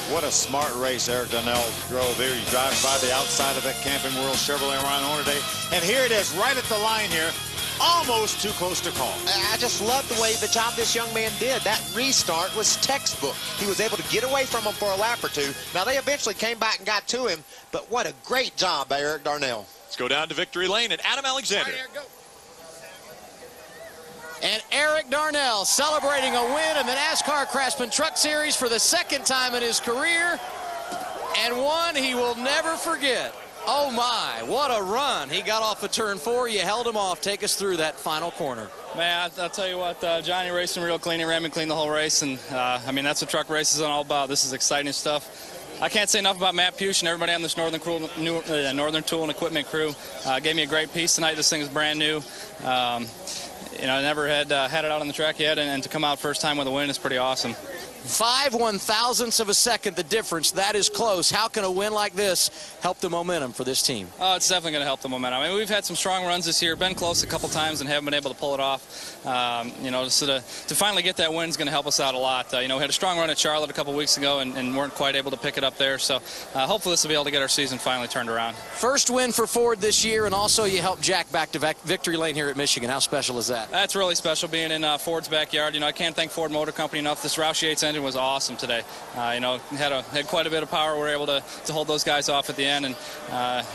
What a smart race Eric Darnell drove there. He drives by the outside of that Camping World Chevrolet Ron Hornaday. And here it is right at the line here. Almost too close to call. I just love the way the job this young man did. That restart was textbook. He was able to get away from him for a lap or 2. Now, they eventually came back and got to him, but what a great job by Eric Darnell. Let's go down to victory lane and Adam Alexander. And Eric Darnell celebrating a win in the NASCAR Craftsman Truck Series for the 2nd time in his career. And one he will never forget. Oh, my, what a run. He got off of turn 4. You held him off. Take us through that final corner. Man, I'll tell you what, Johnny raced him real clean. He ran me clean the whole race. And, I mean, that's what truck races are all about. This is exciting stuff. I can't say enough about Matt Puch and everybody on this Northern Tool and Equipment crew. Gave me a great piece tonight. This thing is brand new. You know, I never had it out on the track yet, and to come out first time with a win is pretty awesome. 5 1/1000ths of a second, the difference. That is close. How can a win like this help the momentum for this team? Oh, it's definitely going to help the momentum. I mean, we've had some strong runs this year, been close a couple times and haven't been able to pull it off. You know, so to finally get that win is going to help us out a lot. You know, we had a strong run at Charlotte a couple weeks ago and weren't quite able to pick it up there. So hopefully this will be able to get our season finally turned around. First win for Ford this year, and also you helped Jack back to victory lane here at Michigan. How special is that? That's really special, being in Ford's backyard. You know, I can't thank Ford Motor Company enough. This Roush Yates engine was awesome today. You know, had quite a bit of power. We were able to hold those guys off at the end, and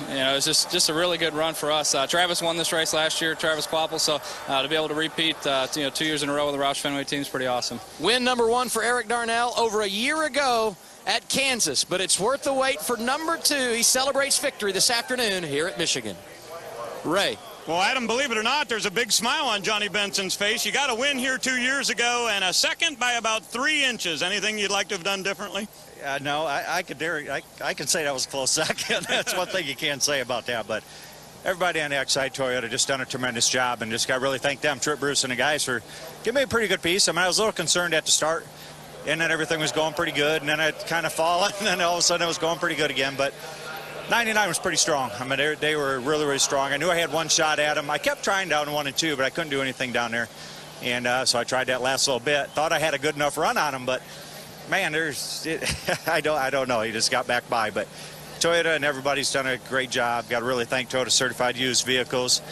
you know, it was just a really good run for us. Travis won this race last year, Travis Quapple, so to be able to repeat you know, 2 years in a row with the Roush Fenway team is pretty awesome. Win number 1 for Eric Darnell over a year ago at Kansas, but it's worth the wait for number 2. He celebrates victory this afternoon here at Michigan. Ray. Well, Adam, believe it or not, there's a big smile on Johnny Benson's face. You got a win here 2 years ago and a second by about 3 inches. Anything you'd like to have done differently? No, I can say that was a close second. That's one thing you can't say about that. But everybody on the Excite Toyota just done a tremendous job, and just got to really thank them, Trip Bruce and the guys, for giving me a pretty good piece. I mean, I was a little concerned at the start, and then everything was going pretty good, and then it kind of fallen, and then all of a sudden it was going pretty good again. But 99 was pretty strong. I mean, they were really, really strong. I knew I had one shot at them. I kept trying down 1 and 2, but I couldn't do anything down there. And so I tried that last little bit. Thought I had a good enough run on them, but man, I don't know. He just got back by. But Toyota and everybody's done a great job. Got to really thank Toyota Certified Used Vehicles.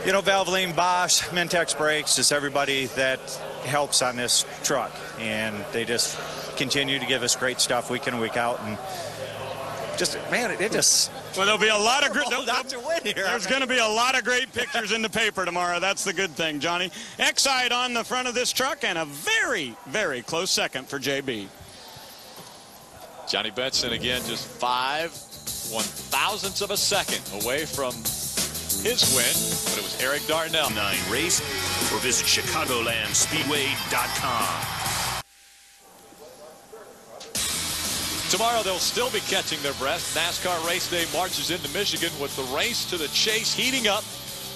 You know, Valvoline, Bosch, Mentex Brakes, just everybody that helps on this truck. And they just continue to give us great stuff week in and week out. And just, man, it just... Well, there'll be a lot of There's going to be a lot of great pictures in the paper tomorrow. That's the good thing, Johnny. Excite on the front of this truck, and a very, very close second for JB. Johnny Benson again, just 5 1/1000ths of a second away from his win, but it was Eric Darnell. 9 race, or visit ChicagolandSpeedway.com. Tomorrow they'll still be catching their breath. NASCAR race day marches into Michigan with the race to the chase heating up.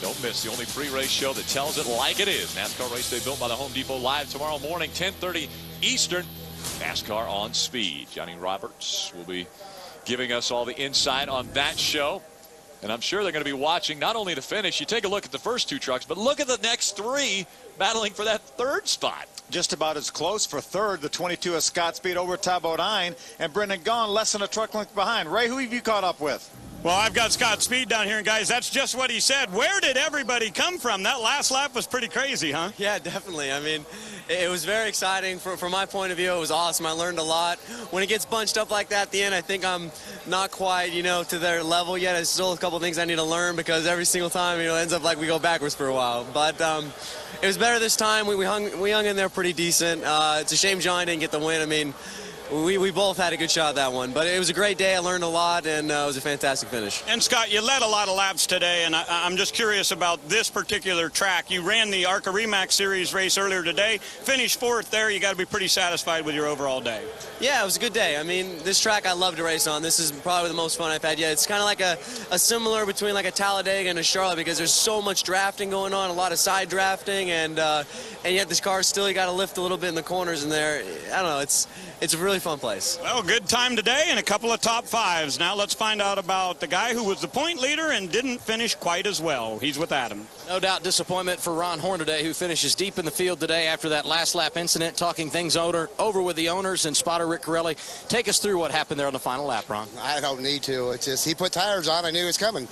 Don't miss the only pre-race show that tells it like it is. NASCAR race day built by the Home Depot, live tomorrow morning, 10:30 Eastern. NASCAR on Speed. Johnny Roberts will be giving us all the insight on that show. And I'm sure they're going to be watching not only the finish. You take a look at the first 2 trucks, but look at the next 3 battling for that 3rd spot. Just about as close for 3rd, the 22 of Scott Speed over Ty Bodine, and Brendan Gaughan less than a truck length behind. Ray, who have you caught up with? Well, I've got Scott Speed down here, and guys, that's just what he said. Where did everybody come from? That last lap was pretty crazy, huh? Yeah, definitely. I mean, it was very exciting. From my point of view, it was awesome. I learned a lot. When it gets bunched up like that at the end, I think I'm not quite, you know, to their level yet. There's still a couple of things I need to learn, because every single time, you know, it ends up like we go backwards for a while. But it was better this time. We hung in there pretty decent. It's a shame John didn't get the win. I mean, we both had a good shot at that one. But it was a great day. I learned a lot, and it was a fantastic finish. And, Scott, you led a lot of laps today, and I'm just curious about this particular track. You ran the ARCA REMAX Series race earlier today, finished 4th there. You got to be pretty satisfied with your overall day. Yeah, it was a good day. I mean, this track I love to race on. This is probably the most fun I've had yet. It's kind of like a similar between like a Talladega and a Charlotte, because there's so much drafting going on, a lot of side drafting, and yet this car still, you got to lift a little bit in the corners in there. I don't know, it's a really fun place. Well, good time today and a couple of top 5s. Now let's find out about the guy who was the point leader and didn't finish quite as well. He's with Adam. No doubt disappointment for Ron Horn today, who finishes deep in the field today after that last lap incident, talking things over with the owners and spotter Rick Corelli. Take us through what happened there on the final lap, Ron. I don't need to. It's just he put tires on. I knew he was coming.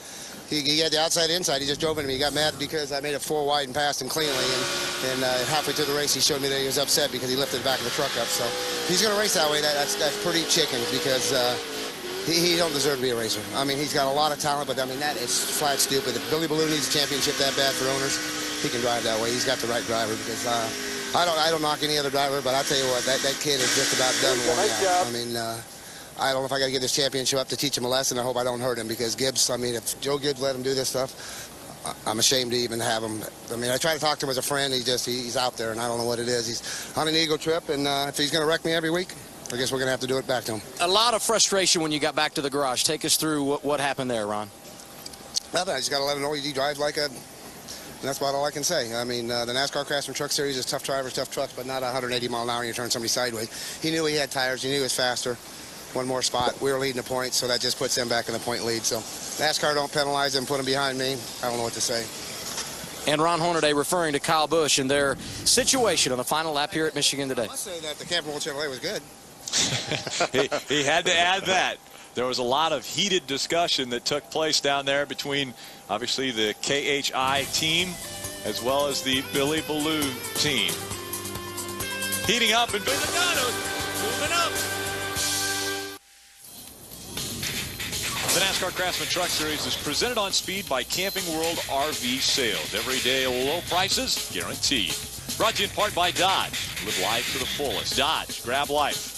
He had the outside inside. He just drove into me. He got mad because I made it 4 wide and passed him cleanly. And halfway through the race, he showed me that he was upset because he lifted the back of the truck up. So if he's going to race that way, that's pretty chickens, because he don't deserve to be a racer. I mean, he's got a lot of talent, but I mean, that is flat stupid. If Billy Balloon needs a championship that bad for owners, he can drive that way. He's got the right driver, because I don't knock any other driver, but I tell you what, that kid is just about done worn out. I mean, I don't know if I got to give this championship up to teach him a lesson. I hope I don't hurt him, because Gibbs, I mean, if Joe Gibbs let him do this stuff, I'm ashamed to even have him. I mean, I try to talk to him as a friend. He's out there, and I don't know what it is. He's on an ego trip, and if he's going to wreck me every week, I guess we're going to have to do it back to him. A lot of frustration when you got back to the garage. Take us through what happened there, Ron. Nothing. I just got to let him know he drives like a... And that's about all I can say. I mean, the NASCAR Craftsman Truck Series is tough drivers, tough trucks, but not 180 mile an hour and you turn somebody sideways. He knew he had tires. He knew he was faster. One more spot. We were leading the points, so that just puts them back in the point lead. So NASCAR don't penalize them, put them behind me. I don't know what to say. And Ron Hornaday referring to Kyle Busch and their situation on the final lap here at Michigan today. I must say that the Campbell Chevrolet was good. he had to add that. There was a lot of heated discussion that took place down there between, obviously, the KHI team as well as the Billy Ballou team. Heating up, and moving up. The NASCAR Craftsman Truck Series is presented on speed by Camping World RV Sales. Every day low prices guaranteed. Brought to you in part by Dodge. Live life to the fullest. Dodge, grab life.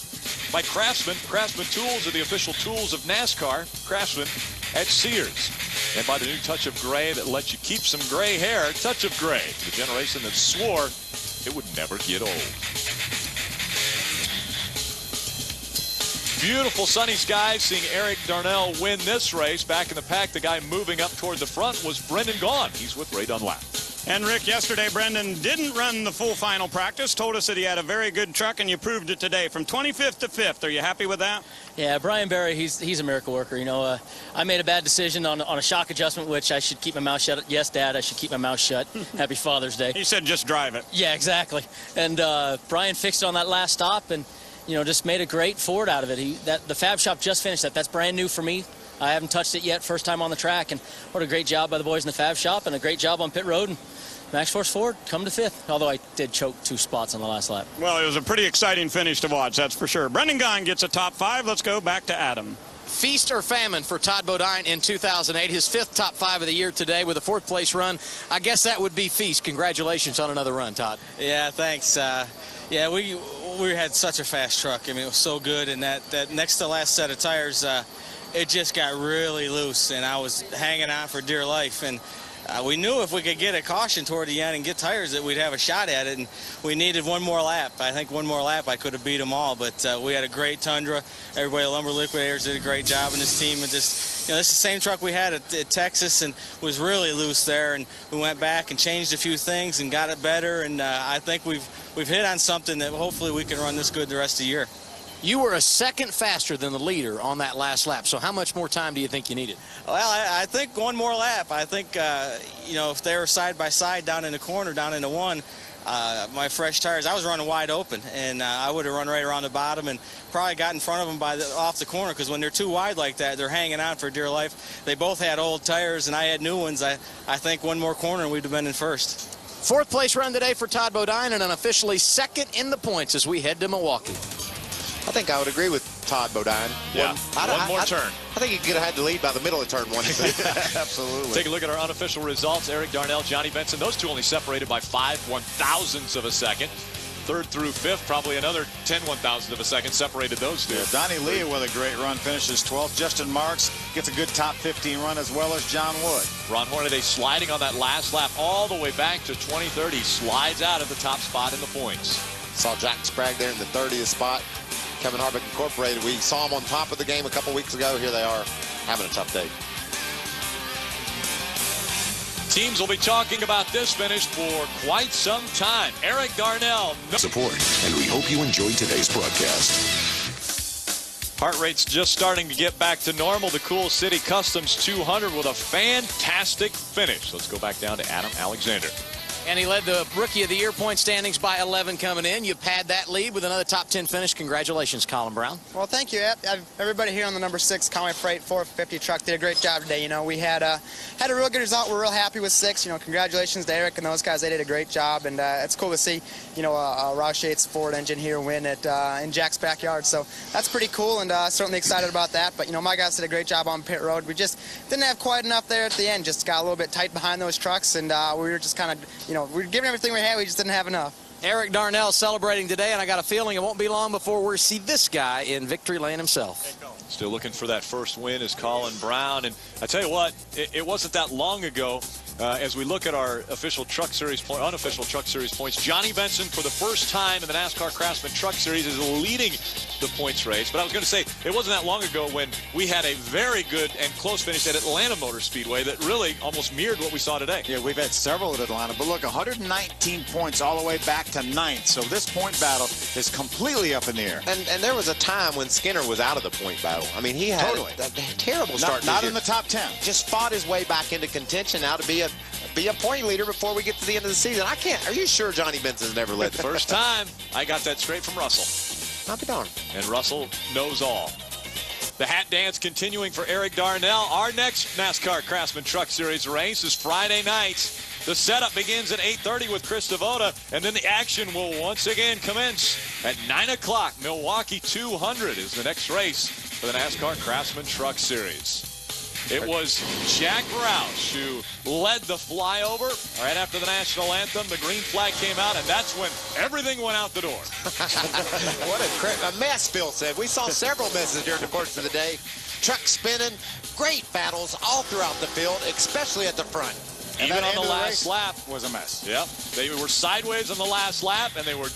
By Craftsman. Craftsman tools are the official tools of NASCAR. Craftsman at Sears. And by the new touch of gray that lets you keep some gray hair. Touch of gray. The generation that swore it would never get old. Beautiful sunny skies, seeing Eric Darnell win this race. Back in the pack, the guy moving up toward the front was Brendan Gaughan. He's with Ray Dunlap. And Rick, yesterday Brendan didn't run the full final practice, told us that he had a very good truck, and you proved it today from 25th to 5th. Are you happy with that? Yeah, Brian Berry, he's a miracle worker. You know, I made a bad decision on a shock adjustment, which I should keep my mouth shut. Yes, Dad, I should keep my mouth shut. Happy Father's Day. He said just drive it. Yeah, exactly. And Brian fixed it on that last stop and, you know, just made a great Ford out of it. The Fab Shop just finished that. That's brand new for me. I haven't touched it yet, first time on the track. And what a great job by the boys in the Fab Shop and a great job on pit road. And Max Force Ford come to 5th, although I did choke 2 spots on the last lap. Well, it was a pretty exciting finish to watch, that's for sure. Brendan Gaughan gets a top 5. Let's go back to Adam. Feast or famine for Todd Bodine in 2008. His 5th top 5 of the year today with a 4th place run. I guess that would be feast. Congratulations on another run, Todd. Yeah, thanks. Yeah, we had such a fast truck. I mean, it was so good. And that next to last set of tires, it just got really loose. And I was hanging on for dear life. And we knew if we could get a caution toward the end and get tires that we'd have a shot at it, and we needed one more lap. I think one more lap I could have beat them all, but we had a great Tundra. Everybody at Lumber Liquidators did a great job in this team, and just, you know, this is the same truck we had at Texas and was really loose there, and we went back and changed a few things and got it better, and I think we've hit on something that hopefully we can run this good the rest of the year. You were a second faster than the leader on that last lap, so how much more time do you think you needed? Well, I think one more lap. I think, you know, if they were side by side down in the corner, down into one, my fresh tires, I was running wide open, and I would have run right around the bottom and probably got in front of them off the corner, because when they're too wide like that, they're hanging on for dear life. They both had old tires, and I had new ones. I think one more corner and we'd have been in first. 4th place run today for Todd Bodine, and unofficially 2nd in the points as we head to Milwaukee. I think I would agree with Todd Bodine. Yeah, one more turn. I think he could have had the lead by the middle of turn 1. Absolutely. Take a look at our unofficial results. Eric Darnell, Johnny Benson, those two only separated by 5/1000ths of a second. 3rd through 5th, probably another 10/1000ths of a second separated those two. Yeah, Donnie Lee with a great run, finishes 12th. Justin Marks gets a good top 15 run, as well as John Wood. Ron Hornaday sliding on that last lap all the way back to 23rd. He slides out of the top spot in the points. Saw Jack Sprague there in the 30th spot. Kevin Harvick Incorporated, we saw them on top of the game a couple weeks ago. Here they are having a tough day. Teams will be talking about this finish for quite some time. Eric Darnell. Support, and we hope you enjoyed today's broadcast. Heart rate's just starting to get back to normal. The Cool City Customs 200 with a fantastic finish. Let's go back down to Adam Alexander. And he led the Rookie of the Year point standings by 11 coming in. You pad that lead with another top 10 finish. Congratulations, Colin Brown. Well, thank you. Everybody here on the number 6 Conway Freight 450 truck did a great job today. You know, we had a real good result. We're real happy with 6. You know, congratulations to Eric and those guys. They did a great job, and it's cool to see, you know, a Roush Yates Ford engine here win in Jack's backyard. So that's pretty cool, and certainly excited about that. But, you know, my guys did a great job on pit road. We just didn't have quite enough there at the end. Just got a little bit tight behind those trucks, and we were just kind of, you know, we were giving everything we had. We just didn't have enough. Eric Darnell celebrating today, and I got a feeling it won't be long before we see this guy in victory lane himself. Still looking for that first win is Colin Brown. And I tell you what, it wasn't that long ago, as we look at our official Truck Series unofficial Truck Series points, Johnny Benson for the first time in the NASCAR Craftsman Truck Series is leading the points race. But I was going to say, it wasn't that long ago when we had a very good and close finish at Atlanta Motor Speedway that really almost mirrored what we saw today. Yeah, we've had several at Atlanta, but look, 119 points all the way back to 9th. So this point battle is completely up in the air. And there was a time when Skinner was out of the point battle. I mean, he had a terrible start. Not in the top 10. Just fought his way back into contention now to be a point leader before we get to the end of the season. Are you sure Johnny Benson's never led the first time? I got that straight from Russell. I'll be darned. And Russell knows all. The hat dance continuing for Eric Darnell. Our next NASCAR Craftsman Truck Series race is Friday night. The setup begins at 8:30 with Chris Devota, and then the action will once again commence at 9 o'clock. Milwaukee 200 is the next race for the NASCAR Craftsman Truck Series. It was Jack Roush who led the flyover right after the national anthem. The green flag came out, and that's when everything went out the door. What a mess, Phil said. We saw several messes during the course of the day. Truck spinning, great battles all throughout the field, especially at the front. Even on the last lap was a mess. Yep. They were sideways on the last lap, and they were